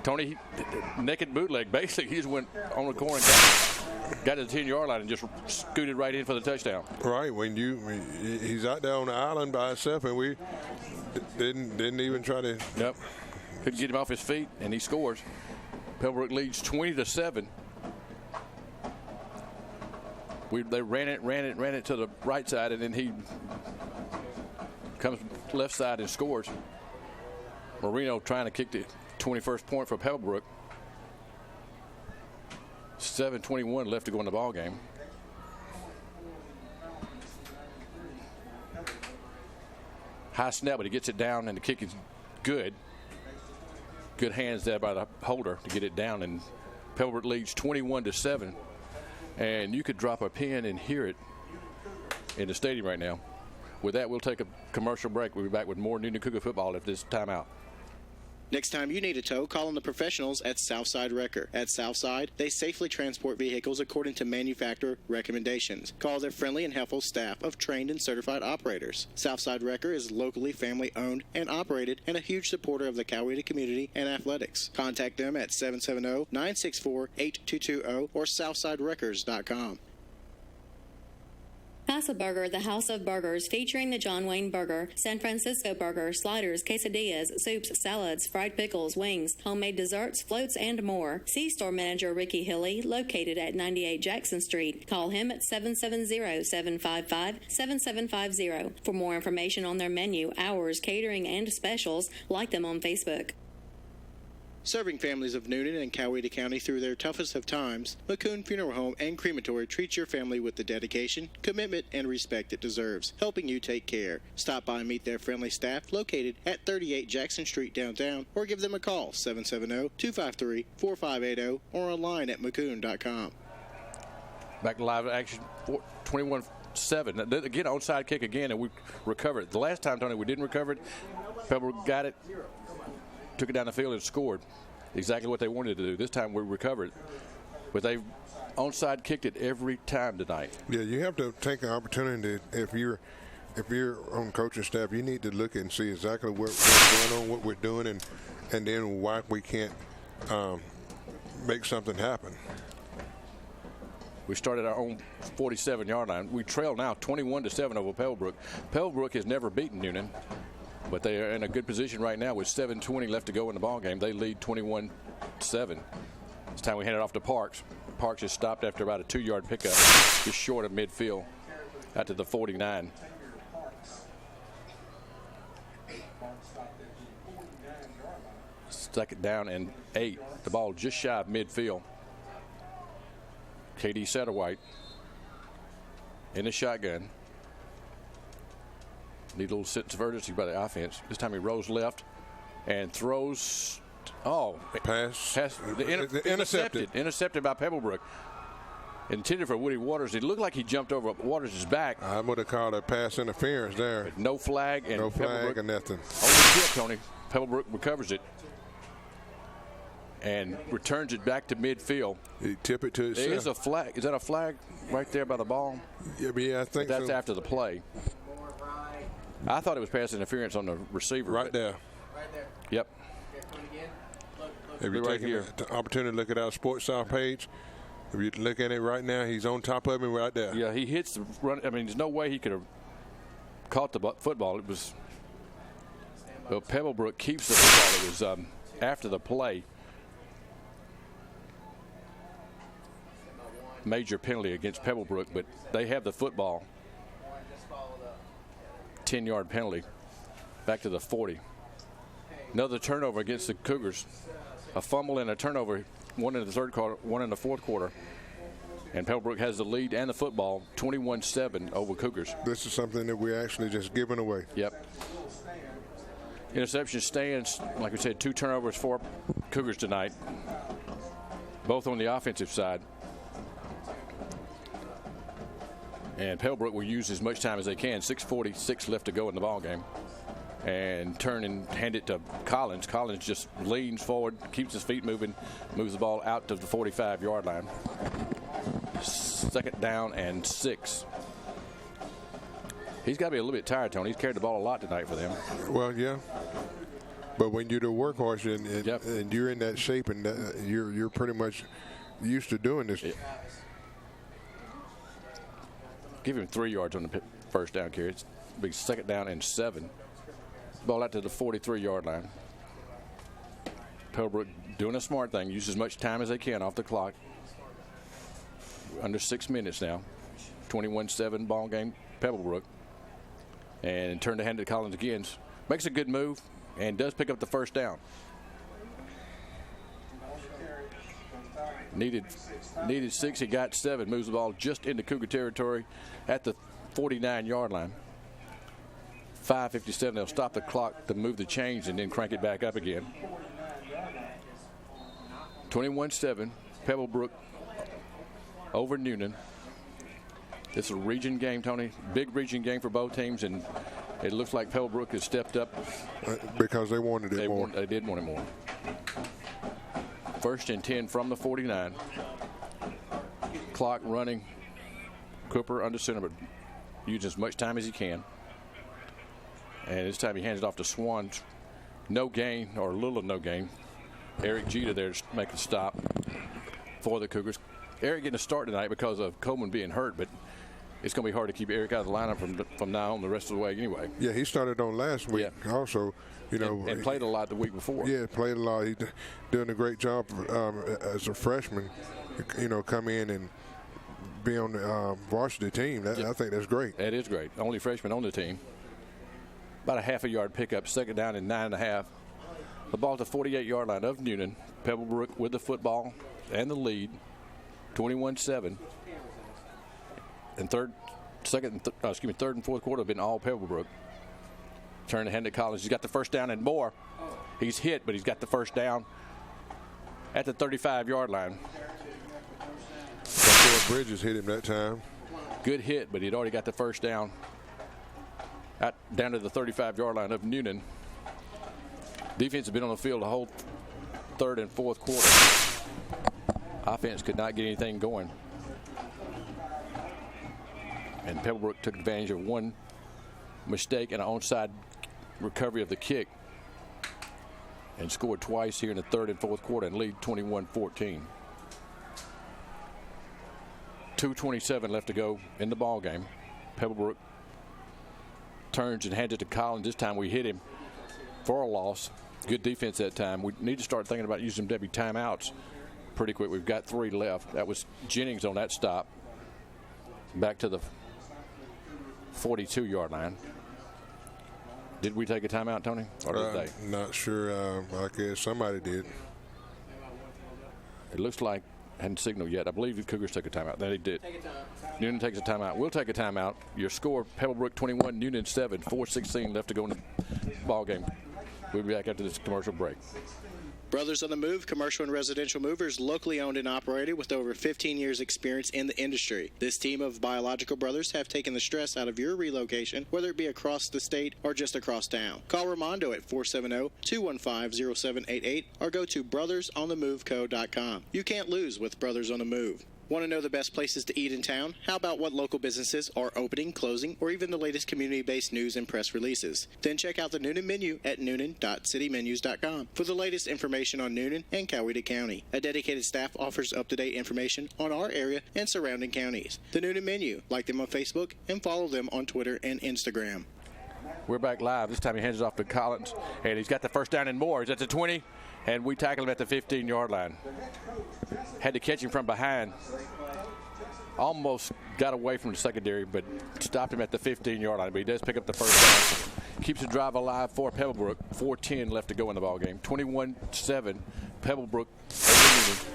Tony, naked bootleg. Basically, he just went on the corner and got to the 10-yard line and just scooted right in for the touchdown. Right. He's out there on the island by himself, and we didn't even try to. Nope. Couldn't get him off his feet, and he scores. Pebblebrook leads 20-7. They ran it to the right side, and then he comes left side and scores. Marino trying to kick the 21st point for Pebblebrook. 7:21 left to go in the ball game. High snap, but he gets it down, and the kick is good. Good hands there by the holder to get it down, and Pebblebrook leads 21-7. And you could drop a pin and hear it in the stadium right now. With that, we'll take a commercial break. We'll be back with more Newnan Cougar football after this timeout. Next time you need a tow, call on the professionals at Southside Wrecker. At Southside, they safely transport vehicles according to manufacturer recommendations. Call their friendly and helpful staff of trained and certified operators. Southside Wrecker is locally family-owned and operated and a huge supporter of the Coweta community and athletics. Contact them at 770-964-8220 or southsidewreckers.com. Casa Burger, the House of Burgers, featuring the John Wayne Burger, San Francisco Burger, sliders, quesadillas, soups, salads, fried pickles, wings, homemade desserts, floats, and more. See store manager Ricky Hilly, located at 98 Jackson Street. Call him at 770-755-7750. For more information on their menu, hours, catering, and specials, like them on Facebook. Serving families of Newnan and Coweta County through their toughest of times, McCoon Funeral Home and Crematory treats your family with the dedication, commitment, and respect it deserves, helping you take care. Stop by and meet their friendly staff located at 38 Jackson Street downtown, or give them a call, 770-253-4580, or online at McCoon.com. Back to live action, 21-7. Again, onside kick again, and we recovered. The last time, Tony, we didn't recover it. Pebblebrook got it, took it down the field, and scored. Exactly what they wanted to do. This time we recovered. But they onside kicked it every time tonight. Yeah, you have to take an opportunity. If you're on coaching staff, you need to look and see exactly what's going on, what we're doing, and then why we can't make something happen. We started our own 47-yard line. We trail now 21-7 over Pebblebrook. Pebblebrook has never beaten Newnan, but they are in a good position right now with 7:20 left to go in the ball game. They lead 21-7. This time we hand it off to Parks. Parks is stopped after about a 2-yard pickup, just short of midfield, out to the 49. Second down and 8. The ball just shy of midfield. K.D. Satterwhite in the shotgun. Need a little sense of urgency by the offense. This time he rolls left and throws. Pass. Intercepted. Intercepted by Pebblebrook. Intended for Woody Waters. It looked like he jumped over Waters' back. I would have called a pass interference there. But no flag. And no flag or nothing. Only tip, Tony. Pebblebrook recovers it and returns it back to midfield. He tip it to himself. There is a flag. Is that a flag right there by the ball? Yeah, I think that's so. After the play. I thought it was pass interference on the receiver. Right there. Right there. Yep. If you're taking the opportunity to look at our Sports South page, if you look at it right now, he's on top of him right there. Yeah, he hits the run. I mean, there's no way he could have caught the football. It was. Well, Pebblebrook keeps the football. It was after the play. Major penalty against Pebblebrook, but they have the football. 10-yard penalty. Back to the 40. Another turnover against the Cougars. A fumble and a turnover, one in the third quarter, one in the fourth quarter. And Pebblebrook has the lead and the football, 21-7 over Cougars. This is something that we're actually just giving away. Yep. Interception stands, like we said, 2 turnovers for Cougars tonight, both on the offensive side. And Pebblebrook will use as much time as they can. 6:46 left to go in the ball game. And turn and hand it to Collins. Collins just leans forward, keeps his feet moving, moves the ball out to the 45-yard line. Second down and 6. He's got to be a little bit tired, Tony. He's carried the ball a lot tonight for them. Well, yeah. But when you're the workhorse and you're in that shape and you're pretty much used to doing this. Yeah. Give him 3 yards on the first down carry. It's big second down and 7. Ball out to the 43-yard line. Pebblebrook doing a smart thing. Use as much time as they can off the clock. Under 6 minutes now. 21-7 ball game, Pebblebrook. And turn to hand it to Collins again. Makes a good move and does pick up the first down. Needed 6. He got 7. Moves the ball just into Cougar territory at the 49-yard line. 5:57. They'll stop the clock to move the chains and then crank it back up again. 21-7. Pebblebrook over Newnan. This is a region game, Tony. Big region game for both teams, and it looks like Pebblebrook has stepped up. Because they wanted it more. They did want it more. 1st and 10 from the 49. Clock running. Cooper under center, but using as much time as he can. And this time he hands it off to Swan. No gain, or little of no gain. Eric Jeter there to make the stop for the Cougars. Eric getting a start tonight because of Coleman being hurt, but it's going to be hard to keep Eric out of the lineup from now on the rest of the way anyway. Yeah, he started on last week also. And played a lot the week before. Yeah, played a lot. He's doing a great job as a freshman, come in and be on the varsity team. I think that's great. That is great. Only freshman on the team. About a half a yard pickup, second down and 9.5. The ball at the 48-yard line of Newnan. Pebblebrook with the football and the lead, 21-7. And third and fourth quarter have been all Pebblebrook. Turn to hand to Collins. He's got the first down and more. He's hit, but he's got the first down at the 35-yard line. Bridges hit him that time. Good hit, but he'd already got the first down down to the 35-yard line of Newnan. Defense has been on the field the whole third and fourth quarter. Offense could not get anything going. And Pebblebrook took advantage of one mistake and an onside recovery of the kick and scored twice here in the third and fourth quarter and lead 21-14. 2:27 left to go in the ball game. Pebblebrook turns and hands it to Collins. This time we hit him for a loss. Good defense that time. We need to start thinking about using Debbie timeouts pretty quick. We've got 3 left. That was Jennings on that stop. Back to the 42-yard line. Did we take a timeout, Tony? Or did they? Not sure. I guess somebody did. It looks like hadn't signaled yet. I believe the Cougars took a timeout. They did. Newnan takes a timeout. We'll take a timeout. Your score: Pebblebrook 21, Newnan 7. 4:16 left to go in the ball game. We'll be back after this commercial break. Brothers on the Move, commercial and residential movers, locally owned and operated with over 15 years experience in the industry. This team of biological brothers have taken the stress out of your relocation, whether it be across the state or just across town. Call Ramondo at 470-215-0788 or go to brothersonthemoveco.com. You can't lose with Brothers on the Move. Want to know the best places to eat in town? How about what local businesses are opening, closing, or even the latest community-based news and press releases? Then check out the Newnan menu at newnan.citymenus.com for the latest information on Newnan and Coweta County. A dedicated staff offers up-to-date information on our area and surrounding counties. The Newnan menu. Like them on Facebook and follow them on Twitter and Instagram. We're back live. This time he hands it off to Collins, and he's got the first down and more. He's at the 20, and we tackle him at the 15-yard line. Had to catch him from behind. Almost got away from the secondary, but stopped him at the 15-yard line. But he does pick up the first down. Keeps the drive alive for Pebblebrook. 4:10 left to go in the ball game. 21-7, Pebblebrook over Newnan.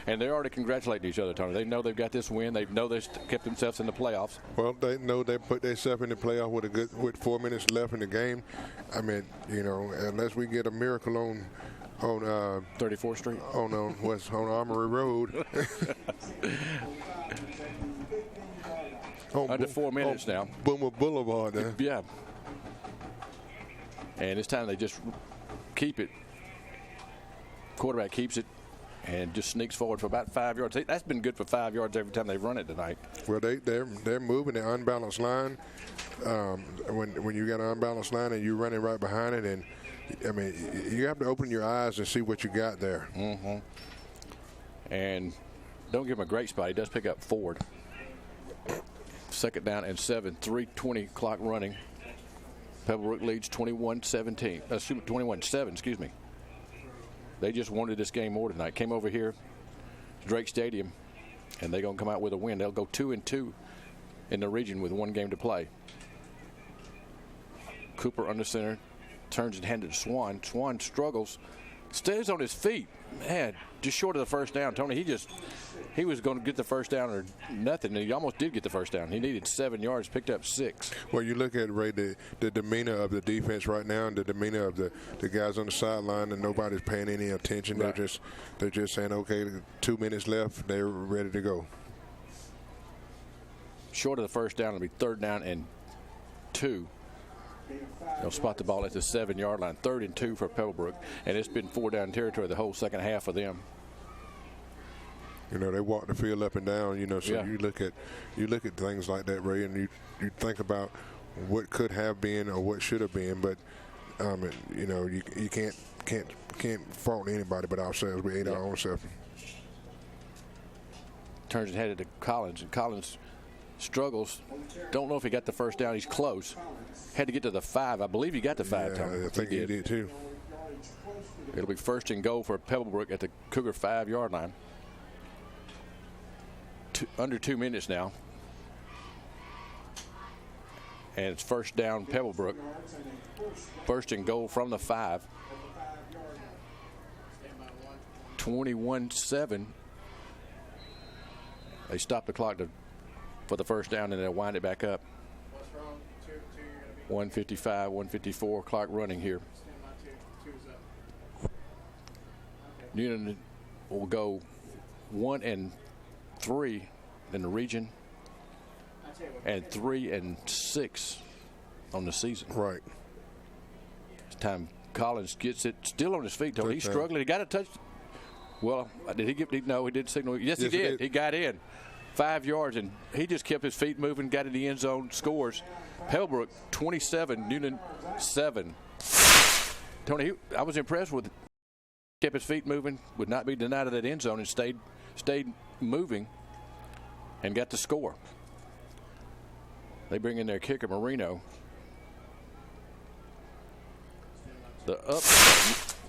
And they're already congratulating each other, Tony. They know they've got this win. They know they've kept themselves in the playoffs. Well, they know they put themselves in the playoff with 4 minutes left in the game. I mean, you know, unless we get a miracle on 34th Street on Armory Road. Under 4 minutes now. Boomer Boulevard there. Yeah. And this time they just keep it. Quarterback keeps it and just sneaks forward for about 5 yards. That's been good for 5 yards every time they've run it tonight. Well, they're moving the unbalanced line. When you got an unbalanced line and you're running right behind it, and I mean, you have to open your eyes and see what you got there. Mm-hmm. And don't give him a great spot. He does pick up Ford. 2nd down and 7. 3:20 clock running. Pebblebrook leads 21-17. 21-7. Excuse me. They just wanted this game more tonight. Came over here to Drake Stadium, and they're going to come out with a win. They'll go 2-2 in the region with 1 game to play. Cooper under center, turns and hands it to Swan. Swan struggles, stays on his feet. Man, just short of the first down. Tony, he was going to get the first down or nothing, and he almost did get the first down. He needed 7 yards, picked up 6. Well, you look at, Ray, the demeanor of the defense right now and the demeanor of the guys on the sideline, and nobody's paying any attention. Right. They're just saying, okay, 2 minutes left, they're ready to go. Short of the first down, it'll be 3rd down and 2. They'll spot the ball at the 7-yard line. 3rd and 2 for Pebblebrook, and it's been 4-down territory the whole second half for them. You know, they walk the field up and down. You know, so yeah. you look at things like that, Ray, and you think about what could have been or what should have been. But you know, you can't fault anybody but ourselves. We ate our own self. Turns and headed to Collins, and Collins struggles. Don't know if he got the first down. He's close. Had to get to the 5. I believe he got the 5. Yeah, I think he did too. It'll be 1st and goal for Pebblebrook at the Cougar 5-yard line. Under 2 minutes now. And it's 1st down Pebblebrook. 1st and goal from the 5. 21-7. They stopped the clock for the first down, and they'll wind it back up. 1:55, 1:54, clock running here. Newnan will go 1-3 in the region and 3-6 on the season. Right. It's time Collins gets it still on his feet, Tony. He's struggling. He got a touch. Well, did he get? No, he did signal. Yes, he did. He got in 5 yards, and he just kept his feet moving, got in the end zone, scores. Pebblebrook 27, Newnan 7. Tony, I was impressed with. Kept his feet moving, would not be denied of that end zone, and stayed moving, and got the score. They bring in their kicker, Marino.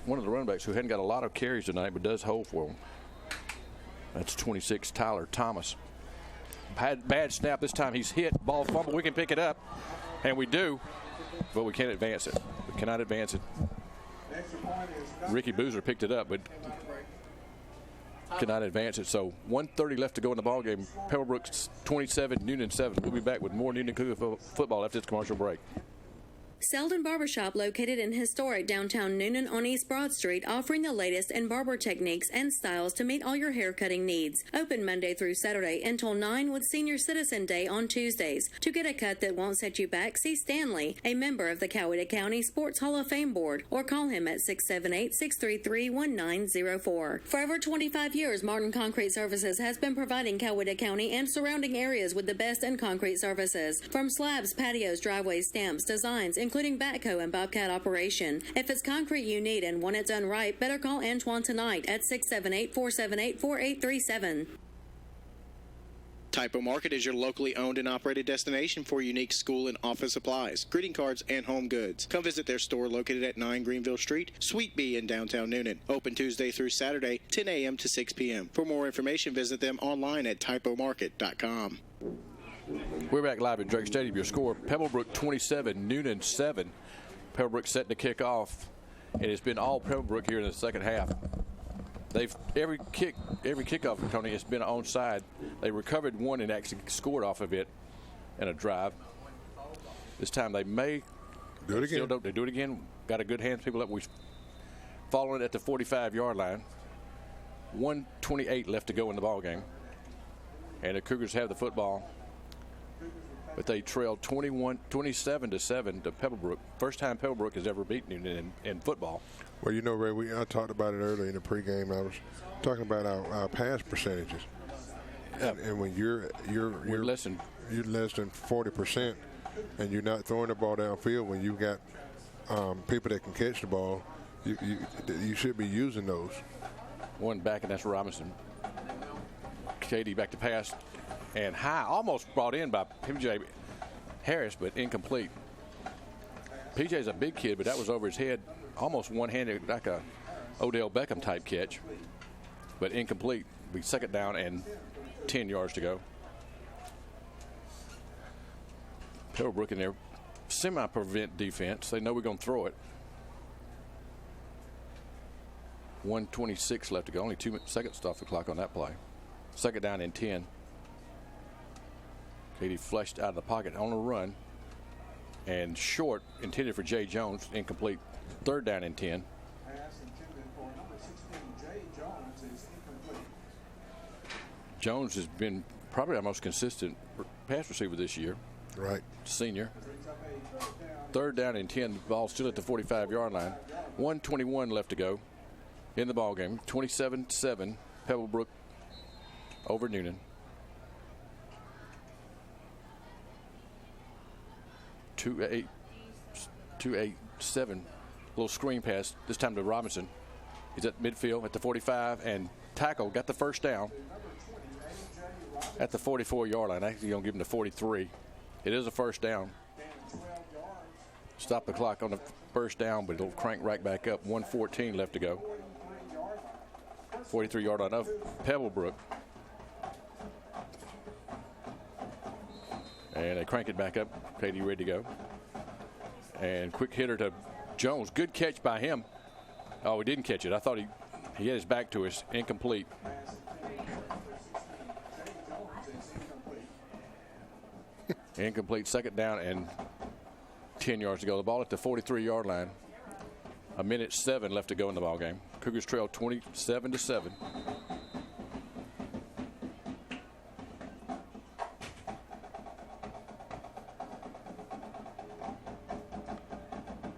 One of the running backs who hadn't got a lot of carries tonight, but does hold for them. That's 26, Tyler Thomas. Bad snap this time. He's hit, ball fumble. We can pick it up, and we do, but we can't advance it. We cannot advance it. Ricky Boozer picked it up, but cannot advance it. So 1:30 left to go in the ball game. Pebblebrook 27, Newnan 7. We'll be back with more Newnan Cougar football after this commercial break. Selden Barbershop, located in historic downtown Newnan on East Broad Street, offering the latest in barber techniques and styles to meet all your haircutting needs. Open Monday through Saturday until 9 with Senior Citizen Day on Tuesdays. To get a cut that won't set you back, see Stanley, a member of the Coweta County Sports Hall of Fame Board, or call him at 678-633-1904. For over 25 years, Martin Concrete Services has been providing Coweta County and surrounding areas with the best in concrete services. From slabs, patios, driveways, stamps, designs, including backhoe and bobcat operation. If it's concrete you need and want it done right, better call Antoine tonight at 678-478-4837. Typo Market is your locally owned and operated destination for unique school and office supplies, greeting cards, and home goods. Come visit their store located at 9 Greenville Street, Suite B in downtown Newnan. Open Tuesday through Saturday, 10 a.m. to 6 p.m. For more information, visit them online at typomarket.com. We're back live at Drake Stadium. Your score, Pebblebrook 27, Newnan 7. Pebblebrook set to kick off, and it's been all Pebblebrook here in the second half. They've every kickoff, Tony, has been onside. They recovered one and actually scored off of it in a drive. This time they may do it again. They do it again. Got a good hands people up. We're following it at the 45-yard line. 1:28 left to go in the ball game, and the Cougars have the football. But they trailed 27-7 to Pebblebrook. First time Pebblebrook has ever beaten Newnan in football. Well, you know, Ray, I talked about it earlier in the pregame. I was talking about our pass percentages, and when you're less than 40%, and you're not throwing the ball downfield, when you've got people that can catch the ball, you should be using those. One back, and that's Robinson. Katie back to pass. And high, almost brought in by P.J. Harris, but incomplete. P.J.'s a big kid, but that was over his head, almost one-handed, like a Odell Beckham type catch, but incomplete. Be second down and 10 yards to go. Pebblebrook in their semi-prevent defense. They know we're going to throw it. 1:26 left to go. Only 2 seconds off the clock on that play. Second down and 10. Katie flushed out of the pocket on a run, and short, intended for Jay Jones, incomplete. Third down and 10. Pass intended for number 16, Jay Jones, is incomplete. Jones has been probably our most consistent pass receiver this year. Right. Senior. Third down and 10. Ball still at the 45-yard line. 1:21 left to go in the ball game. 27-7. Pebblebrook over Newnan. 2-8-7. Little screen pass. This time to Robinson. He's at midfield at the 45 and tackle. Got the first down at the 44-yard line. Actually, going to give him the 43. It is a first down. Stop the clock on the first down, but it'll crank right back up. 1:14 left to go. 43-yard line of Pebblebrook. And they crank it back up. Katie ready to go. And quick hitter to Jones. Good catch by him. Oh, he didn't catch it. I thought he He had his back to us, incomplete. Incomplete, second down and 10 yards to go. The ball at the 43-yard line. 1:07 left to go in the ball game. Cougars trail 27-7.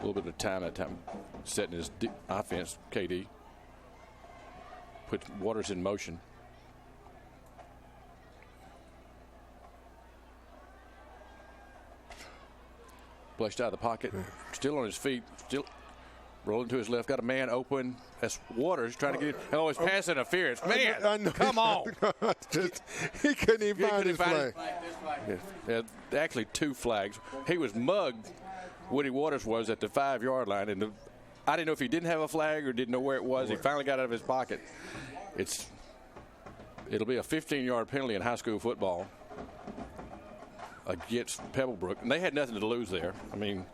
A little bit of time that time setting his offense. KD puts Waters in motion. Flushed out of the pocket, still on his feet, still rolling to his left. Got a man open. That's Waters trying to get it. Oh, it's pass interference. Man, come on. He couldn't even find his flag. Yeah, actually, 2 flags. He was mugged, Woody Waters was, at the 5-yard line. And I didn't know if he didn't have a flag or didn't know where it was. He finally got it out of his pocket. It'll be a 15-yard penalty in high school football against Pebblebrook. And they had nothing to lose there. I mean,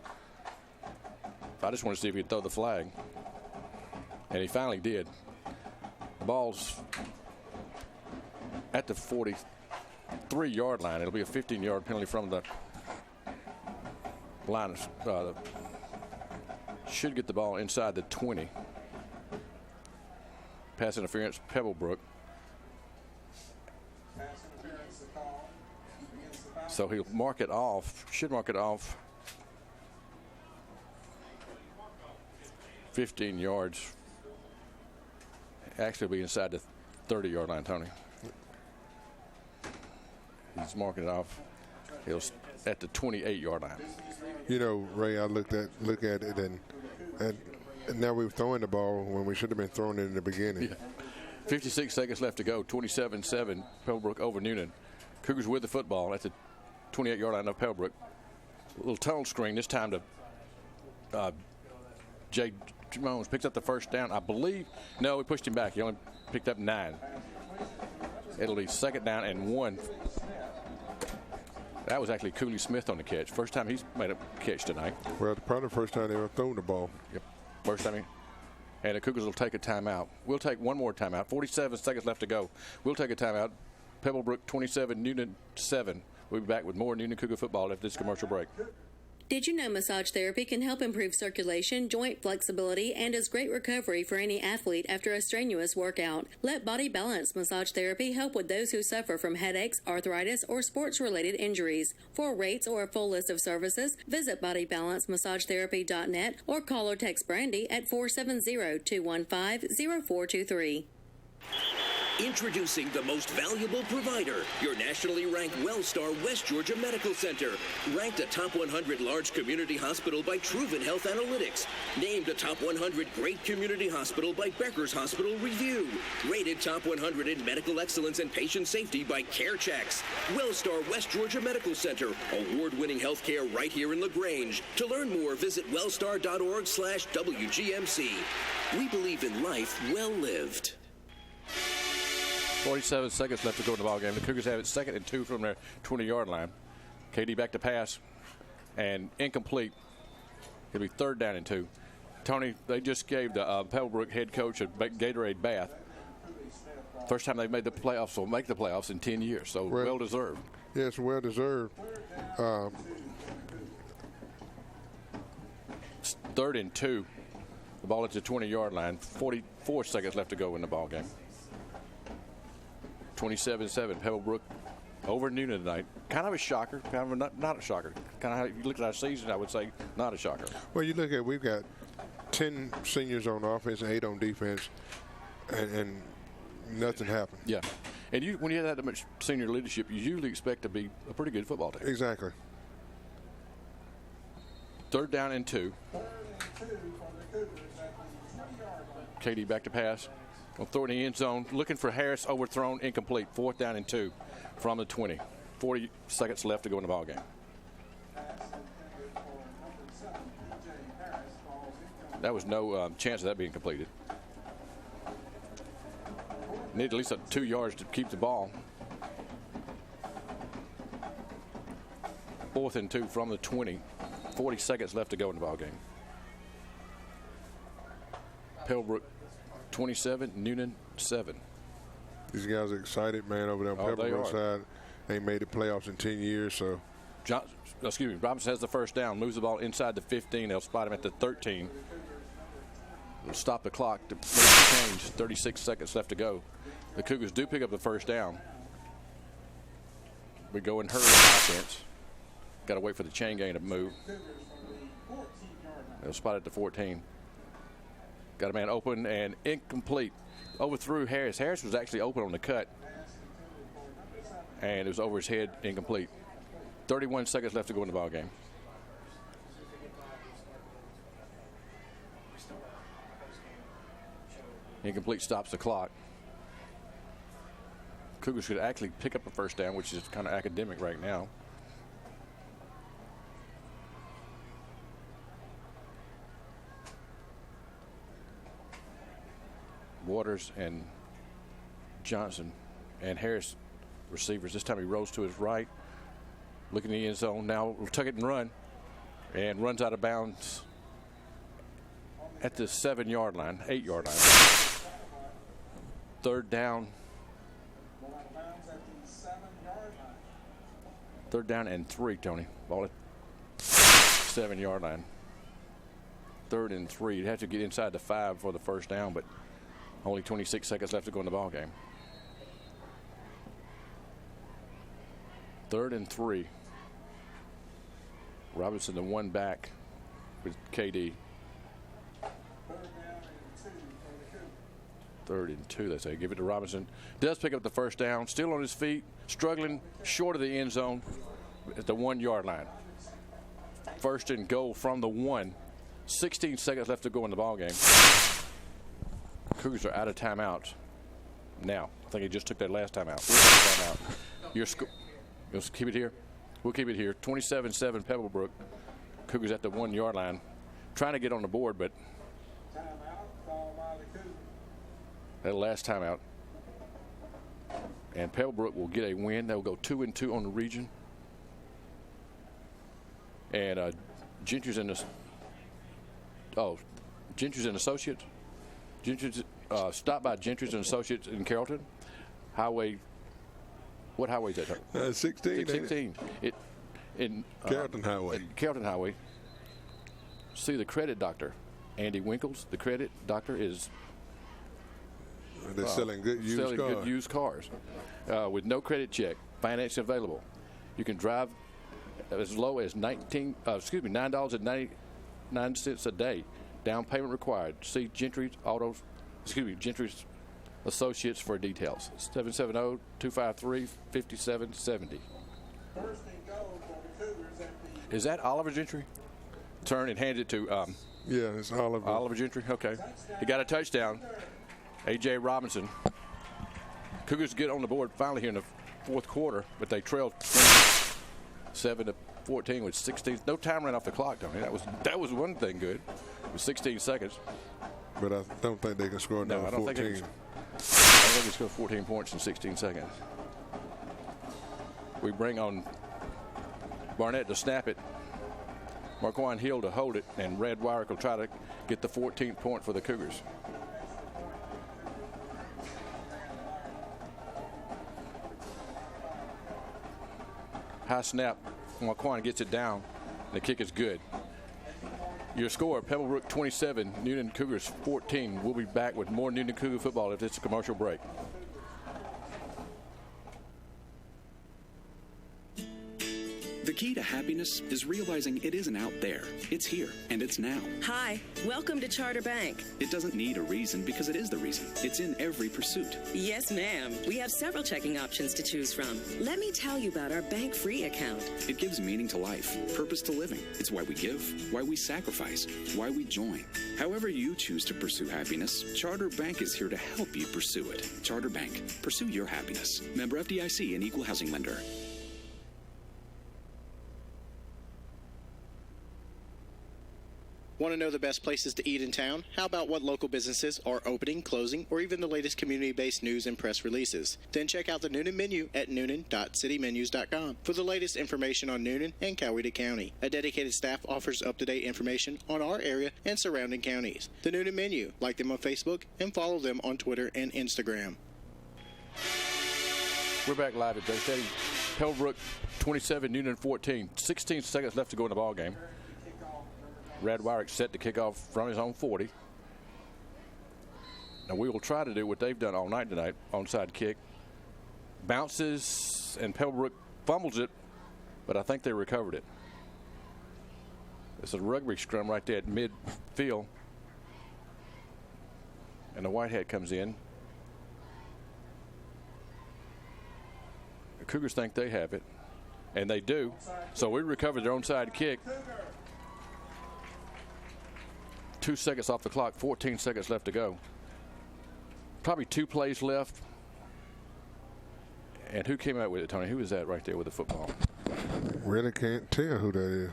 I just want to see if he could throw the flag. And he finally did. The ball's at the 43-yard line. It'll be a 15-yard penalty from the line. Should get the ball inside the 20. Pass interference, Pebblebrook. So he'll mark it off, should mark it off 15 yards. Actually, it'll be inside the 30-yard line, Tony. He's marking it off. He'll at the 28-yard line. You know, Ray, I look at it, and now we're throwing the ball when we should have been throwing it in the beginning. Yeah. 56 seconds left to go. 27-7, Pebblebrook over Newnan. Cougars with the football at the 28-yard line of Pebblebrook. A little tunnel screen this time to Jay Jones. Picks up the first down. I believe, no, we pushed him back. He only picked up 9. It'll be second down and 1. That was actually Cooley Smith on the catch. First time he's made a catch tonight. Well, probably the first time they ever thrown the ball. Yep, first time. And the Cougars will take a timeout. We'll take one more timeout. 47 seconds left to go. We'll take a timeout. Pebblebrook 27, Newnan 7. We'll be back with more Newnan Cougar football after this commercial break. Did you know massage therapy can help improve circulation, joint flexibility, and is great recovery for any athlete after a strenuous workout? Let Body Balance Massage Therapy help with those who suffer from headaches, arthritis, or sports-related injuries. For rates or a full list of services, visit BodyBalanceMassageTherapy.net or call or text Brandy at 470-215-0423. Introducing the most valuable provider, your nationally ranked WellStar West Georgia Medical Center. Ranked a top 100 large community hospital by Truven Health Analytics. Named a top 100 great community hospital by Becker's Hospital Review. Rated top 100 in medical excellence and patient safety by CareChecks. WellStar West Georgia Medical Center. Award-winning healthcare right here in LaGrange. To learn more, visit wellstar.org/WGMC. We believe in life well lived. 47 seconds left to go in the ball game. The Cougars have it 2nd and 2 from their 20-yard line. KD back to pass and incomplete. It'll be 3rd down and 2. Tony, they just gave the Pebblebrook head coach a Gatorade bath. First time they've made the playoffs, or make the playoffs in 10 years, so well deserved. Yes, well deserved. 3rd and 2. The ball at the 20-yard line. 44 seconds left to go in the ball game. 27-7, Pebblebrook over Newnan tonight. Kind of a shocker, kind of not a shocker. Kind of how you look at our season, I would say not a shocker. Well, you look at, we've got 10 seniors on offense and 8 on defense, and nothing happened. Yeah, and when you have that much senior leadership, you usually expect to be a pretty good football team. Exactly. 3rd down and 2. KD back to pass. We'll throw it in the end zone. Looking for Harris, overthrown, incomplete. 4th down and 2 from the 20. 40 seconds left to go in the ball game. That was no chance of that being completed. Need at least 2 yards to keep the ball. 4th and 2 from the 20. 40 seconds left to go in the ball game. Pebblebrook 27, Newnan 7. These guys are excited, man, over there on Pebblebrook side. They ain't made the playoffs in 10 years, so. Robinson has the first down, moves the ball inside the 15. They'll spot him at the 13. They'll stop the clock to make the change. 36 seconds left to go. The Cougars do pick up the first down. We go in hurry offense. Got to wait for the chain gang to move. They'll spot it at the 14. Got a man open and incomplete. Overthrew Harris. Harris was actually open on the cut. And it was over his head, incomplete. 31 seconds left to go in the ball game. Incomplete stops the clock. Cougars should actually pick up a first down, which is kind of academic right now. Waters and Johnson and Harris receivers. This time he rolls to his right, looking in the end zone. Now will tuck it and run, and runs out of bounds at the 7-yard line, 8-yard line. Third down. Third down and 3, Tony. Ball at 7-yard line. 3rd and 3. You'd have to get inside the 5 for the first down, but only 26 seconds left to go in the ball game. 3rd and 3. Robinson the one back with KD. 3rd and 2, they say. Give it to Robinson. Does pick up the first down. Still on his feet. Struggling short of the end zone at the 1-yard line. 1st and goal from the 1. 16 seconds left to go in the ball game. Cougars are out of timeouts now. I think he just took that last timeout. You'll keep it here? We'll keep it here. 27-7 Pebblebrook. Cougars at the 1-yard line. Trying to get on the board, but that last timeout. And Pebblebrook will get a win. They'll go 2-2 on the region. And Gentry's and Associates. Gentry's stopped by Gentry's and Associates in Carrollton. What highway is that? 16. 16. In Carrollton Highway. Carrollton Highway. See the credit doctor, Andy Winkles. The credit doctor is. They're selling good used cars. With no credit check, financing available. You can drive as low as $9.99 a day. Down payment required. See Gentry's Associates for details. 770-253-5770. Is that Oliver Gentry? Turn and hand it to. Yeah, it's Oliver. Oliver Gentry. Okay, he got a touchdown. A.J. Robinson. Cougars get on the board finally here in the 4th quarter, but they trailed 7-14 with 16. No time ran off the clock, Tony. That was one thing good. With 16 seconds. But I don't think they can score another 14. I don't think they can score 14 points in 16 seconds. We bring on Barnett to snap it. Marquand Hill to hold it, and Red Wyrick will try to get the 14th point for the Cougars. High snap. Marquand gets it down. The kick is good. Your score, Pebblebrook 27, Newnan Cougars 14. We'll be back with more Newnan Cougar football after this commercial break. The key to happiness is realizing it isn't out there. It's here, and it's now. Hi, welcome to Charter Bank. It doesn't need a reason because it is the reason. It's in every pursuit. Yes, ma'am. We have several checking options to choose from. Let me tell you about our bank free account. It gives meaning to life, purpose to living. It's why we give, why we sacrifice, why we join. However you choose to pursue happiness, Charter Bank is here to help you pursue it. Charter Bank. Pursue your happiness. Member FDIC and Equal Housing Lender. Want to know the best places to eat in town? How about what local businesses are opening, closing, or even the latest community-based news and press releases? Then check out the Newnan menu at newnan.citymenus.com for the latest information on Newnan and Coweta County. A dedicated staff offers up-to-date information on our area and surrounding counties. The Newnan menu. Like them on Facebook and follow them on Twitter and Instagram. We're back live at Joe Stadium. Pebblebrook 27, Newnan 14. 16 seconds left to go in the ball game. Radwyrick set to kick off from his own 40. Now we will try to do what they've done all night tonight, onside kick. Bounces and Pebblebrook fumbles it, but I think they recovered it. It's a rugby scrum right there at midfield. And the white hat comes in. The Cougars think they have it, and they do. So we recovered their onside kick. 2 seconds off the clock, 14 seconds left to go. Probably 2 plays left. And who came out with it, Tony? Who is that right there with the football? Really can't tell who that is.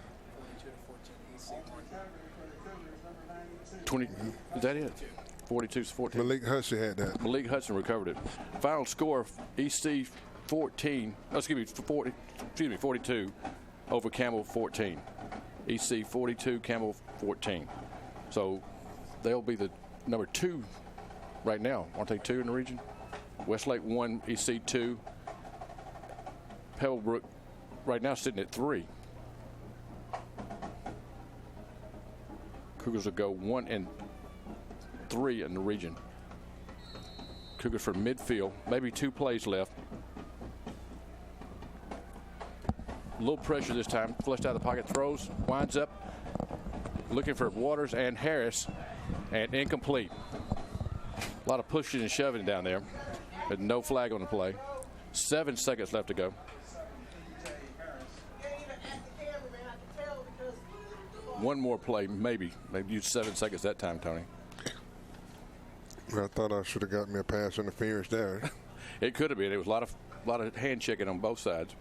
20, is that it? 42-14. Malik Hudson had that. Malik Hudson recovered it. Final score, EC 42 over Campbell 14. EC 42, Campbell 14. So they'll be the number 2 right now. Aren't they 2 in the region? Westlake 1, EC 2. Pebblebrook right now sitting at 3. Cougars will go 1 and 3 in the region. Cougars from midfield, maybe 2 plays left. A little pressure this time. Flushed out of the pocket, throws, winds up, looking for Waters and Harris, and incomplete. A lot of pushing and shoving down there, but no flag on the play. 7 seconds left to go. One more play, maybe. Maybe use 7 seconds that time, Tony. I thought I should have got me a pass interference there. It could have been. It was a lot of hand checking on both sides.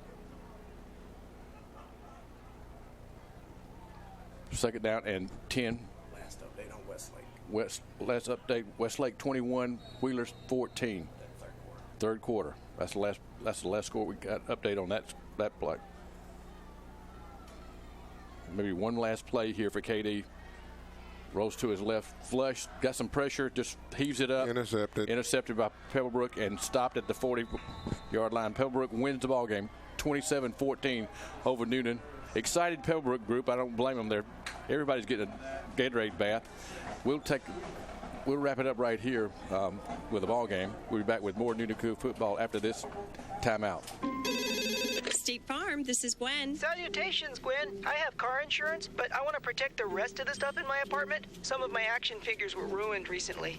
Second down and 10. Last update on Westlake. Last update, Westlake 21, Wheelers 14. Third quarter. That's the last score we got. Update on that play. Maybe one last play here for KD. Rolls to his left, flush, got some pressure, just heaves it up. Intercepted by Pebblebrook and stopped at the 40-yard line. Pebblebrook wins the ball game, 27-14 over Newnan. Excited Pebblebrook group. I don't blame them. Everybody's getting a Gatorade bath. We'll wrap it up right here with the ball game. We'll be back with more Newnan Cougar football after this timeout. State Farm, this is Gwen. Salutations, Gwen. I have car insurance, but I want to protect the rest of the stuff in my apartment. Some of my action figures were ruined recently.